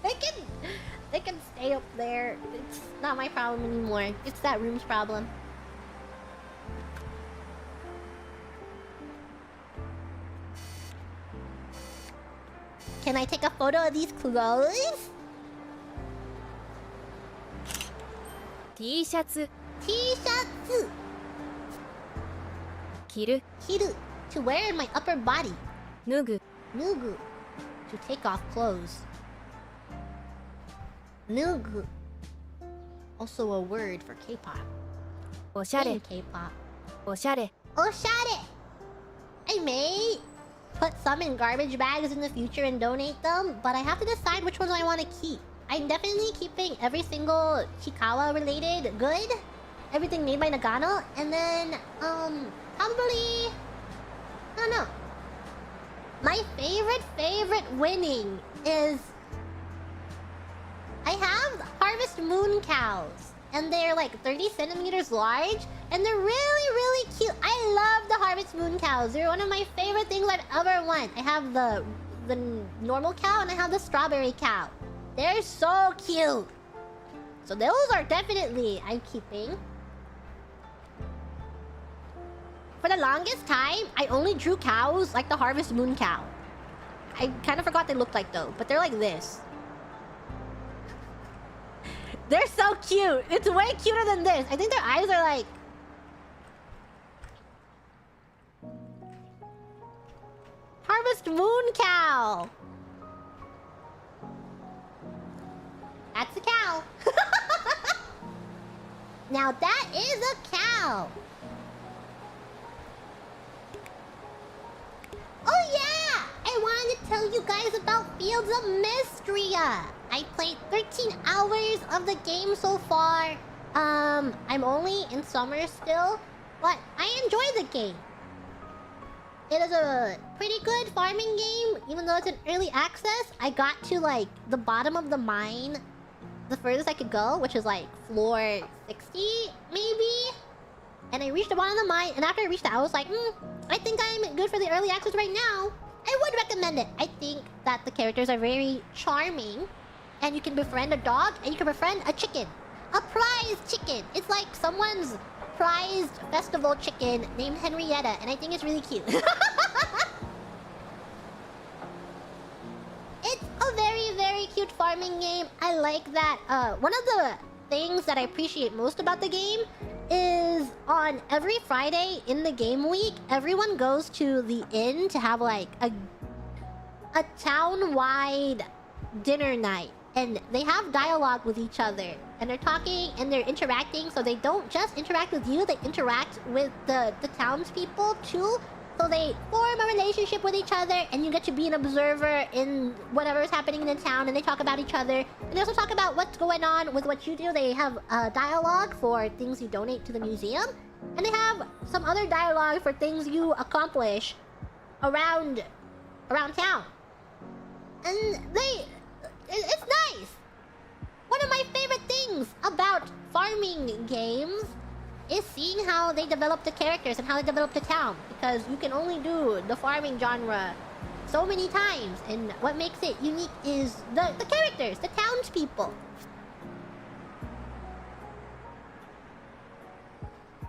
They can stay up there. It's not my problem anymore. It's that room's problem. Can I take a photo of these clothes? T-shirts. T-shirts. 着る Kiru. To wear in my upper body. 脱ぐ Nugu. To take off clothes. Nugu. Also a word for K-pop. おしゃれ In K-pop. おしゃれ Oh, shut it! I may put some in garbage bags in the future and donate them, but I have to decide which ones I want to keep. I'm definitely keeping every single Chikawa related good. Everything made by Nagano. And then, probably... I don't know. My favorite winning is... I have Harvest Moon cows. And they're like 30 centimeters large. And they're really cute. I love the Harvest Moon cows. They're one of my favorite things I've ever won. I have the normal cow and I have the strawberry cow. They're so cute. So those are definitely I'm keeping. For the longest time, I only drew cows like the Harvest Moon cow. I kind of forgot they looked like though, but they're like this. They're so cute. It's way cuter than this. I think their eyes are like... Harvest Moon cow. That's a cow. Now that is a cow. Oh yeah! I wanted to tell you guys about Fields of Mystria. I played 13 hours of the game so far. I'm only in summer still, but I enjoy the game. It is a pretty good farming game, even though it's in early access. I got to like the bottom of the mine, the furthest I could go, which is like floor 60 maybe. And I reached the bottom of the mine, and after I reached that, I was like, I think I'm good for the early access right now. I would recommend it. I think that the characters are very charming. And you can befriend a dog, and you can befriend a chicken. A prize chicken. It's like someone's prized festival chicken named Henrietta, and I think it's really cute. It's a very cute farming game. I like that. One of the things that I appreciate most about the game is on every Friday in the game week, everyone goes to the inn to have like a town-wide dinner night. And they have dialogue with each other. And they're talking and they're interacting. So they don't just interact with you, they interact with the townspeople too. So they form a relationship with each other. And you get to be an observer in whatever is happening in the town. And they talk about each other. And they also talk about what's going on with what you do. They have dialogue for things you donate to the museum. And they have some other dialogue for things you accomplish around town. And it's nice. One of my favorite things about farming games is seeing how they develop the characters and how they develop the town. Because you can only do the farming genre so many times. And what makes it unique is the characters, the townspeople.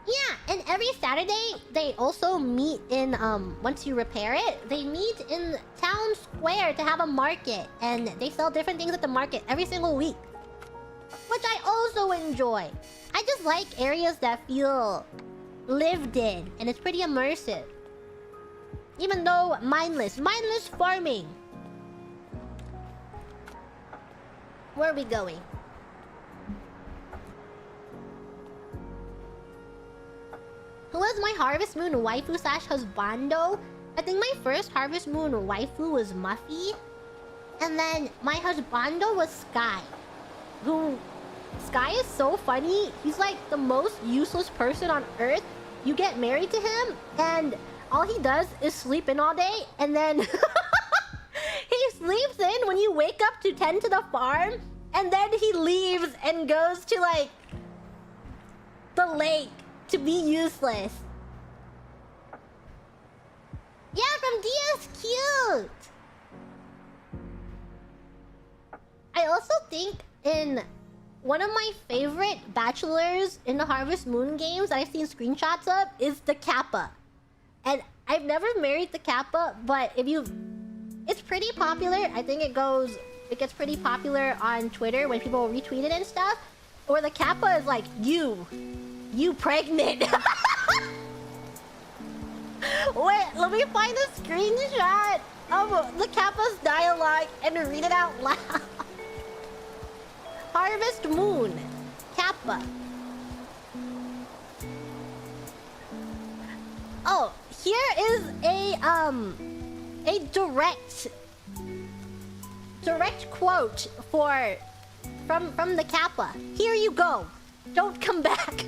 Yeah, and every Saturday, they also meet in, once you repair it, they meet in town square to have a market. And they sell different things at the market every single week. Which I also enjoy. I just like areas that feel lived in. And it's pretty immersive. Even though mindless farming. Where are we going? Who was my Harvest Moon waifu / husbando? I think my first Harvest Moon waifu was Muffy. And then my husbando was Sky. Sky is so funny. He's like the most useless person on earth. You get married to him and all he does is sleep in all day. And then he sleeps in when you wake up to tend to the farm. And then he leaves and goes to like the lake to be useless. Yeah, from DS Cute. I also think in one of my favorite bachelors in the Harvest Moon games that I've seen screenshots of is the Kappa. And I've never married the Kappa, but it's pretty popular. I think it gets pretty popular on Twitter when people retweet it and stuff. Or the Kappa is like, you pregnant. Wait, let me find a screenshot of the Kappa's dialogue and read it out loud. Harvest Moon, Kappa. Oh, here is a direct quote from the Kappa. Here you go. Don't come back.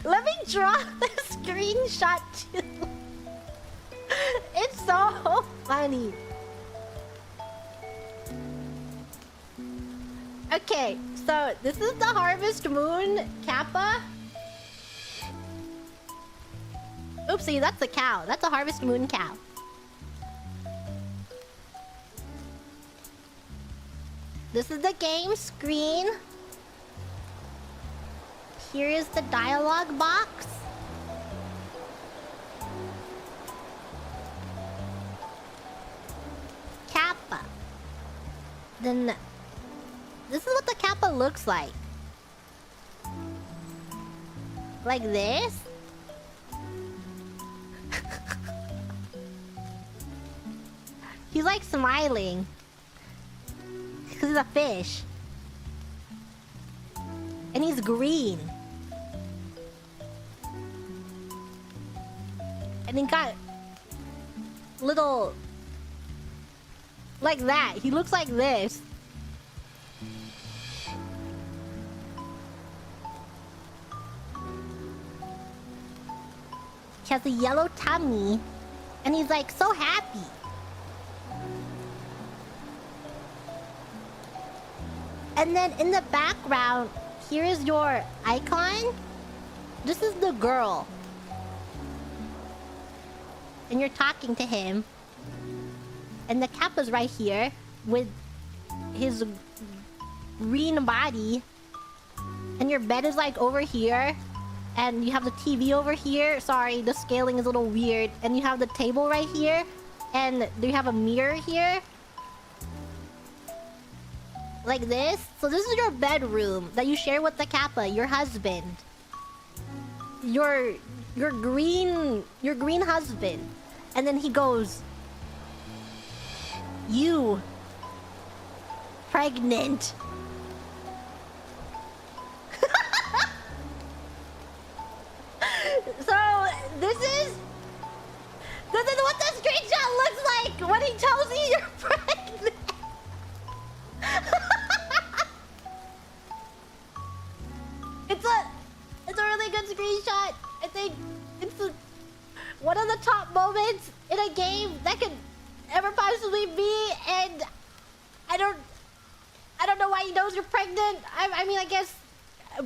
Let me draw the screenshot too. It's so funny. Okay, so this is the Harvest Moon Kappa. Oopsie, that's a cow. That's a Harvest Moon cow. This is the game screen. Here is the dialogue box. Kappa. Then this is what the Kappa looks like. Like this. He's like smiling. Because he's a fish. And he's green. And he got little... like that. He looks like this. He has a yellow tummy. And he's like so happy. And then in the background, here is your icon. This is the girl. And you're talking to him. And the Kappa's right here with his green body. And your bed is like over here. And you have the TV over here. Sorry, the scaling is a little weird. And you have the table right here. And you have a mirror here. Like this. So this is your bedroom that you share with the Kappa, your husband. Your green husband. And then he goes, "You pregnant." So this is what the screenshot looks like when he tells you you're pregnant. It's a really good screenshot. I think it's one of the top moments in a game that could ever possibly be, and I don't know why he knows you're pregnant. I mean, I guess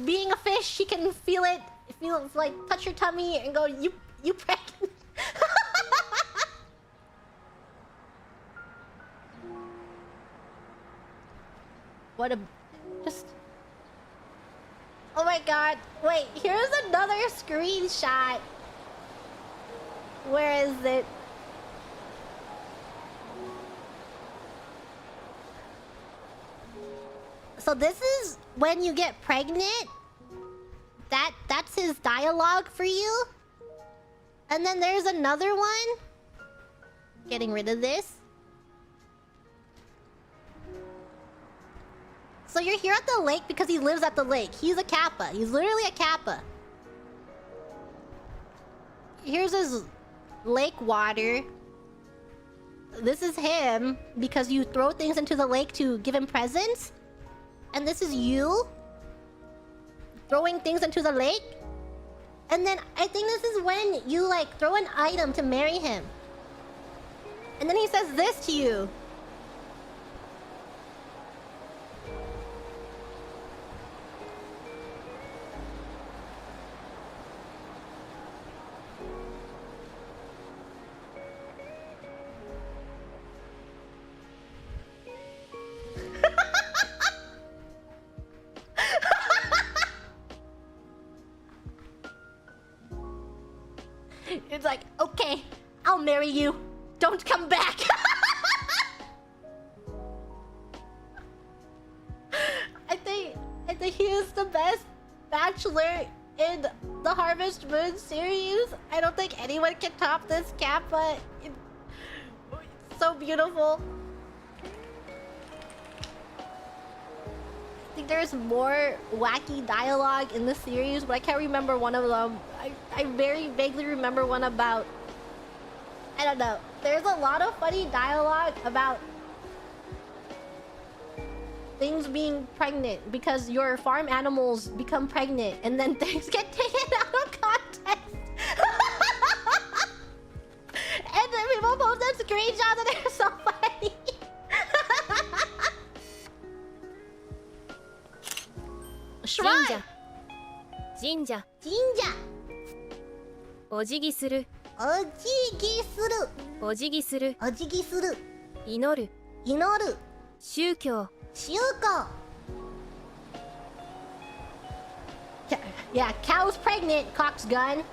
being a fish, he can feel it. It feels like touch your tummy and go, you pregnant. What a just. Oh my god. Wait, here's another screenshot. Where is it? So this is when you get pregnant. That's his dialogue for you. And then there's another one. Getting rid of this. So you're here at the lake because he lives at the lake. He's a Kappa. He's literally a Kappa. Here's his lake water. This is him because you throw things into the lake to give him presents. And this is you throwing things into the lake. And then I think this is when you like throw an item to marry him. And then he says this to you. It's like, okay, I'll marry you. Don't come back. I think he is the best bachelor in the Harvest Moon series. I don't think anyone can top this Kappa. It's so beautiful. think there's more wacky dialogue in the series, but I can't remember one of them. I very vaguely remember one about... I don't know. There's a lot of funny dialogue about things being pregnant because your farm animals become pregnant and then things get taken out of context. And then people post them screenshots and they're so funny. Shrine! 神社 Jinja! お辞儀する Ojigi-suru! お辞儀する Ojigi-suru! 祈る Inoru! 宗教 Shuko! Yeah, cow's pregnant, cock's gun.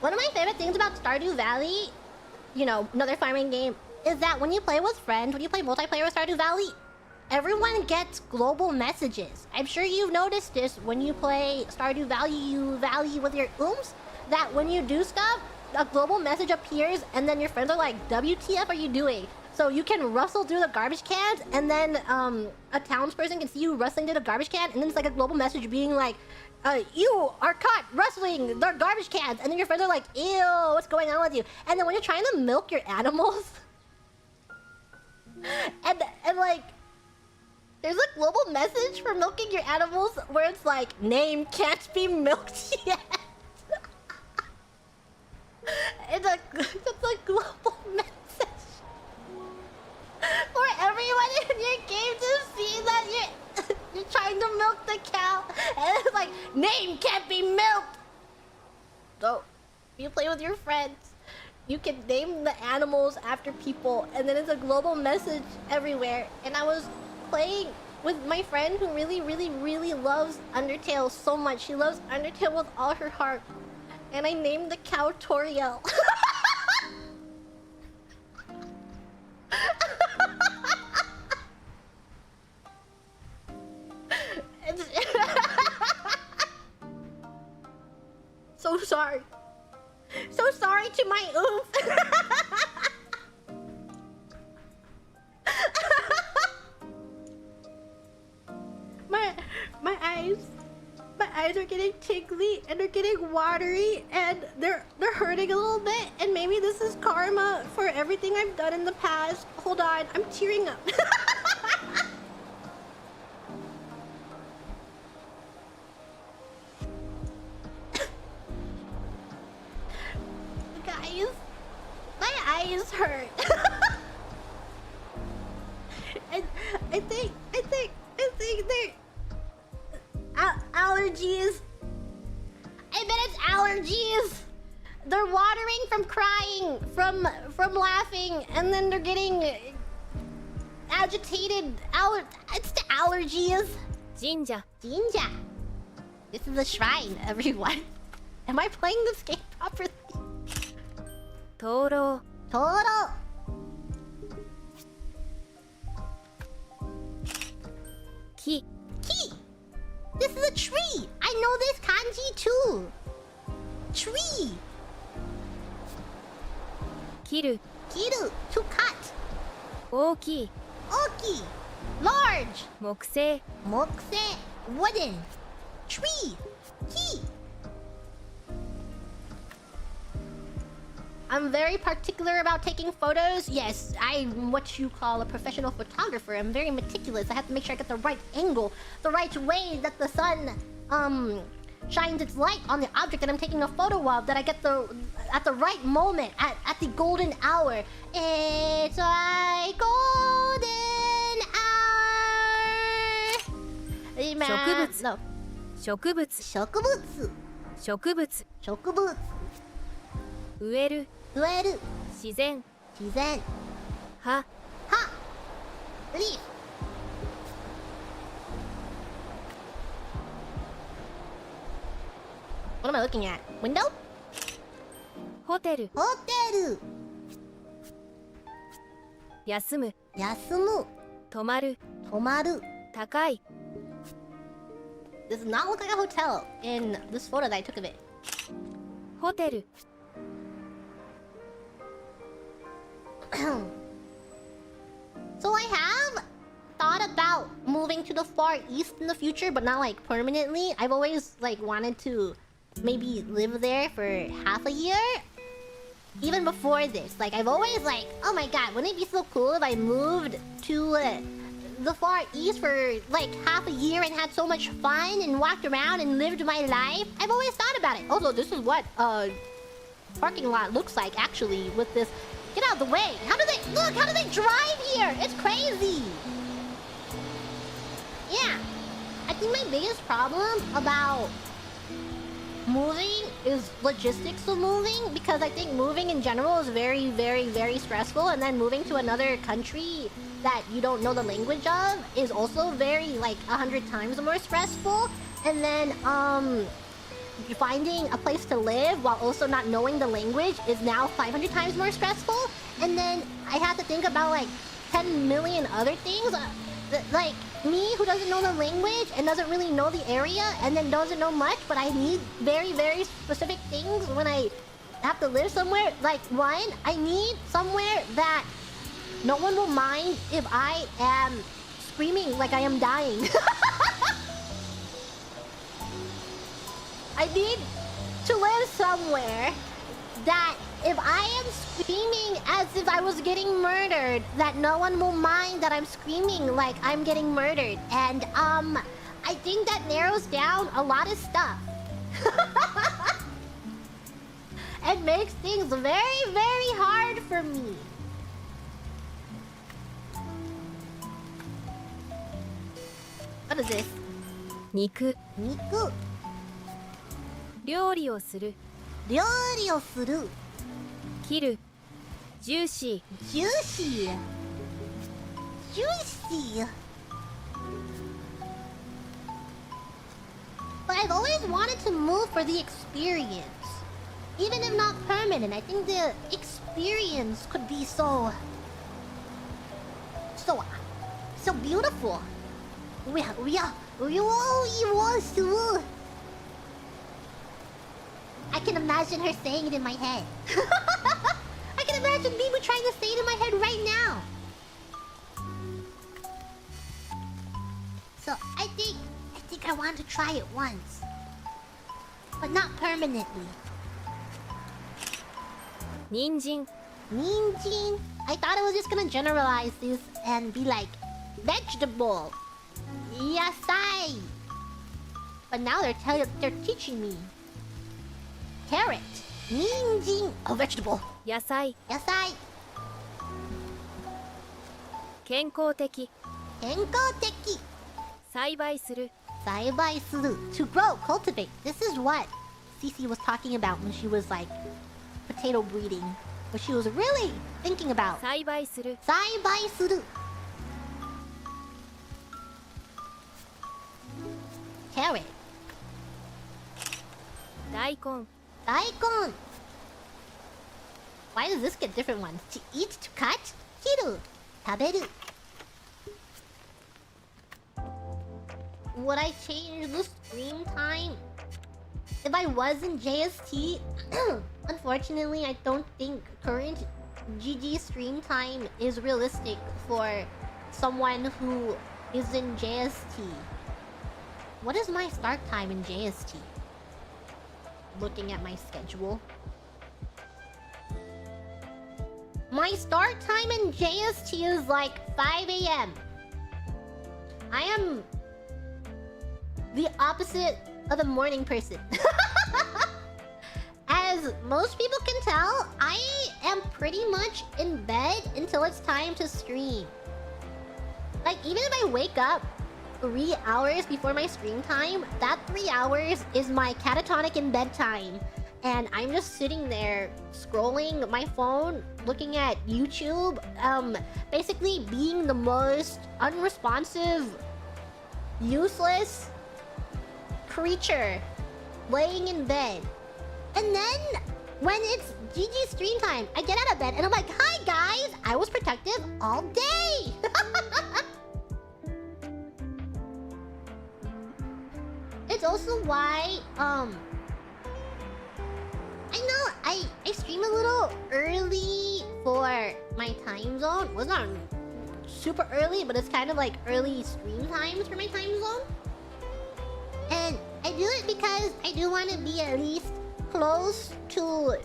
One of my favorite things about Stardew Valley, you know, another farming game, is that when you play with friends, when you play multiplayer with Stardew Valley, everyone gets global messages. I'm sure you've noticed this when you play Stardew Valley with your ooms, that when you do stuff, a global message appears and then your friends are like, WTF are you doing? So you can rustle through the garbage cans and then a townsperson can see you rustling through the garbage can and then it's like a global message being like, you are caught rustling the garbage cans, and then your friends are like, ew, what's going on with you? And then when you're trying to milk your animals and like there's a global message for milking your animals where it's like, name can't be milked yet. It's a global message for everyone in your game to see that you're trying to milk the cow, and it's like, name can't be milked. So, if you play with your friends, you can name the animals after people, and then it's a global message everywhere. And I was playing with my friend who really, really, really loves Undertale so much. She loves Undertale with all her heart. And I named the cow Toriel. So sorry. So sorry to my oof. My eyes are getting tingly and they're getting watery and they're hurting a little bit, and maybe this is karma for everything I've done in the past. Hold on, I'm tearing up. Guys, my eyes hurt. And I think they're allergies. I bet it's allergies. They're watering from crying, from laughing, and then they're getting agitated. It's the allergies. 神社 Jinja. This is a shrine, everyone. Am I playing this game properly? 灯籠 Toro. Ki Key. This is a tree. I know this kanji too. Tree. 切る Kiru. To cut. 大きい Oki. Large. 木製 Mokse. Wooden. Tree. Key. I'm very particular about taking photos. Yes, I'm what you call a professional photographer. I'm very meticulous. I have to make sure I get the right angle, the right way that the sun shines its light on the object that I'm taking a photo of, that I get at the right moment, at the golden hour. It's a golden hour. 植物 No. 植物 Shokubutsu. 植物 Shokubutsu. 植える Ueru. 自然 Shizen. 葉 Ha. Leaf. What am I looking at? Window? ホテル Hoteru. 休む Yasumu. 泊まる Tomaru. 高い This does not look like a hotel in this photo that I took of it. ホテル So I have thought thought about moving to the Far East in the future, but not like permanently. I've always like wanted to maybe live there for half a year. Even before this, like I've always like, oh my god, wouldn't it be so cool if I moved to the Far East for like half a year and had so much fun and walked around and lived my life? I've always thought about it. Also, this is what parking lot looks like actually with this. Get out of the way. How do they look? How do they drive here? It's crazy. Yeah. I think my biggest problem about moving is logistics of moving, because I think moving in general is very, very, very stressful, and then moving to another country that you don't know the language of is also very, like, 100 times more stressful. And then, finding a place to live while also not knowing the language is now 500 times more stressful. And then I have to think about, like, 10 million other things. Like, me who doesn't know the language and doesn't really know the area and then doesn't know much, but I need very, very specific things when I have to live somewhere. Like, one, I need somewhere that no one will mind if I am screaming like I am dying. I need to live somewhere that if I am screaming as if I was getting murdered, that no one will mind that I'm screaming like I'm getting murdered. And I think that narrows down a lot of stuff. It makes things very, very hard for me. What is this? 肉 Niku. 料理をする 料理をする 切るジューシ Juicy. Juicy. But I've always wanted to move for the experience. Even if not permanent, I think the experience could be so beautiful. I can imagine her saying it in my head. I can imagine Mimu trying to say it in my head right now. So I think I want to try it once, but not permanently. 人参 Ninjin. I thought I was just gonna generalize this and be like vegetable, yasai. But now they're teaching me. Carrot, ninjin, a vegetable. 野菜 Yasai, 健康的 tenkoteki. 栽培する Saibai suru. To grow, cultivate. This is what Cece was talking about when she was like potato breeding. What she was really thinking about. 栽培する Saibai suru. Carrot. 大根 Daikon. Why does this get different ones? To eat, to cut? Kiru. Taberu. Would I change the stream time? If I was in JST, unfortunately, I don't think current GG stream time is realistic for someone who is in JST. What is my start time in JST? Looking at my schedule. My start time in JST is like 5 a.m. I am the opposite of a morning person. As most people can tell, I am pretty much in bed until it's time to stream. Like, even if I wake up 3 hours before my stream time, that 3 hours is my catatonic in bed time. And I'm just sitting there scrolling my phone, looking at YouTube, basically being the most unresponsive, useless creature laying in bed. And then when it's GG stream time, I get out of bed and I'm like, hi guys, I was productive all day. It's also why I know I stream a little early for my time zone. Well, it's not super early, but it's kind of like early stream times for my time zone. And I do it because I do want to be at least close to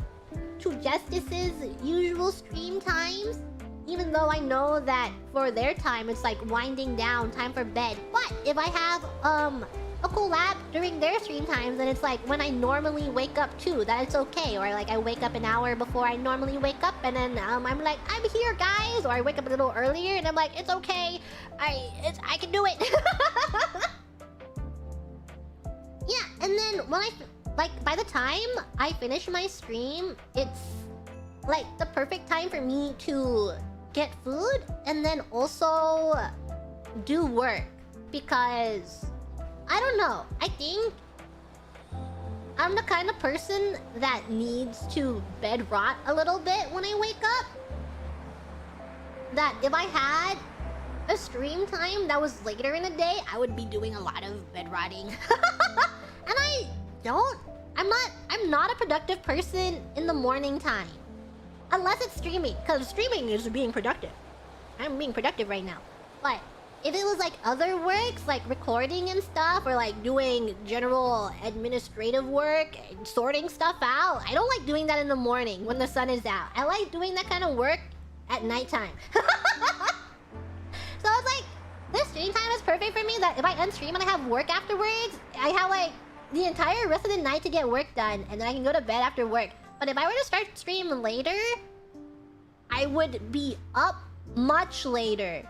Justice's usual stream times. Even though I know that for their time, it's like winding down, time for bed. But if I have a collab during their stream times, then it's like when I normally wake up too, that it's okay. Or like I wake up an hour before I normally wake up, and then I'm like, I'm here, guys. Or I wake up a little earlier, and I'm like, it's okay. I can do it. Yeah, and then when by the time I finish my stream, it's like the perfect time for me to get food and then also do work, because I don't know, I think I'm the kind of person that needs to bed rot a little bit when I wake up. That if I had a stream time that was later in the day, I would be doing a lot of bed rotting. And I'm not a productive person in the morning time. Unless it's streaming, because streaming is being productive. I'm being productive right now. But if it was like other works, like recording and stuff, or like doing general administrative work, sorting stuff out, I don't like doing that in the morning when the sun is out. I like doing that kind of work at nighttime. So it's like, this stream time is perfect for me, that if I unstream and I have work afterwards, I have like the entire rest of the night to get work done, and then I can go to bed after work. But if I were to start stream later, I would be up much later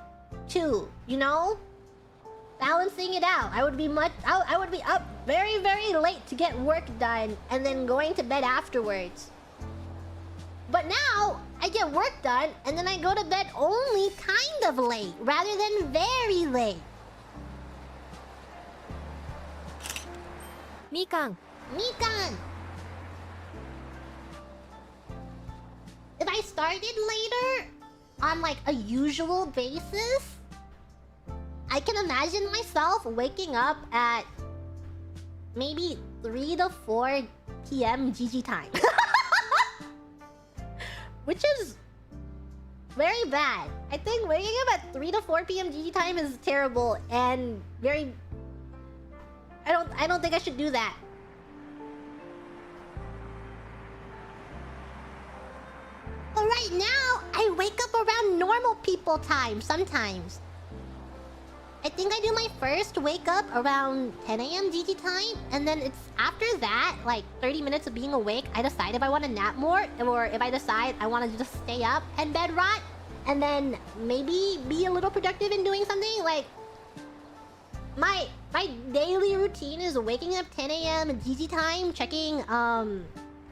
too, you know? Balancing it out. I would be up very, very late to get work done and then going to bed afterwards. But now, I get work done and then I go to bed only kind of late rather than very late. Mikan. Mikan! If I started later on like a usual basis, I can imagine myself waking up at maybe 3 to 4 p.m. GG time. Which is very bad. I think waking up at 3 to 4 p.m. GG time is terrible and very... I don't think I should do that. But right now, I wake up around normal people time sometimes. I think I do my first wake up around 10 a.m. GT time, and then it's after that, like 30 minutes of being awake, I decide if I want to nap more, or if I decide I want to just stay up and bed rot, and then maybe be a little productive in doing something. Like, my daily routine is waking up 10 a.m. GT time, checking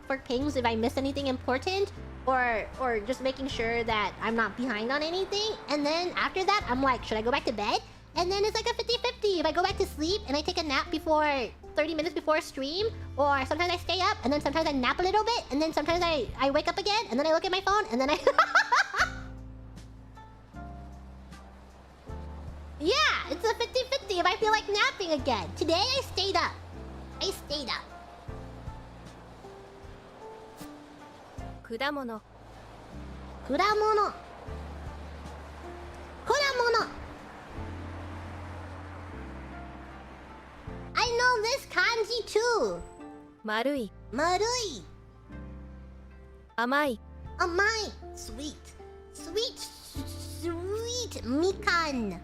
for pings if I miss anything important, or just making sure that I'm not behind on anything. And then after that, I'm like, should I go back to bed? And then it's like a 50-50. If I go back to sleep and I take a nap before 30 minutes before stream, or sometimes I stay up and then sometimes I nap a little bit, and then sometimes I wake up again and then I look at my phone and then I... Yeah, it's a 50-50 if I feel like napping again. Today I stayed up. Kudamono. I know this kanji too. Marui. Amai. Sweet. Mikan.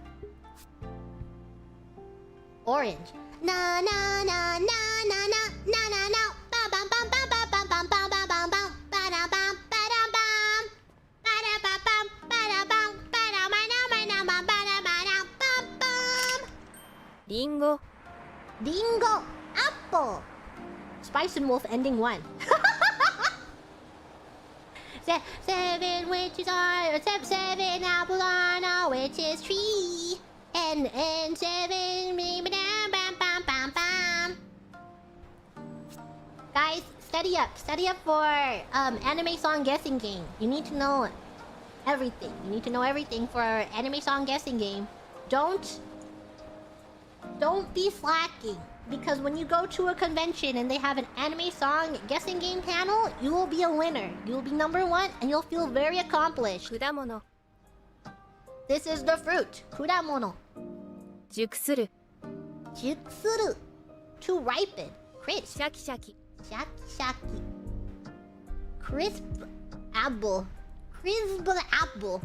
Orange. Na na na na na na na na na. Bam bam bam bam bam bam bam bam bam bam. Ba-da bam ba-da bam. Ba-da ba bam ba-da bam ba-da ba-da ba-da bam ba-da ba-da bam bam. Ringo. Apple. Spice and Wolf ending 1. 7 witches are 7 apples on a witch's tree. And 7 bam bam bam bam. Guys, study up for anime song guessing game. You need to know everything. You need to know everything for anime song guessing game. Don't be slacking, because when you go to a convention and they have an anime song guessing game panel, you will be a winner. You will be number 1 and you'll feel very accomplished. Kudamono. This is the fruit. 果物。熟する。熟する。To ripen. Crisp. シャキシャキ。シャキシャキ。Crisp apple. Crisp apple.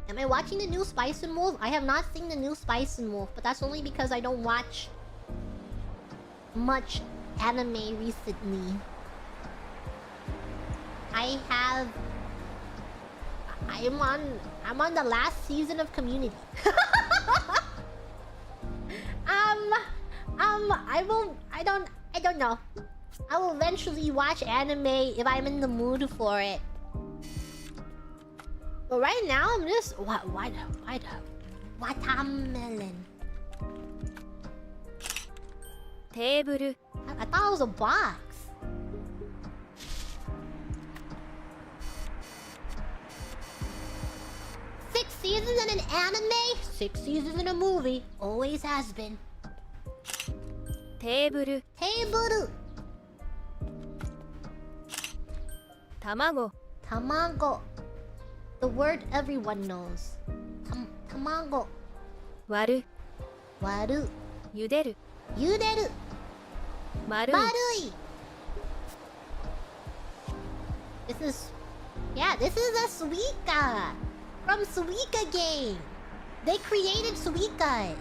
Am I watching the new Spice and Wolf? I have not seen the new Spice and Wolf, but that's only because I don't watch much anime recently. I'm on the last season of Community. I don't know. I will eventually watch anime if I'm in the mood for it. But right now I'm just watermelon. テーブル。I thought it was a box. Six seasons in an anime, 6 seasons in a movie. Always has been. テーブル。テーブル。卵。卵。The word everyone knows. 卵。割る。割る。茹でる。茹でる。丸い。丸い。This is a Suika from Suika game. They created Suikas.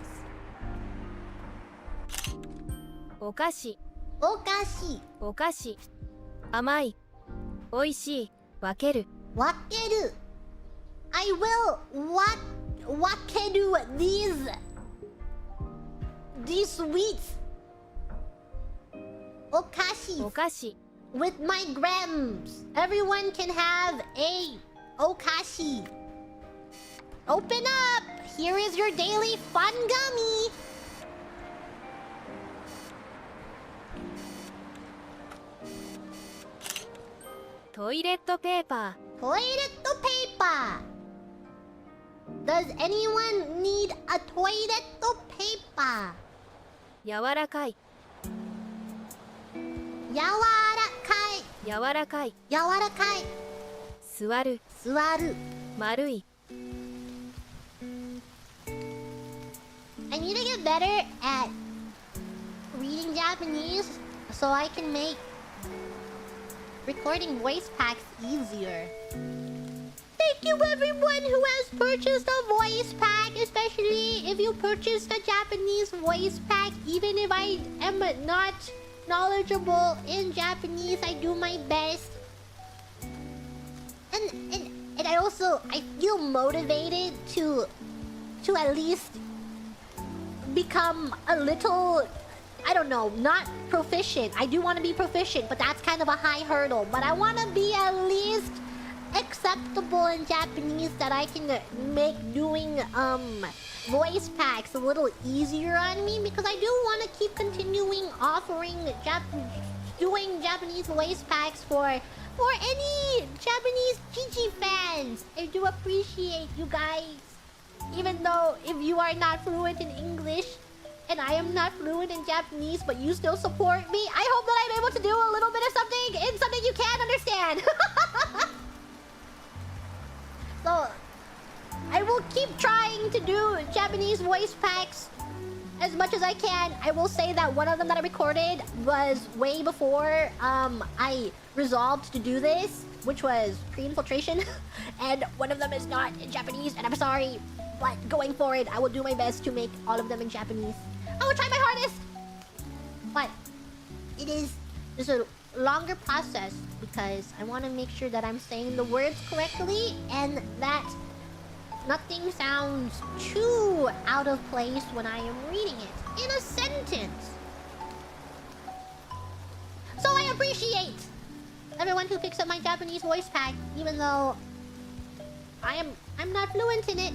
お菓子。お菓子。お菓子。甘い。おいしい。分ける。分ける。I will分ける these sweets. お菓子。お菓子。With my grams. Everyone can have a okashi. Open up. Here is your daily fun gummy. Toilet paper. Toilet paper. Does anyone need a toilet paper? 柔らかい。柔らかい。柔らかい。柔らかい。座る。座る。丸い。I need to get better at reading Japanese so I can make recording voice packs easier. Thank you everyone who has purchased a voice pack, especially if you purchased a Japanese voice pack. Even if I am not knowledgeable in Japanese, I do my best. And I feel motivated to at least become a little, I don't know, not proficient. I do want to be proficient, but that's kind of a high hurdle. But I want to be at least acceptable in Japanese that I can make doing voice packs a little easier on me, because I do want to keep continuing offering doing Japanese voice packs for any Japanese GG fans. I do appreciate you guys, even though if you are not fluent in English and I am not fluent in Japanese, but you still support me, I hope that I'm able to do a little bit of something in something you can understand. So I will keep trying to do Japanese voice packs as much as I can. I will say that one of them that I recorded was way before I resolved to do this, which was pre-infiltration. And one of them is not in Japanese, and I'm sorry. But going forward, I will do my best to make all of them in Japanese. I will try my hardest. But it's a longer process because I want to make sure that I'm saying the words correctly and that nothing sounds too out of place when I am reading it in a sentence. So I appreciate everyone who picks up my Japanese voice pack, even though I'm not fluent in it.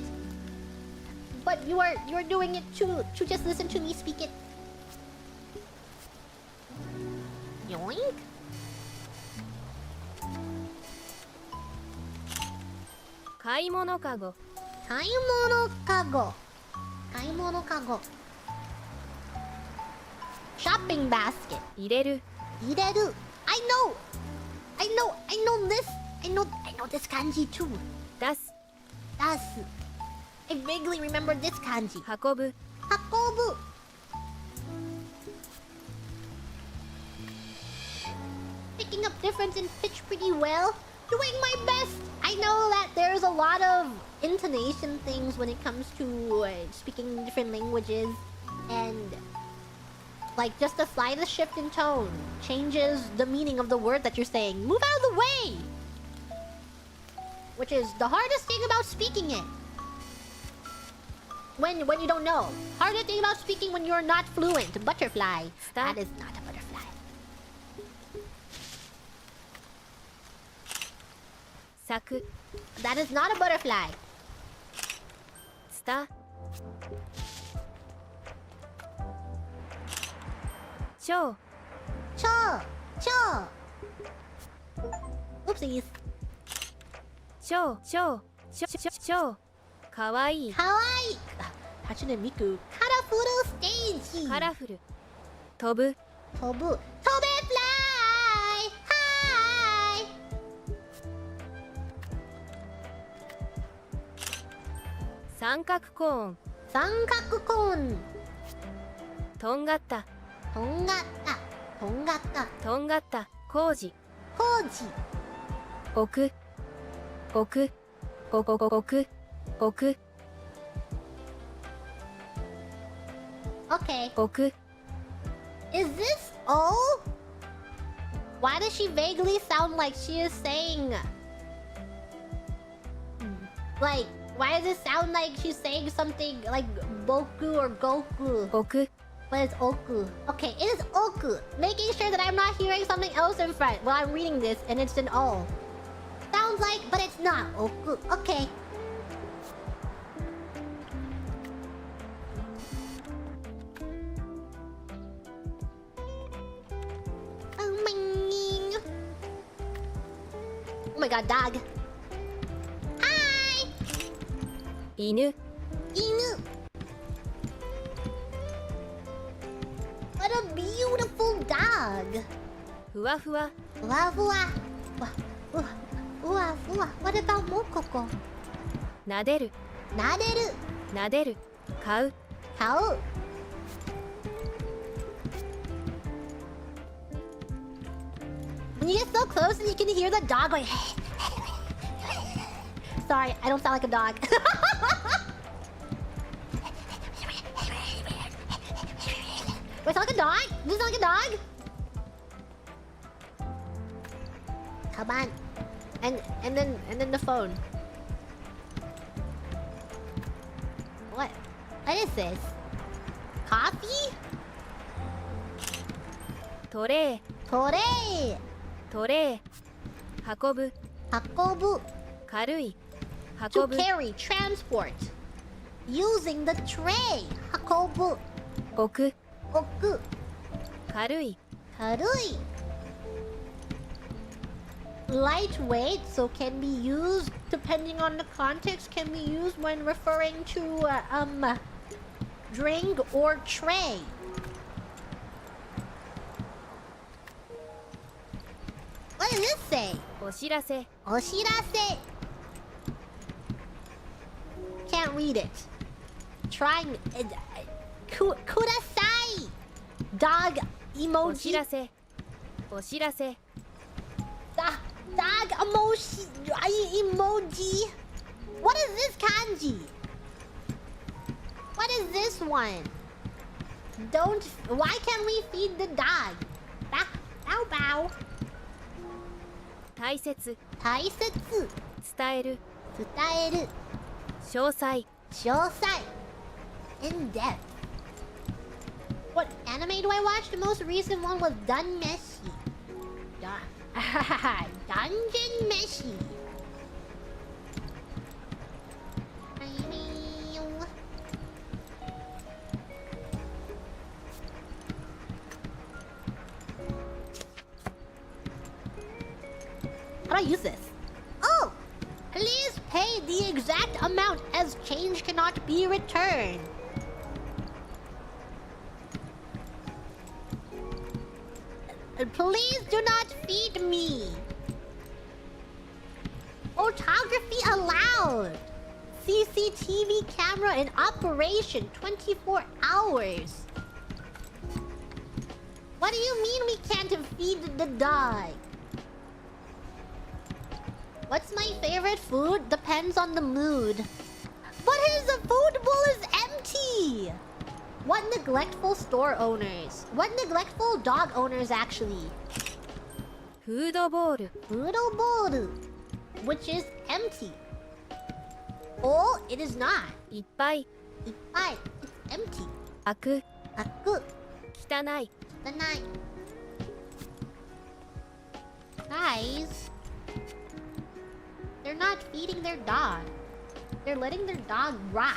But you are doing it to just listen to me speak it. Yoink. Kaimono kago. Kaimono kago. Kaimono kago. Shopping basket. 入れる。入れる. I know this. I know this kanji too. Yasu. I vaguely remember this kanji. 運ぶ Hakobu. Picking up difference in pitch pretty well. Doing my best. I know that there's a lot of intonation things when it comes to speaking different languages. And like just the slightest shift in tone changes the meaning of the word that you're saying. Move out of the way! Which is the hardest thing about speaking it. When you don't know. Hardest thing about speaking when you're not fluent. Butterfly. Stop. That is not a butterfly. 咲く That is not a butterfly. スタ超 Cho. Cho. Oopsies. 超かわいい Kawaii. Hachine Miku. Colorful stage. カラフル飛ぶ Tobu. Tobe fly. Hi. 三角コーン Sankaku kon. とんがった Tongatta. Tongatta. とんがった工事 Koji. 置く置く置く置く置く Okay. 置く Is this O? Why does she vaguely sound like she is saying... Like, why does it sound like she's saying something like Boku or Goku? 置く But it's Oku. Okay, it is Oku. Making sure that I'm not hearing something else in front while I'm reading this and it's an O. Sounds like, but it's not Oku. Okay. Oh my god, dog. Hi! 犬 Inu. What a beautiful dog. ふわふわ Fua fua. Fua fua. What about Mokoko? なでる Naderu. なでる買う How? When you get so close and you can hear the dog going. Sorry, I don't sound like a dog. Do I sound like a dog? Does it sound like a dog? Come on. And then the phone. What? What is this? Coffee? トレー Tore. トレー運ぶ Hakobu. 軽い To 運ぶ carry, transport. Using the tray. Hakobu. 置く Oku. 軽い Karui. Lightweight, so can be used depending on the context. Can be used when referring to drink or tray. What does this say? お知らせ Oshirase. Can't read it. Trying. Kudasai. Dog お emoji. 知らせお知らせ Dog emoji. What is this kanji? What is this one? Don't. Why can't we feed the dog? Bow bow. 大切大切。伝える伝える。詳細詳細。In depth. What anime do I watch? The most recent one was Dun Meshi. Dungeon Meshi. How do I use this? Oh! Please pay the exact amount as change cannot be returned. Please do not feed me. Photography allowed. CCTV camera in operation 24 hours. What do you mean we can't feed the dog? What's my favorite food? Depends on the mood. But his food bowl is empty! What neglectful store owners? What neglectful dog owners actually? フードボール Food bowl, which is empty. Oh, it is not. いっぱい Ippai, it's empty. 開く Aku, 汚い tanai. Guys, they're not feeding their dog. They're letting their dog rot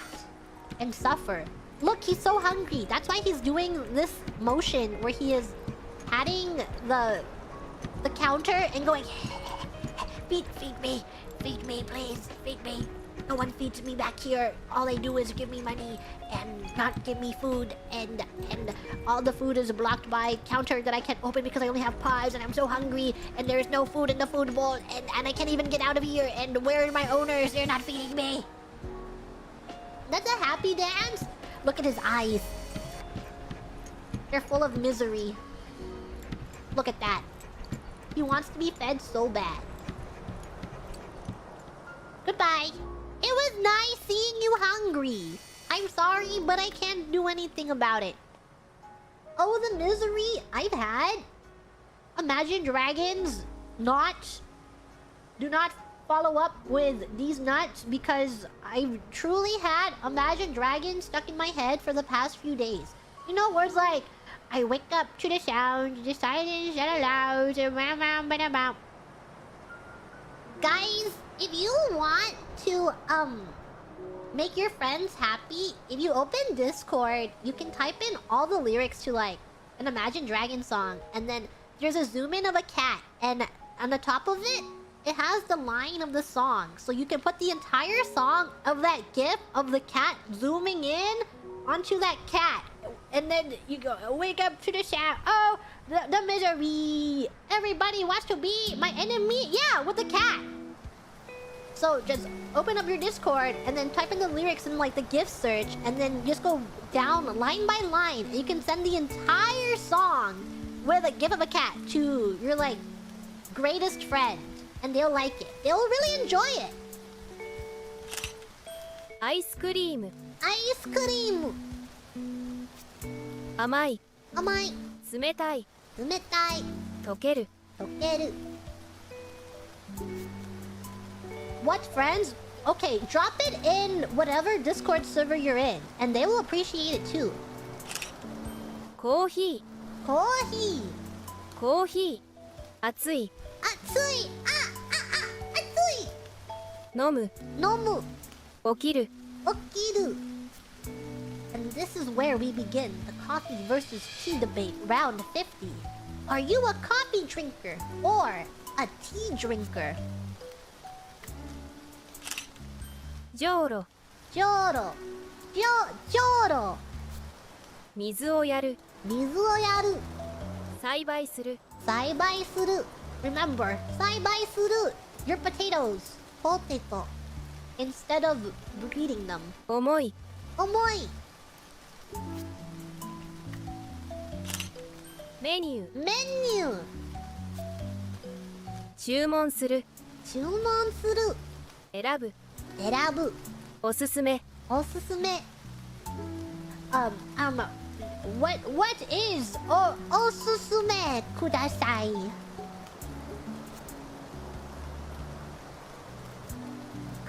and suffer. Look, he's so hungry. That's why he's doing this motion where he is patting the counter and going, feed me, please, feed me. No one feeds me back here. All they do is give me money and not give me food, and all the food is blocked by counter that I can't open because I only have paws and I'm so hungry and there's no food in the food bowl and I can't even get out of here, and where are my owners? They're not feeding me. That's a happy dance. Look at his eyes. They're full of misery. Look at that. He wants to be fed so bad. Goodbye. It was nice seeing you hungry. I'm sorry, but I can't do anything about it. Oh, the misery I've had. Imagine Dragons do not follow up with these nuts, because I've truly had Imagine Dragons stuck in my head for the past few days. You know, words like, I wake up to the sound, the silence that allows a ram. Guys, if you want to make your friends happy, if you open Discord, you can type in all the lyrics to like an Imagine Dragon song, and then there's a zoom in of a cat, and on the top of it, it has the line of the song. So you can put the entire song of that gif of the cat zooming in onto that cat, and then you go, wake up to the sound. Oh, the misery. Everybody wants to be my enemy. Yeah, with the cat. So just open up your Discord and then type in the lyrics in like the GIF search, and then just go down line by line. And you can send the entire song with a GIF of a cat to your like greatest friend, and they'll like it. They'll really enjoy it. アイスクリーム Ice cream. 甘い Amai. 冷たい Umetai. 溶ける Tokeru. What friends? Okay, drop it in whatever Discord server you're in, and they will appreciate it too. コーヒ Coffee. ーコーヒー熱い Atsui. Atsui. 飲む Nomu. 起きる Okiru. And this is where we begin the coffee versus tea debate, round 50. Are you a coffee drinker or a tea drinker? じょうろ Joro. Joro. 水をやる Mizu o yaru. 栽培する Saibai suru. Remember, saibai suru your potatoes. Potato. Instead of breeding them. 重い Omoi. メニュー Menu. 注文する Chumon suru. 選ぶ Erabu. おすすめ Osusume. What is osusume kudasai?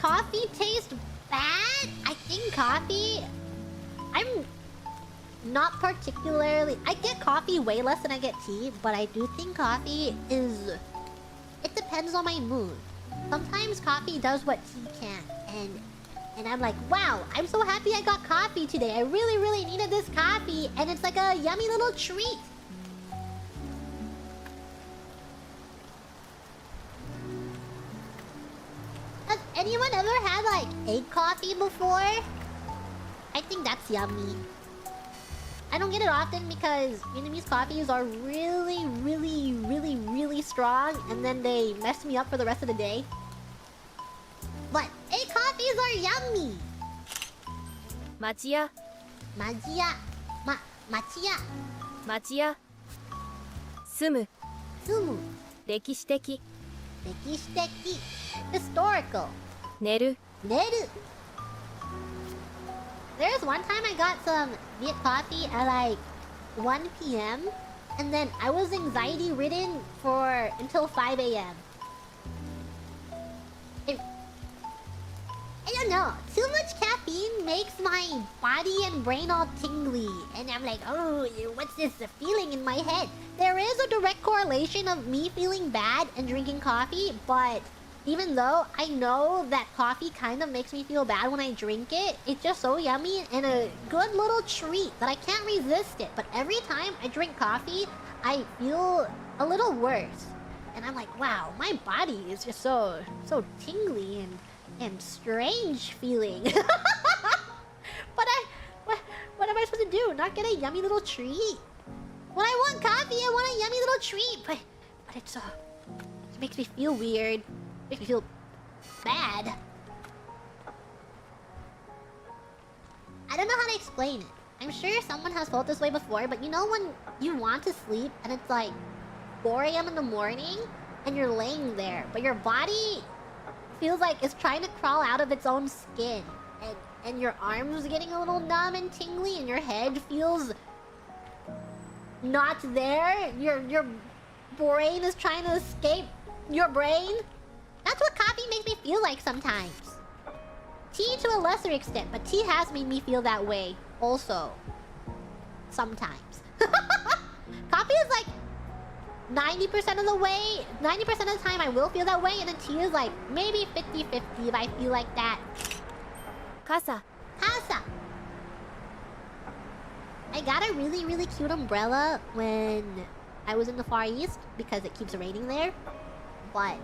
Coffee tastes bad? I think coffee... I'm not particularly... I get coffee way less than I get tea, but I do think coffee is... It depends on my mood. Sometimes coffee does what tea can't, and I'm like, wow, I'm so happy I got coffee today. I really, really needed this coffee, and it's like a yummy little treat. Has anyone ever had like egg coffee before? I think that's yummy. I don't get it often because Vietnamese coffees are really, really, really, really strong, and then they mess me up for the rest of the day. But hey, coffees are yummy. 町屋 Magia. Machiya. 町屋住む Sumu. 歴史的 Rekishiteki. Historical. 寝る Neru. There's one time I got some Viet coffee at like 1 p.m. and then I was anxiety ridden for until 5 a.m. I don't know. Too much caffeine makes my body and brain all tingly. And I'm like, oh, what's this feeling in my head? There is a direct correlation of me feeling bad and drinking coffee, but even though I know that coffee kind of makes me feel bad when I drink it, it's just so yummy and a good little treat that I can't resist it. But every time I drink coffee, I feel a little worse. And I'm like, wow, my body is just so tingly and strange feeling. But what am I supposed to do? Not get a yummy little treat? When I want coffee, I want a yummy little treat. But it makes me feel weird. Makes me feel bad. I don't know how to explain it. I'm sure someone has felt this way before, but you know when you want to sleep and it's like 4 a.m. in the morning and you're laying there, but your body feels like it's trying to crawl out of its own skin, and your arms are getting a little numb and tingly, and your head feels not there. Your brain is trying to escape your brain. That's what coffee makes me feel like sometimes. Tea to a lesser extent, but tea has made me feel that way also. Sometimes. Coffee is like 90% of the way, 90% of the time I will feel that way, and then tea is like maybe 50-50 if I feel like that. Casa Casa. I got a really, really cute umbrella when I was in the Far East because it keeps raining there. But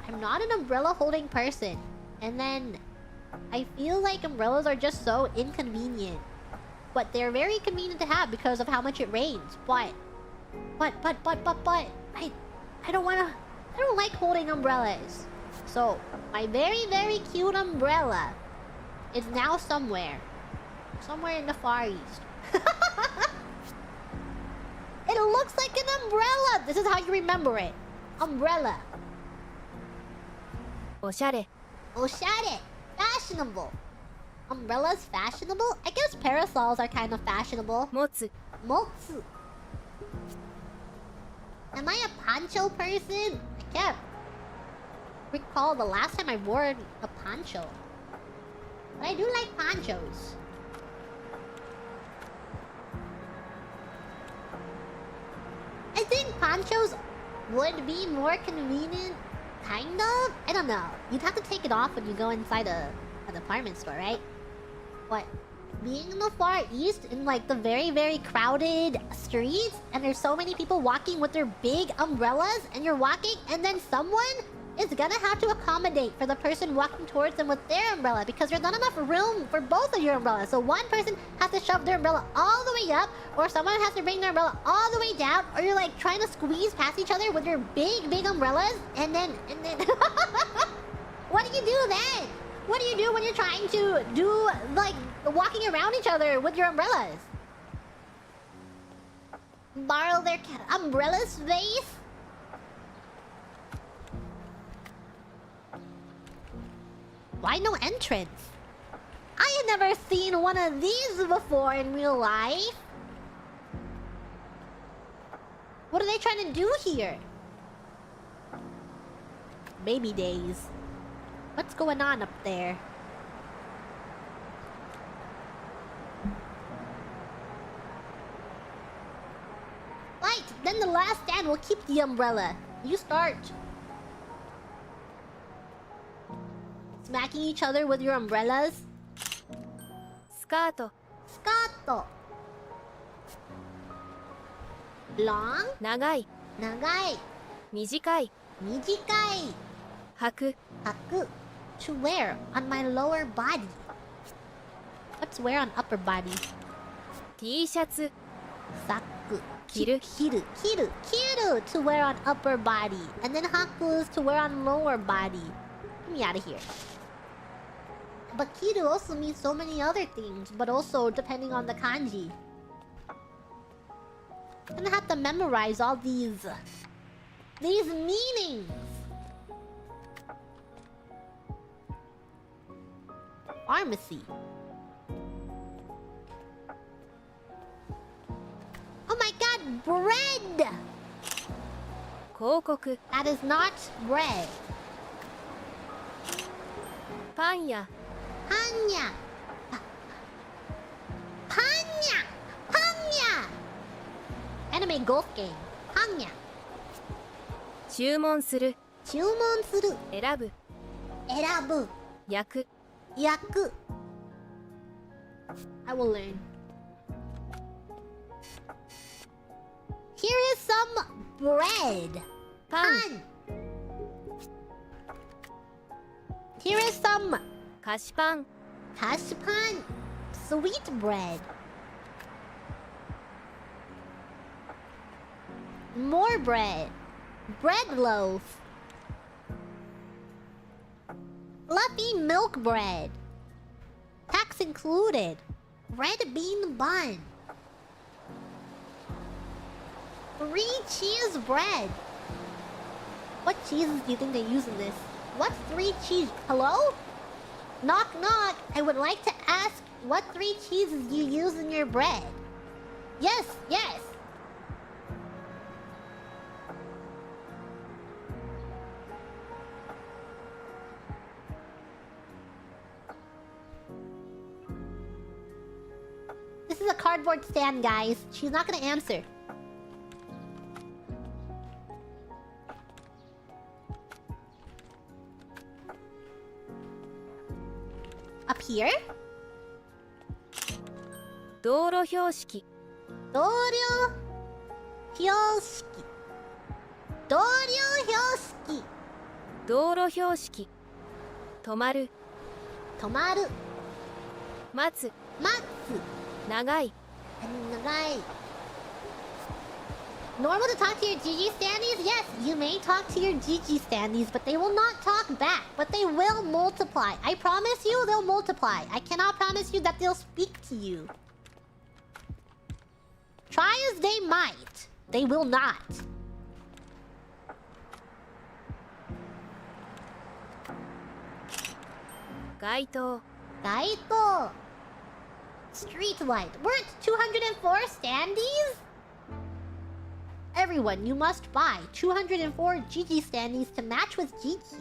I'm not an umbrella holding person. And then I feel like umbrellas are just so inconvenient. But they're very convenient to have because of how much it rains. But I don't like holding umbrellas. So my very, very cute umbrella is now somewhere in the Far East. It looks like an umbrella. This is how you remember it. Umbrella. おしゃれ Oshare. Fashionable. Umbrellas fashionable? I guess parasols are kind of fashionable. 持つ Motsu. Am I a poncho person? I can't recall the last time I wore a poncho. But I do like ponchos. I think ponchos would be more convenient. Kind of? I don't know. You'd have to take it off when you go inside a department store, right? But being in the Far East, in like the very, very crowded streets, and there's so many people walking with their big umbrellas, and you're walking, and then someone is gonna have to accommodate for the person walking towards them with their umbrella because there's not enough room for both of your umbrellas. So one person has to shove their umbrella all the way up, or someone has to bring their umbrella all the way down, or you're like trying to squeeze past each other with your big, big umbrellas, and then what do you do then? What do you do when you're trying to do like walking around each other with your umbrellas? Borrow their umbrella space? Why no entrance? I had never seen one of these before in real life. What are they trying to do here? Baby days. What's going on up there? Right, then the last stand will keep the umbrella. You start. Smacking each other with your umbrellas. スカート Skato. Long. 長い Nagai. 短い Mijikai. 履く Haku. To wear on my lower body. What's wear on upper body? T シャツ Saku. Kiru. Kiru. Kiru. Kiru to wear on upper body. And then haku is to wear on lower body. Get me out of here. But kiru also means so many other things, but also depending on the kanji. I'm gonna have to memorize all these meanings. Pharmacy. Oh my god, bread! 広告 That is not bread. パン屋 Panya. Panya. Panya. Anime golf game. Panya. 注文する注文する。選ぶ選ぶ。焼く焼く。I will learn. Here is some bread. パン Pan. Here is some 菓子パン Kashpan. Sweet bread. More bread. Bread loaf. Fluffy milk bread. Tax included. Red bean bun. 3 cheese bread. What cheeses do you think they use in this? What's 3 cheese? Hello? Knock knock. I would like to ask what 3 cheeses you use in your bread. Yes, yes. This is a cardboard stand, guys. She's not gonna answer. Up here? 道路標識同僚標識同僚標識道路標識止まる止まる待つ待つ長い長い Normal to talk to your GG standees? Yes, you may talk to your GG standees, but they will not talk back. But they will multiply. I promise you they'll multiply. I cannot promise you that they'll speak to you. Try as they might, they will not. Gaito. Gaito. Street light. We're at 204 standees? Everyone, you must buy 204 GG standees to match with Gigi.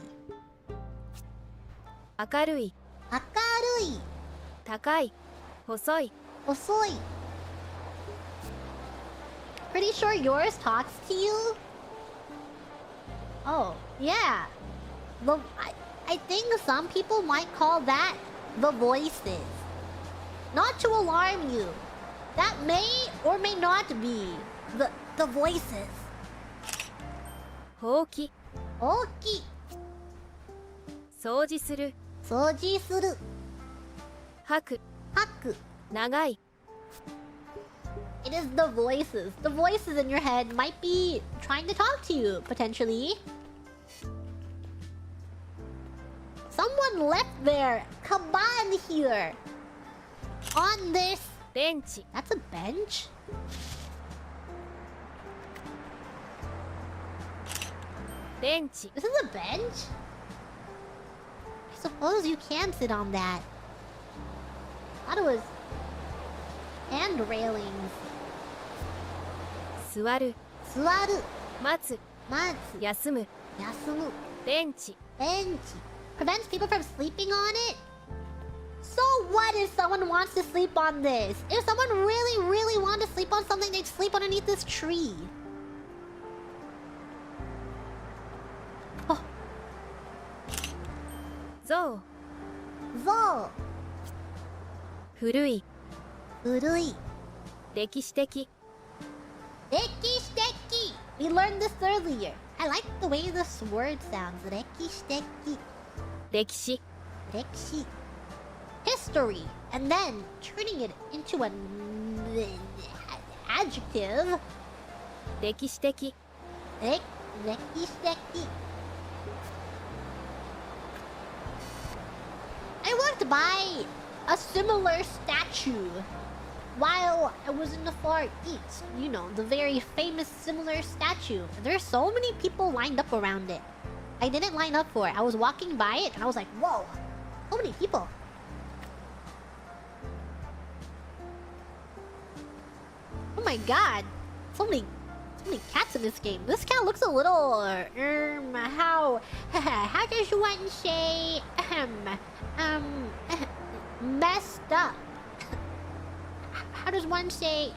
明るい明るい高い細い遅い Pretty sure yours talks to you? Oh, yeah. I think some people might call that the voices. Not to alarm you. That may or may not be the voices. ほうき大きい掃除する掃除する吐く吐く長い It is the voices. The voices in your head might be trying to talk to you, potentially. Someone left their kaban here. On this. ベンチ That's a bench? ベンチ This is a bench? I suppose you can sit on that. I thought it was hand railings. 座る座る待つ待つ休む休むベンチ bench prevents people from sleeping on it? So what if someone wants to sleep on this? If someone really wanted to sleep on something, they'd sleep underneath this tree. Oh, 象 Zo. 古い古い歴史的歴史的 We learned this earlier. I like the way this word sounds. 歴史的歴史歴史 History. And then turning it into an adjective. 歴史的歴史的 walked by a similar statue while I was in the Far East. You know, the very famous similar statue. There's so many people lined up around it. I didn't line up for it. I was walking by it and I was like, whoa, so many people. Oh my god, so many cats in this game. This cat looks a little how does one say messed up? How does one say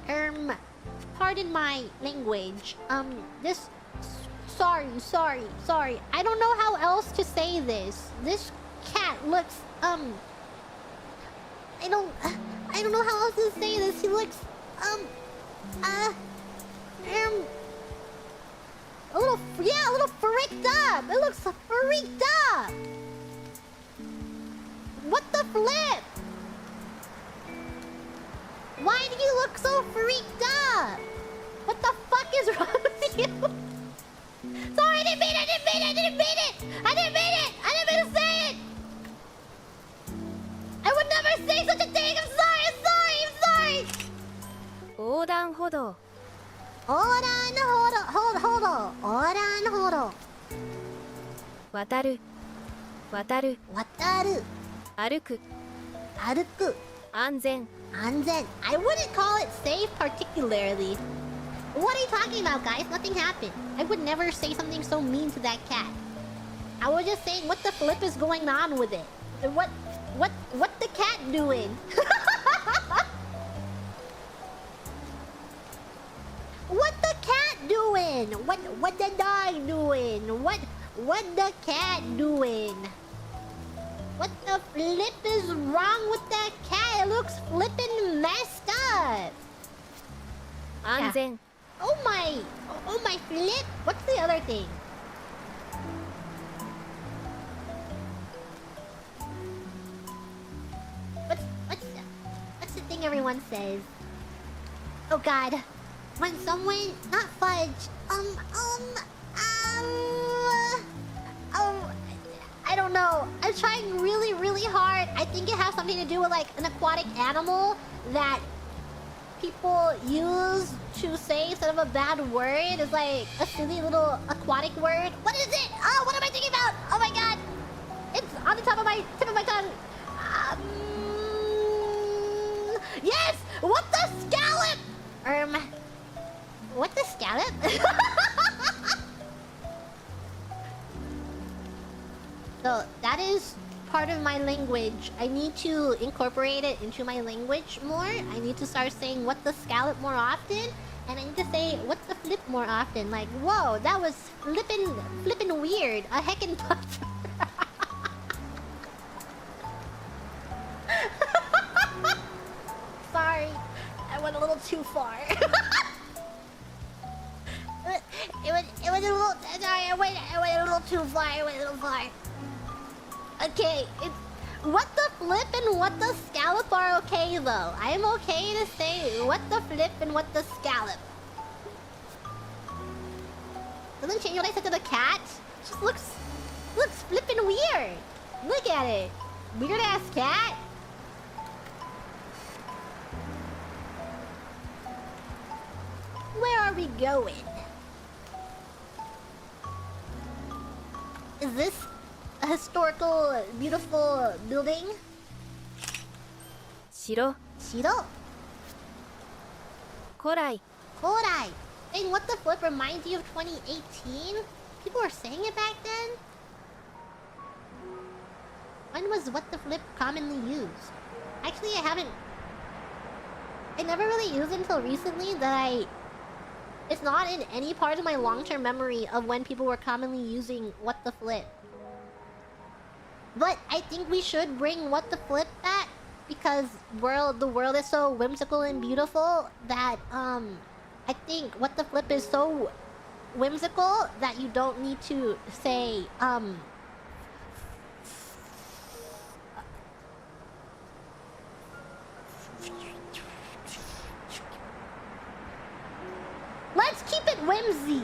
pardon my language, this sorry. I don't know how else to say this. This cat looks I don't know how else to say this. He looks a little freaked up. It looks freaked up. What the flip? Why do you look so freaked up? What the fuck is wrong with you? Sorry, I didn't mean it. I didn't mean to say it. I would never say such a thing. I'm sorry. 横断歩道。横断歩道。渡る。歩く。安全。I wouldn't call it safe particularly. What are you talking about, guys? Nothing happened. I would never say something so mean to that cat. I was just saying, what the flip is going on with it? What the cat doing? What the cat doing? What the dog doing? What the cat doing? What the flip is wrong with that cat? It looks flippin' messed up. 安全。 Oh my flip. What's the other thing? What's the thing everyone says? Oh god. When someone, not fudge, I don't know. I'm trying really hard. I think it has something to do with like an aquatic animal that people use to say instead of a bad word. It's like a silly little aquatic word. What is it? Oh, what am I thinking about? Oh my god. It's on the tip of my tongue. Yes! What the scallop? What the scallop? So that is part of my language. I need to incorporate it into my language more. I need to start saying what the scallop more often. And I need to say what the flip more often. Like, whoa, that was flippin' weird. A heckin' punch. Sorry, I went a little too far. It was a little. Sorry, I went a little too far. Okay, it's what the flip and what the scallop are okay though. I am okay to say what the flip and what the scallop. Doesn't change what I said to the cat. It just looks flippin' weird. Look at it, weird ass cat. Where are we going? Is this a historical, beautiful building? 城。古来。And what the flip reminds you of 2018? People were saying it back then? When was what the flip commonly used? Actually, I never really used it until recently that it's not in any part of my long-term memory of when people were commonly using what the flip. But I think we should bring what the flip back because the world is so whimsical and beautiful that I think what the flip is so whimsical that you don't need to say let's keep it whimsy.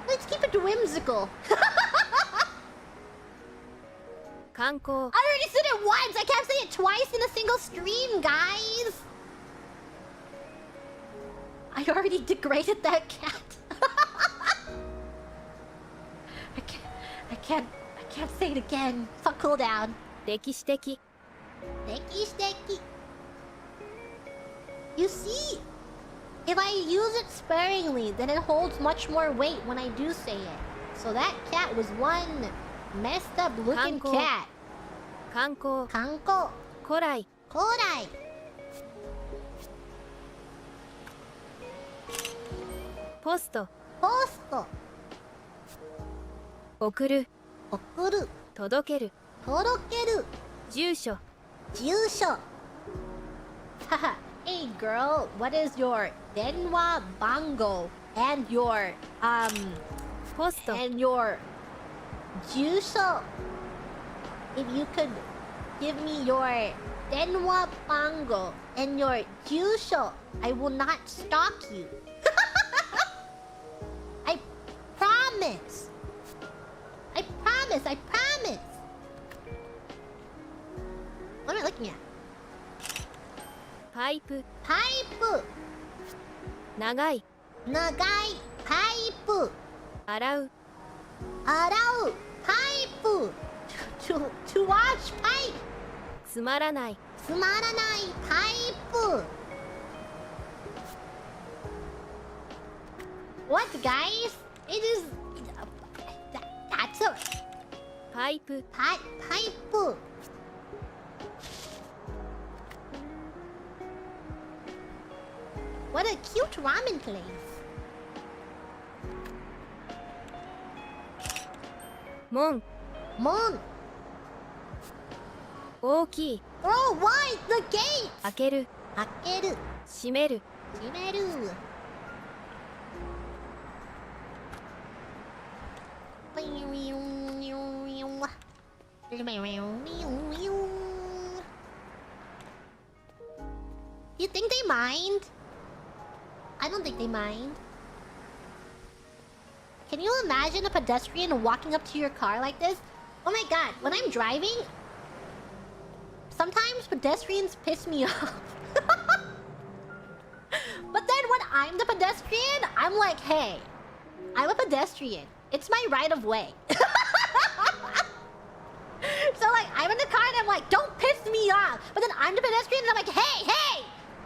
Let's keep it whimsical. 帰観光 I already said it once! I can't say it twice in a single stream, guys! I already degraded that cat. I can't say it again. Fuck cooldown. 歴史的 Deki. You see, if I use it sparingly, then it holds much more weight when I do say it. So that cat was one messed up looking Kanko. cat. 観光 Kanko. 古来 Kodai. ポスト Posto. 送る Okuru. 届ける Torokeru. 住所 Jusho. Haha. Hey girl, what is your denwa bango and your ポスト and your jusho? If you could give me your denwa bango and your jusho, I will not stalk you. I promise. I promise. What am I looking at? パイプ Pipe. 長い Nagai pipe. 洗う Arau pipe. To wash pipe. つまらない Sumaranai pipe. What, guys? It is. That's a パイプ pipe. What a cute ramen place. 門 Mon. 大きい Oh, why the gate? 開ける Akeru. 閉める Shimeru. You think they mind? I don't think they mind. Can you imagine a pedestrian walking up to your car like this? Oh my god, when I'm driving, sometimes pedestrians piss me off. But then when I'm the pedestrian, I'm like, hey, I'm a pedestrian. It's my right of way. So like, I'm in the car and I'm like, don't piss me off. But then I'm the pedestrian and I'm like, hey,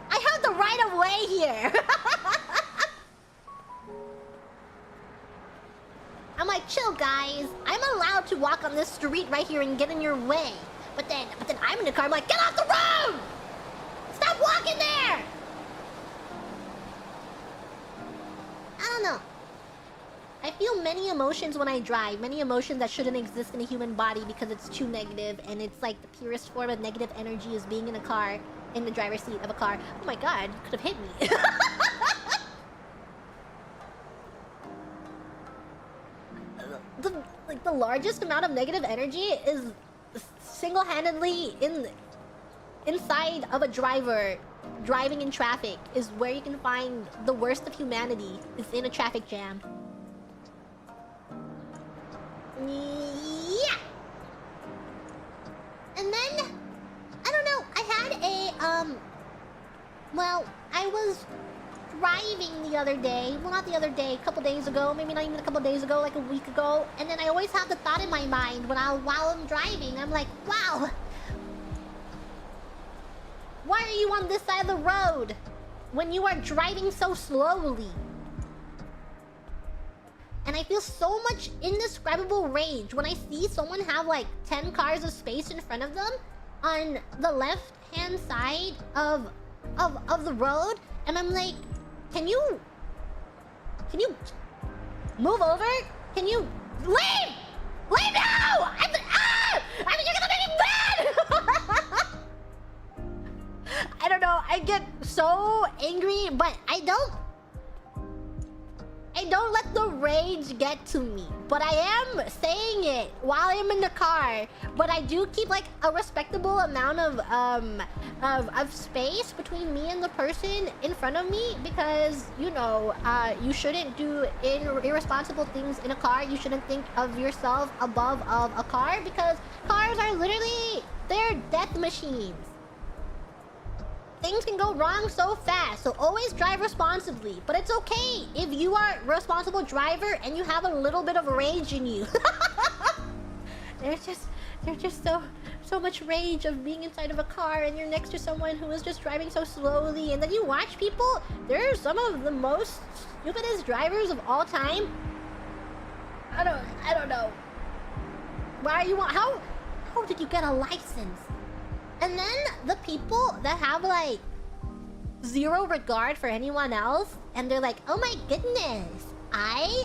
I have the right of way here. I'm like, chill guys. I'm allowed to walk on this street right here and get in your way. But then I'm in the car, I'm like, get off the road! Stop walking there! I don't know. I feel many emotions when I drive. Many emotions that shouldn't exist in a human body because it's too negative, and it's like the purest form of negative energy is being in a car, in the driver's seat of a car. Oh my god, you could have hit me. The largest amount of negative energy is single-handedly inside of a driver driving in traffic is where you can find the worst of humanity is in a traffic jam. Yeah. And then I don't know, I had a well, I was driving the other day. Well, not the other day, a couple days ago, maybe not even a couple days ago, like a week ago. And then I always have the thought in my mind while I'm driving. I'm like, wow, why are you on this side of the road when you are driving so slowly? And I feel so much indescribable rage when I see someone have like 10 cars of space in front of them on the left-hand side of the road, and I'm like, can you move over? Can you leave? Leave now! I mean, you're gonna make me mad! I don't know. I get so angry, but I don't let the rage get to me, but I am saying it while I'm in the car. But I do keep like a respectable amount of space between me and the person in front of me, because you know, you shouldn't do irresponsible things in a car. You shouldn't think of yourself above of a car, because cars are literally, they're death machines. Things can go wrong so fast, so always drive responsibly. But it's okay if you are a responsible driver and you have a little bit of rage in you. There's just so much rage of being inside of a car and you're next to someone who is just driving so slowly, and then you watch people. They're some of the most stupidest drivers of all time. I don't know. Why you want? How did you get a license? And then the people that have like zero regard for anyone else, and they're like, oh my goodness, I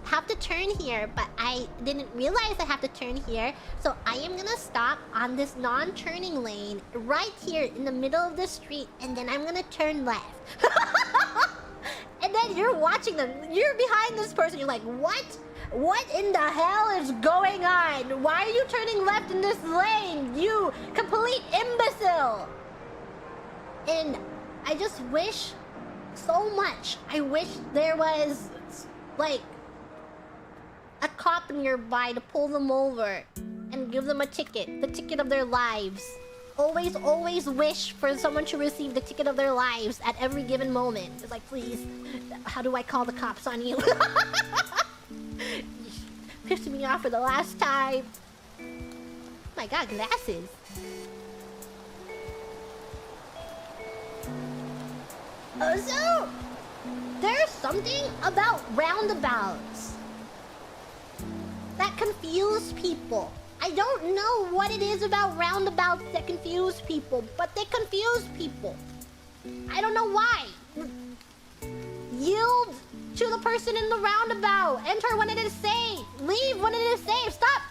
have to turn here, but I didn't realize I have to turn here, so I am gonna stop on this non-turning lane right here in the middle of the street, and then I'm gonna turn left. And then you're watching them, you're behind this person, you're like, what? What in the hell is going on? Why are you turning left in this lane, you complete imbecile? And I just wish so much. I wish there was like a cop nearby to pull them over and give them a ticket, the ticket of their lives. Always wish for someone to receive the ticket of their lives at every given moment. It's like, please, how do I call the cops on you? Pissed me off for the last time. Oh my god, glasses. So, there's something about roundabouts that confuse people. I don't know what it is about roundabouts that confuse people, but they confuse people. I don't know why. Yield to the person in the roundabout. Enter when it is safe. Leave when it is safe. Stop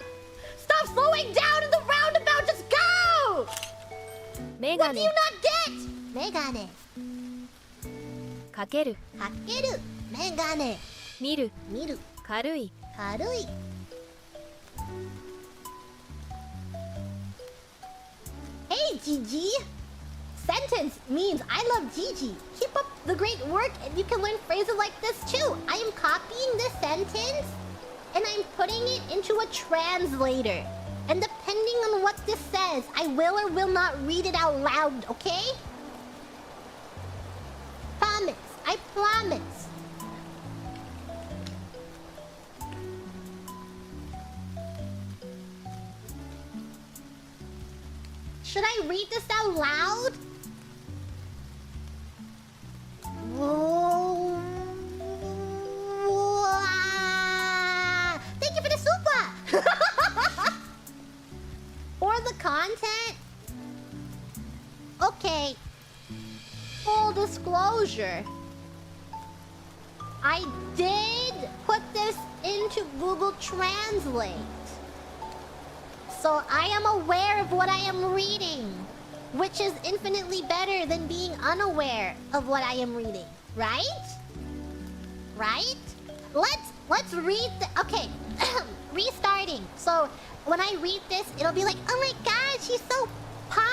slowing down in the roundabout. Just go. Megane. What do you not get? Megane. Kakeru. Kakeru. Megane. Miru. Miru. Karui. Karui. Hey, Gigi. Sentence means I love Gigi. Keep up the great work and you can learn phrases like this too. I am copying this sentence and I'm putting it into a translator. And depending on what this says, I will or will not read it out loud, okay? Promise. I promise. Should I read this out loud? Whoa. Thank you for the super! For the content? Okay. Full disclosure. I did put this into Google Translate. So I am aware of what I am reading, which is infinitely better than being unaware of what I am reading, right? Right? Let's read the... Okay, restarting. So when I read this, it'll be like, oh my god, she's so pun!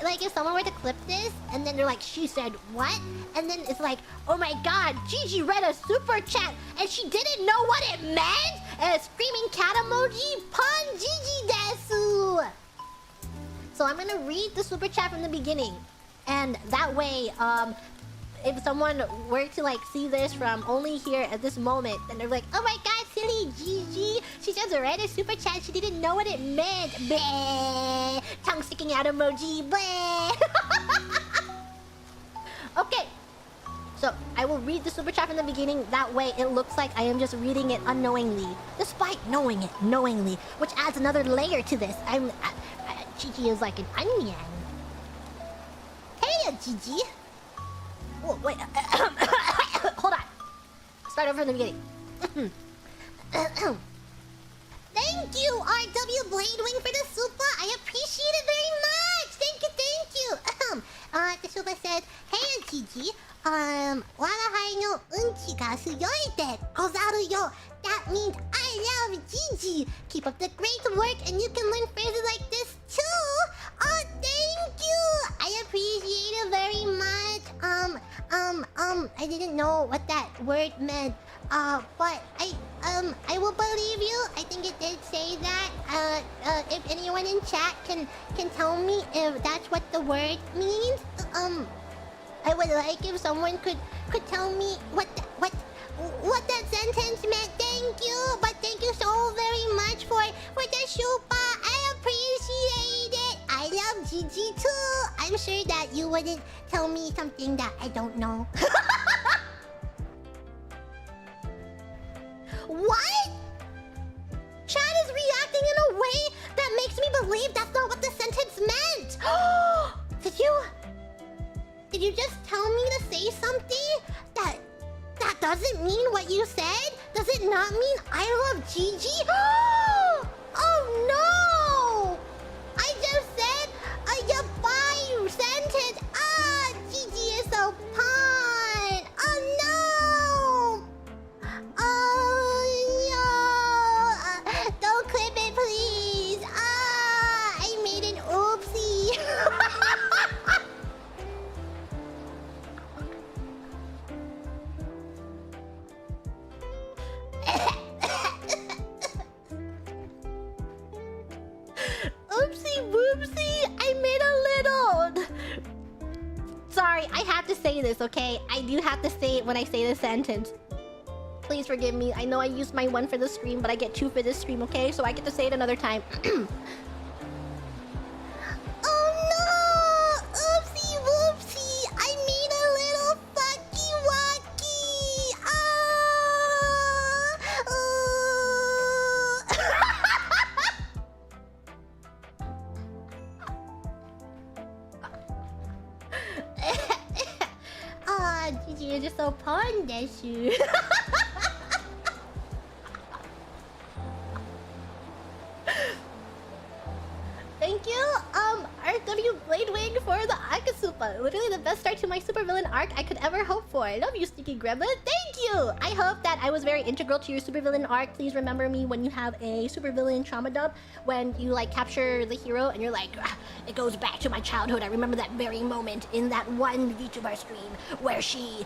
like if someone were to clip this, and then they're like, she said what? And then it's like, oh my god, Gigi read a super chat, and she didn't know what it meant? And a screaming cat emoji, pun Gigi desu! So I'm gonna read the super chat from the beginning. And that way, if someone were to like see this from only here at this moment, then they're like, oh my god, silly Gigi! She just read a super chat, she didn't know what it meant. Bleh! Tongue sticking out emoji, bleh! Okay. So, I will read the super chat from the beginning. That way, it looks like I am just reading it unknowingly. Despite knowing it knowingly. Which adds another layer to this. Gigi is like an onion. Hey, Gigi! Oh, wait. Hold on. Start over from the beginning. Thank you, RW Bladewing, for the super. I appreciate it very much. Thank you. The super says, hey, Gigi. 我が輩のうんちが Suyoite, Kozaru-yo. That means I love Gigi. Keep up the great work and you can learn phrases like this too. Oh, thank you. I appreciate it very much. I didn't know what that word meant. But I will believe you. I think it did say that. If anyone in chat can tell me if that's what the word means. I would like if someone could tell me what that sentence meant. Thank you, but thank you so very much for the shupa. I appreciate it. I love Gigi too. I'm sure that you wouldn't tell me something that I don't know. What? Chat is reacting in a way that makes me believe that's not what the sentence meant. Did you just tell me to say something that doesn't mean what you said? Does it not mean I love Gigi? Oh no! I just said a yabai sentence. Gigi is so fun. Oh no! Oh no! Don't clip it, please. I made an oopsie. Oopsie whoopsie, I made a little. Sorry, I have to say this, okay? I do have to say it when I say the sentence. Please forgive me. I know I used my one for the stream, but I get two for this stream, okay? So I get to say it another time. Oh no! Oopsie whoopsie! I made a little fucky wacky! Gigi, you're just so fun, desu. Thank you, RW Bladewing for the Akasupa. Literally the best start to my supervillain arc I could ever hope for. I love you, Sticky Gremlin. Thank you! I hope that I was very integral to your supervillain arc. Please remember me when you have a supervillain trauma dump. When you, like, capture the hero and you're like, it goes back to my childhood. I remember that very moment in that one VTuber stream where she...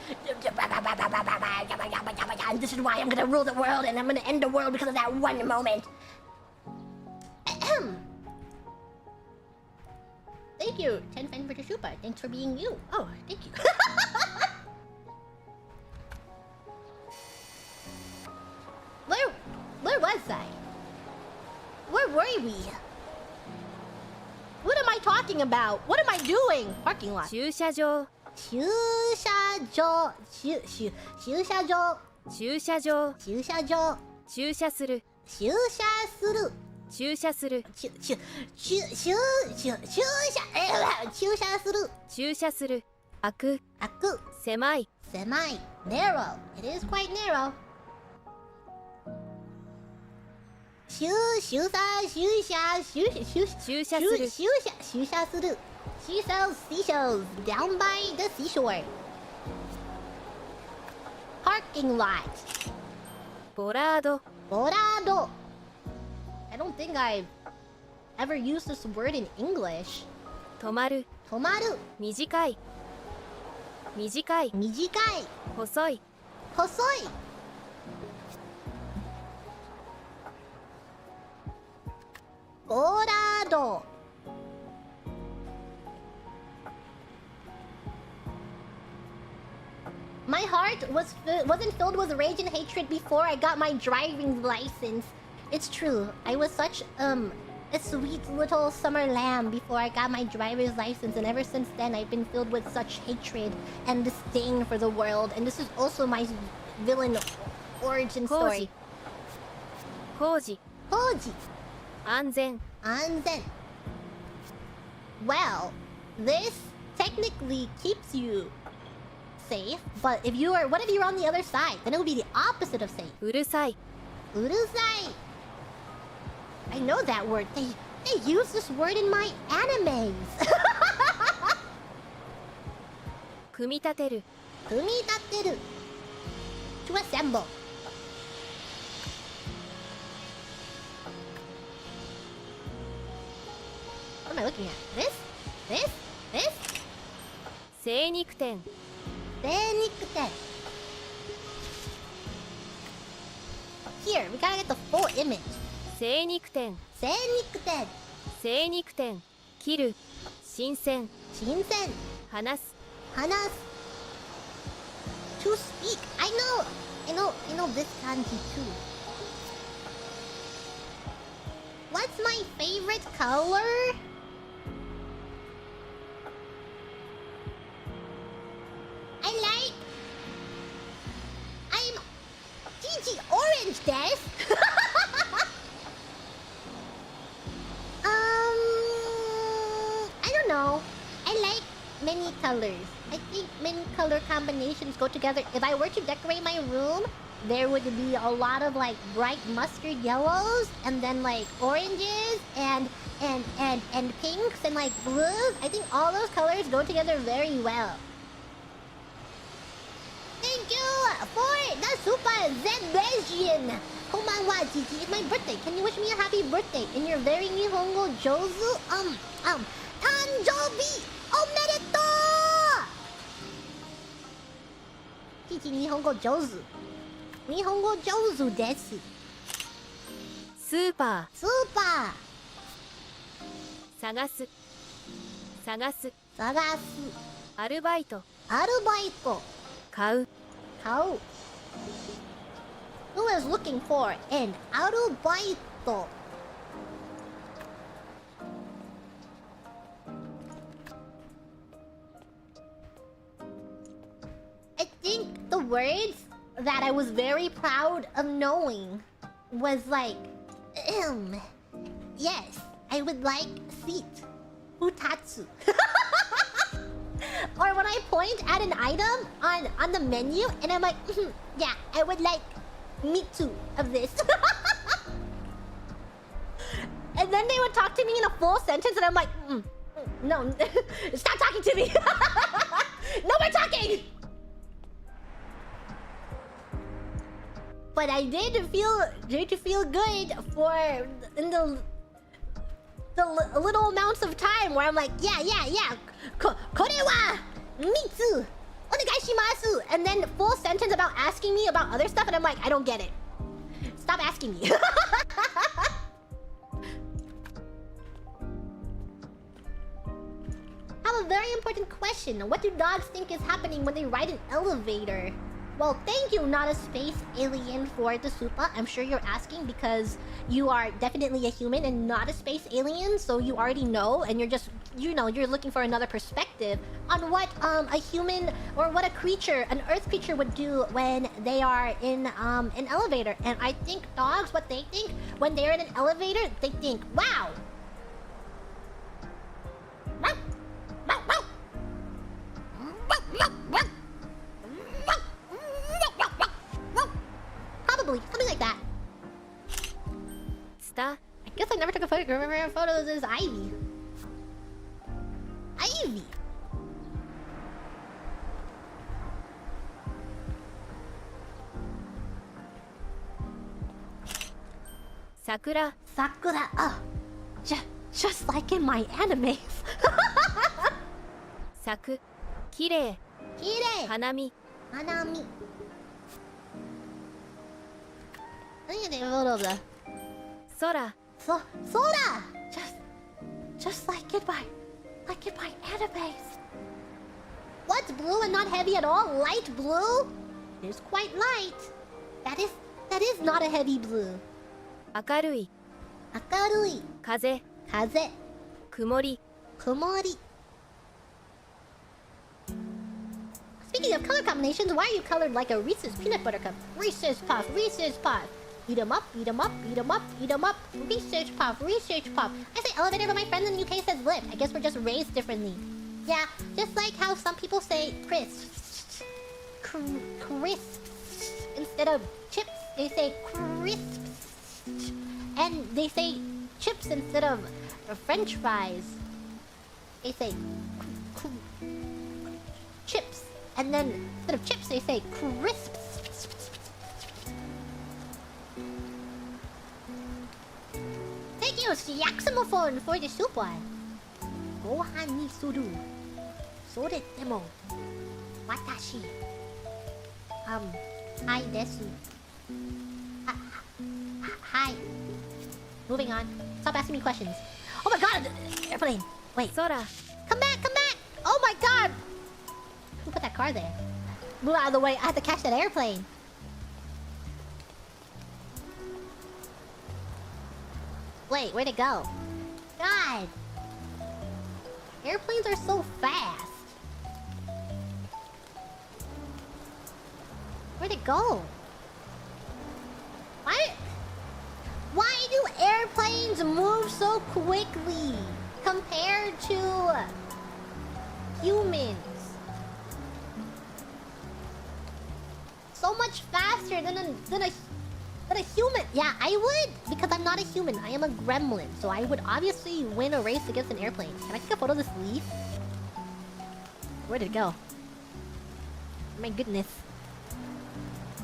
And this is why I'm gonna rule the world and I'm gonna end the world because of that one moment. Thank you, Tenfen for the super. Thanks for being you. Oh, thank you. Where was I? Where were we? What am I talking about? What am I doing? Parking lot. 駐車場駐車場。駐車場。駐車場駐車場。駐車する駐車する。駐車する駐車する。駐車する開く開く。狭い狭い。narrow. It is quite narrow. 駐車する。She sells seashells down by the seashore. Parking lot. ボラード Borado. I don't think I've ever used this word in English. 止まる止まる。短い短い短い。細い細い。ボラード。My heart wasn't filled with rage and hatred before I got my driving license. It's true. I was such a sweet little summer lamb before I got my driver's license, and ever since then I've been filled with such hatred and disdain for the world. And this is also my villain origin story. 工事 Koji. 安全 Anzen. Well, this technically keeps you safe, but if you are, what if you're on the other side? Then it would be the opposite of safe. うるさい Urusai. I know that word. They use this word in my animes. 組み立てる組み立てる。to assemble. What am I looking at? This? This? This? 精肉店 Then here, we gotta get the full image. 精肉店 Senikuten. 精肉店切る新鮮 Shinsen. 話す Hanas. To speak. I know this kanji too. What's my favorite color? I'm GG orange des. I don't know. I like many colors. I think many color combinations go together. If I were to decorate my room, there would be a lot of like bright mustard yellows and then like oranges and pinks and like blues. I think all those colors go together very well. Thank you for the super Zenbesian. Konbanwa, Gigi. It's my birthday. Can you wish me a happy birthday in your very nihongo jouzu? Tanjoubi omedetou! Gigi, nihongo jouzu. Nihongo jouzu desu. スーパ Super. ー探す探す Sagasu. アルバイト Arubaito. 買う Kau. Who is looking for an arubaito? I think the words that I was very proud of knowing was like, yes, I would like seat. Utatsu. Or when I point at an item on the menu and I'm like, yeah, I would like me too of this. And then they would talk to me in a full sentence and I'm like, no, stop talking to me. No more talking. But I did feel good for in the little amounts of time where I'm like, yeah. Kore wa mitsu onegaishimasu. And then full sentence about asking me about other stuff and I'm like, I don't get it. Stop asking me. I have a very important question. What do dogs think is happening when they ride an elevator? Well, thank you, not a space alien, for the supa. I'm sure you're asking because you are definitely a human and not a space alien, so you already know, and you're just, you're looking for another perspective on what a human or what a creature, an earth creature would do when they are in an elevator. And I think dogs, what they think when they're in an elevator, they think, wow. Probably, something like that. Star. I guess I never took a photo. Remember photos is Ivy. Ivy. Sakura. Sakura. Oh, just like in my animes. Saku. Kirei. Kirei. Hanami. Hanami. I think I take a photo of that. Sora. Sora. Just like in my animes. What's blue and not heavy at all? Light blue? It is quite light. That is not a heavy blue. 明るい Akarui. 風 Kaze. 曇り Kumori. Speaking of color combinations, why are you colored like a Reese's peanut butter cup? Reese's Puff, Reese's Puff. Eat 'em up, eat 'em up, eat 'em up, eat 'em up. Research Puff, Research Puff. I say elevator, but my friends in the UK says lift. I guess we're just raised differently. Yeah, just like how some people say crisps. Crisps. Instead of chips, they say crisps. And they say chips instead of French fries. They say chips. And then instead of chips, they say crisps. you, Yaximophone, for the super. Gohan ni suru. Sore demo. Watashi. Hi desu. Hi. Moving on. Stop asking me questions. Oh my god! Airplane! Wait. Sora. Come back! Come back! Oh my god! Who put that car there? Move out of the way. I have to catch that airplane. Wait, where'd it go? God! Airplanes are so fast. Where'd it go? Why do airplanes move so quickly compared to humans? So much faster than a human. Yeah, I would, because I'm not a human. I am a gremlin, so I would obviously win a race against an airplane. Can I take a photo of this leaf? Where did it go? My goodness.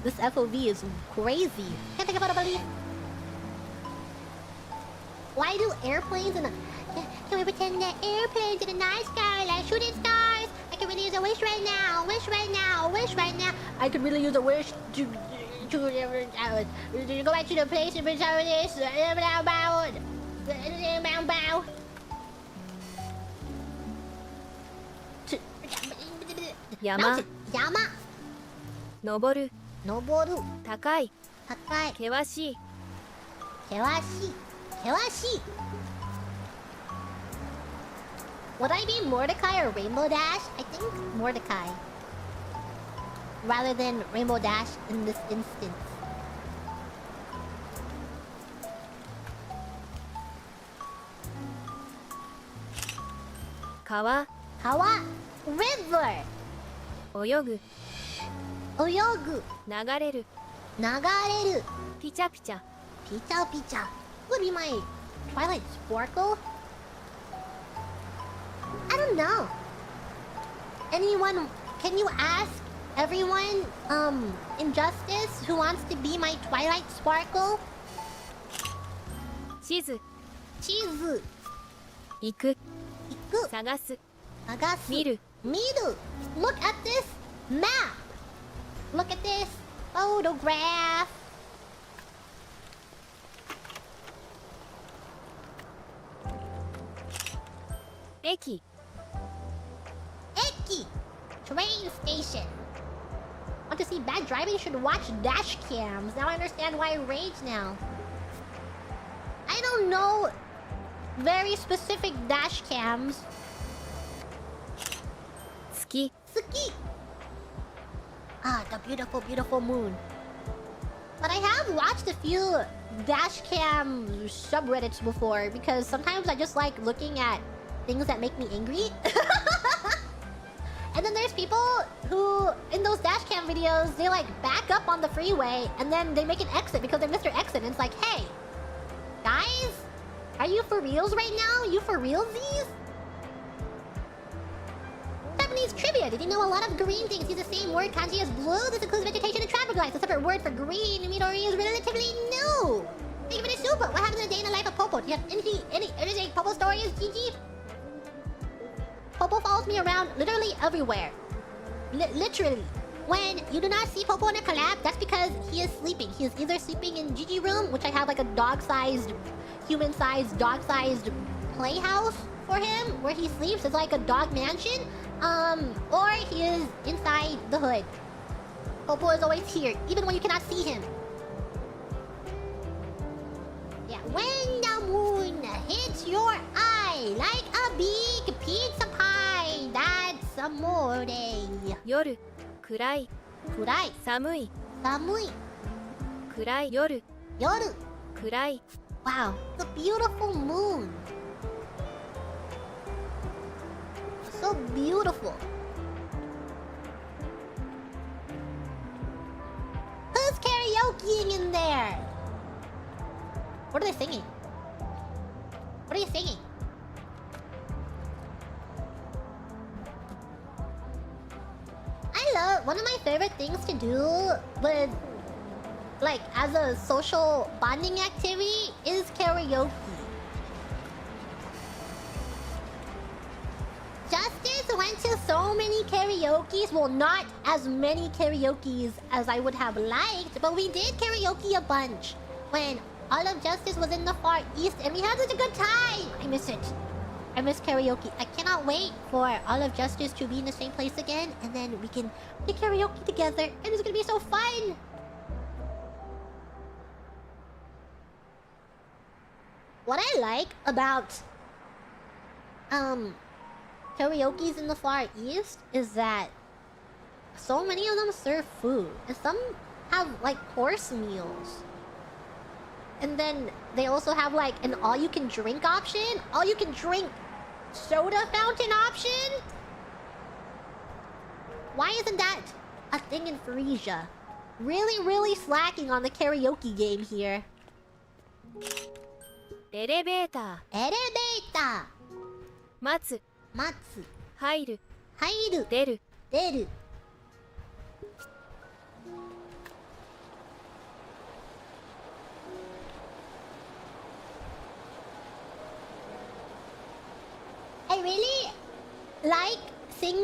This FOV is crazy. Can't take a photo of a leaf. Why do airplanes and can we pretend that airplanes in the night sky like shooting stars? I can really use a wish right now. Wish right now. Wish right now. I could really use a wish to go back to the place and retire this. Yama. Yama. Noboru. Noboru. Takai. Takai. Kewashi. Kewashi. Kewashi. Would I be Mordecai or Rainbow Dash? I think Mordecai. Rather than Rainbow Dash in this instance. Kawa. Kawa. River. Oyogu. Oyogu. Nagareru. Nagareru. Picha picha. Picha picha. Would be my Twilight Sparkle? I don't know. Anyone, can you ask everyone, Injustice, who wants to be my Twilight Sparkle? Shizu. Chizu. Iku. Iku. Sagasu. Sagasu. Miru. Miru. Look at this map. Look at this photograph. Eki. Eki. Train station. Want to see bad driving? You should watch dash cams. Now I understand why I rage now. I don't know very specific dash cams. Ski. Ski. Ah, the beautiful, beautiful moon. But I have watched a few dash cam subreddits before because sometimes I just like looking at things that make me angry. And then there's people who, in those dash cam videos, they like back up on the freeway and then they make an exit because they're Mr. Exit. And it's like, hey, guys, are you for reals right now? You for realsies? Japanese trivia. Did you know a lot of green things use the same word kanji as blue? This includes vegetation and traffic lights. A separate word for green in Midori is relatively new. Thank you for the super. What happens in a day in the life of Popo? Do you have any interesting Popo stories, Gigi? Popo follows me around literally everywhere. Literally. When you do not see Popo in a collab, that's because he is sleeping. He is either sleeping in Gigi room, which I have like a dog-sized, human-sized, dog-sized playhouse for him, where he sleeps. It's like a dog mansion. Or he is inside the hood. Popo is always here, even when you cannot see him. Yeah, when the moon hits your eye like a big pizza pie, that's amore. Yoru. Kurai. Kurai. Samui. Samui. Kurai. Yoru. Yoru. Kurai. Wow, the beautiful moon. So beautiful. Who's karaokeing in there? What are they singing? What are you singing? I love, one of my favorite things to do with, like, as a social bonding activity is karaoke. went to so many karaoke's. Well, not as many karaoke's as I would have liked, but we did karaoke a bunch when All of Justice was in the Far East, and we had such a good time. I miss it. I miss karaoke. I cannot wait for All of Justice to be in the same place again, and then we can play karaoke together, and it's gonna be so fun. What I like about karaoke's in the Far East is that so many of them serve food, and some have like course meals. And then they also have like an all-you-can-drink option, all-you-can-drink soda fountain option. Why isn't that a thing in Frisia? Really slacking on the karaoke game here. エレベーター Elevator. 待つ Matsu. 入る Hairu. 出る Deru. I really like singing.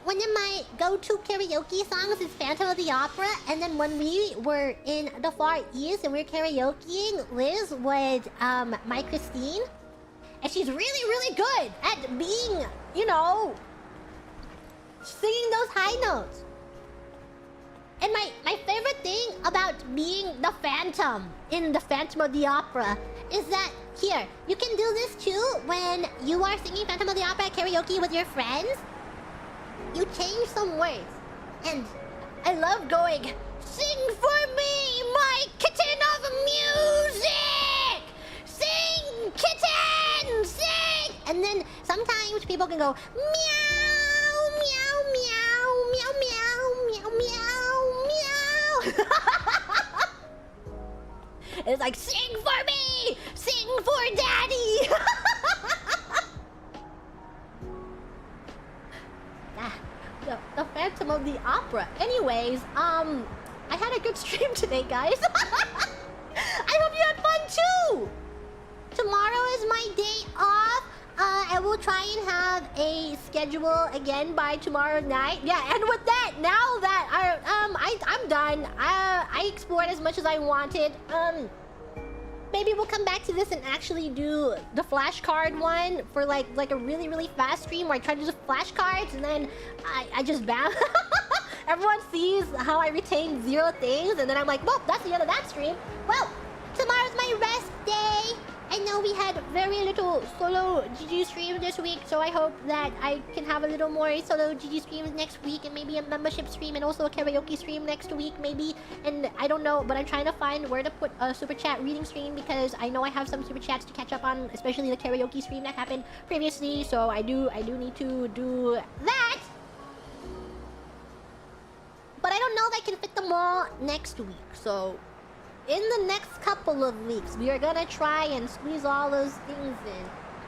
One of my go-to karaoke songs is Phantom of the Opera. And then when we were in the Far East and we were karaokeing, Liz would mic Christine. And she's really good at being, you know, singing those high notes. And my favorite thing about being the Phantom in the Phantom of the Opera is that, here, you can do this too when you are singing Phantom of the Opera at karaoke with your friends. You change some words. And I love going, sing for me, my kitten of music! Sing, kitten, sing! And then sometimes people can go, meow, meow, meow, meow, meow, meow, meow, meow. It's like, sing for me! Sing for daddy! The Phantom of the Opera. Anyways, I had a good stream today, guys. I hope you had fun too! Tomorrow is my day off. I will try and have a schedule again by tomorrow night. Yeah, and with that, now that I'm done. I explored as much as I wanted. Maybe we'll come back to this and actually do the flashcard one for like a really fast stream where I try to do flashcards and then I just bam. Everyone sees how I retain 0 things, and then I'm like, well, that's the end of that stream. Well, tomorrow's my rest day. I know we had very little solo GG streams this week, so I hope that I can have a little more solo GG streams next week, and maybe a membership stream and also a karaoke stream next week, maybe. And I don't know, but I'm trying to find where to put a super chat reading stream because I know I have some super chats to catch up on, especially the karaoke stream that happened previously. So I do need to do that. But I don't know if I can fit them all next week, so in the next couple of weeks, we are gonna try and squeeze all those things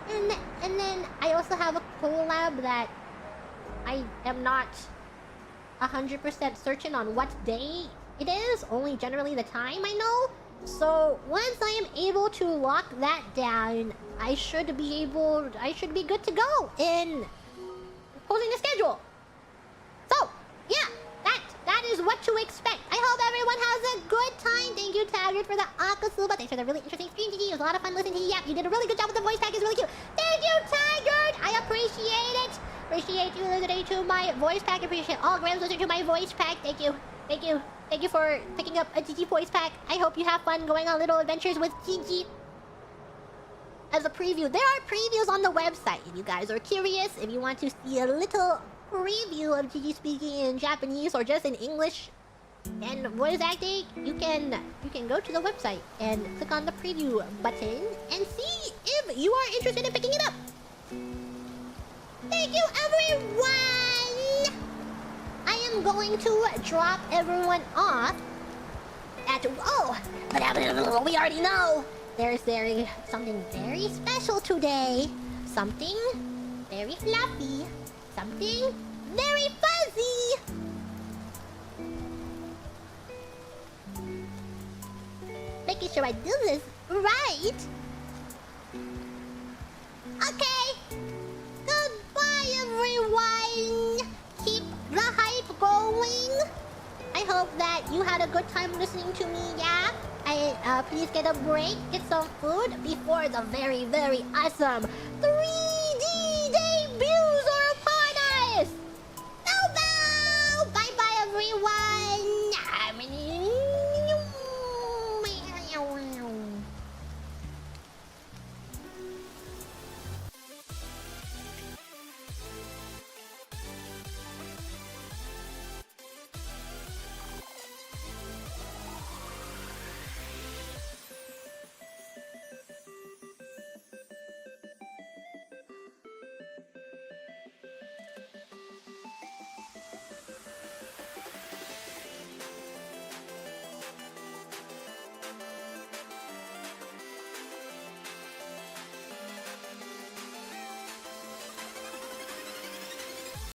in. And then I also have a collab that I am not 100% certain on what day it is, only generally the time I know. So once I am able to lock that down, I should be good to go in posting the schedule. So, yeah. That is what to expect. I hope everyone has a good time. Thank you, Taggart, for the Akasuba. Thanks for the really interesting stream, GG. It was a lot of fun listening to you. Yap, you did a really good job with the voice pack. It's really cute. Thank you, Taggart. I appreciate it. Appreciate you listening to my voice pack. Appreciate all Grams listening to my voice pack. Thank you. Thank you. Thank you for picking up a GG voice pack. I hope you have fun going on little adventures with GG. As a preview, there are previews on the website. If you guys are curious, if you want to see a little preview of GG speaking in Japanese or just in English and voice acting, you can go to the website and click on the preview button and see if you are interested in picking it up. Thank you, everyone! I am going to drop everyone off at... Oh! But we already know there's something very special today. Something very fluffy. Something very fuzzy! Making sure I do this right. Okay. Goodbye, everyone! hope that you had a good time listening to me yap. And please get a break, get some food before the very, very awesome 3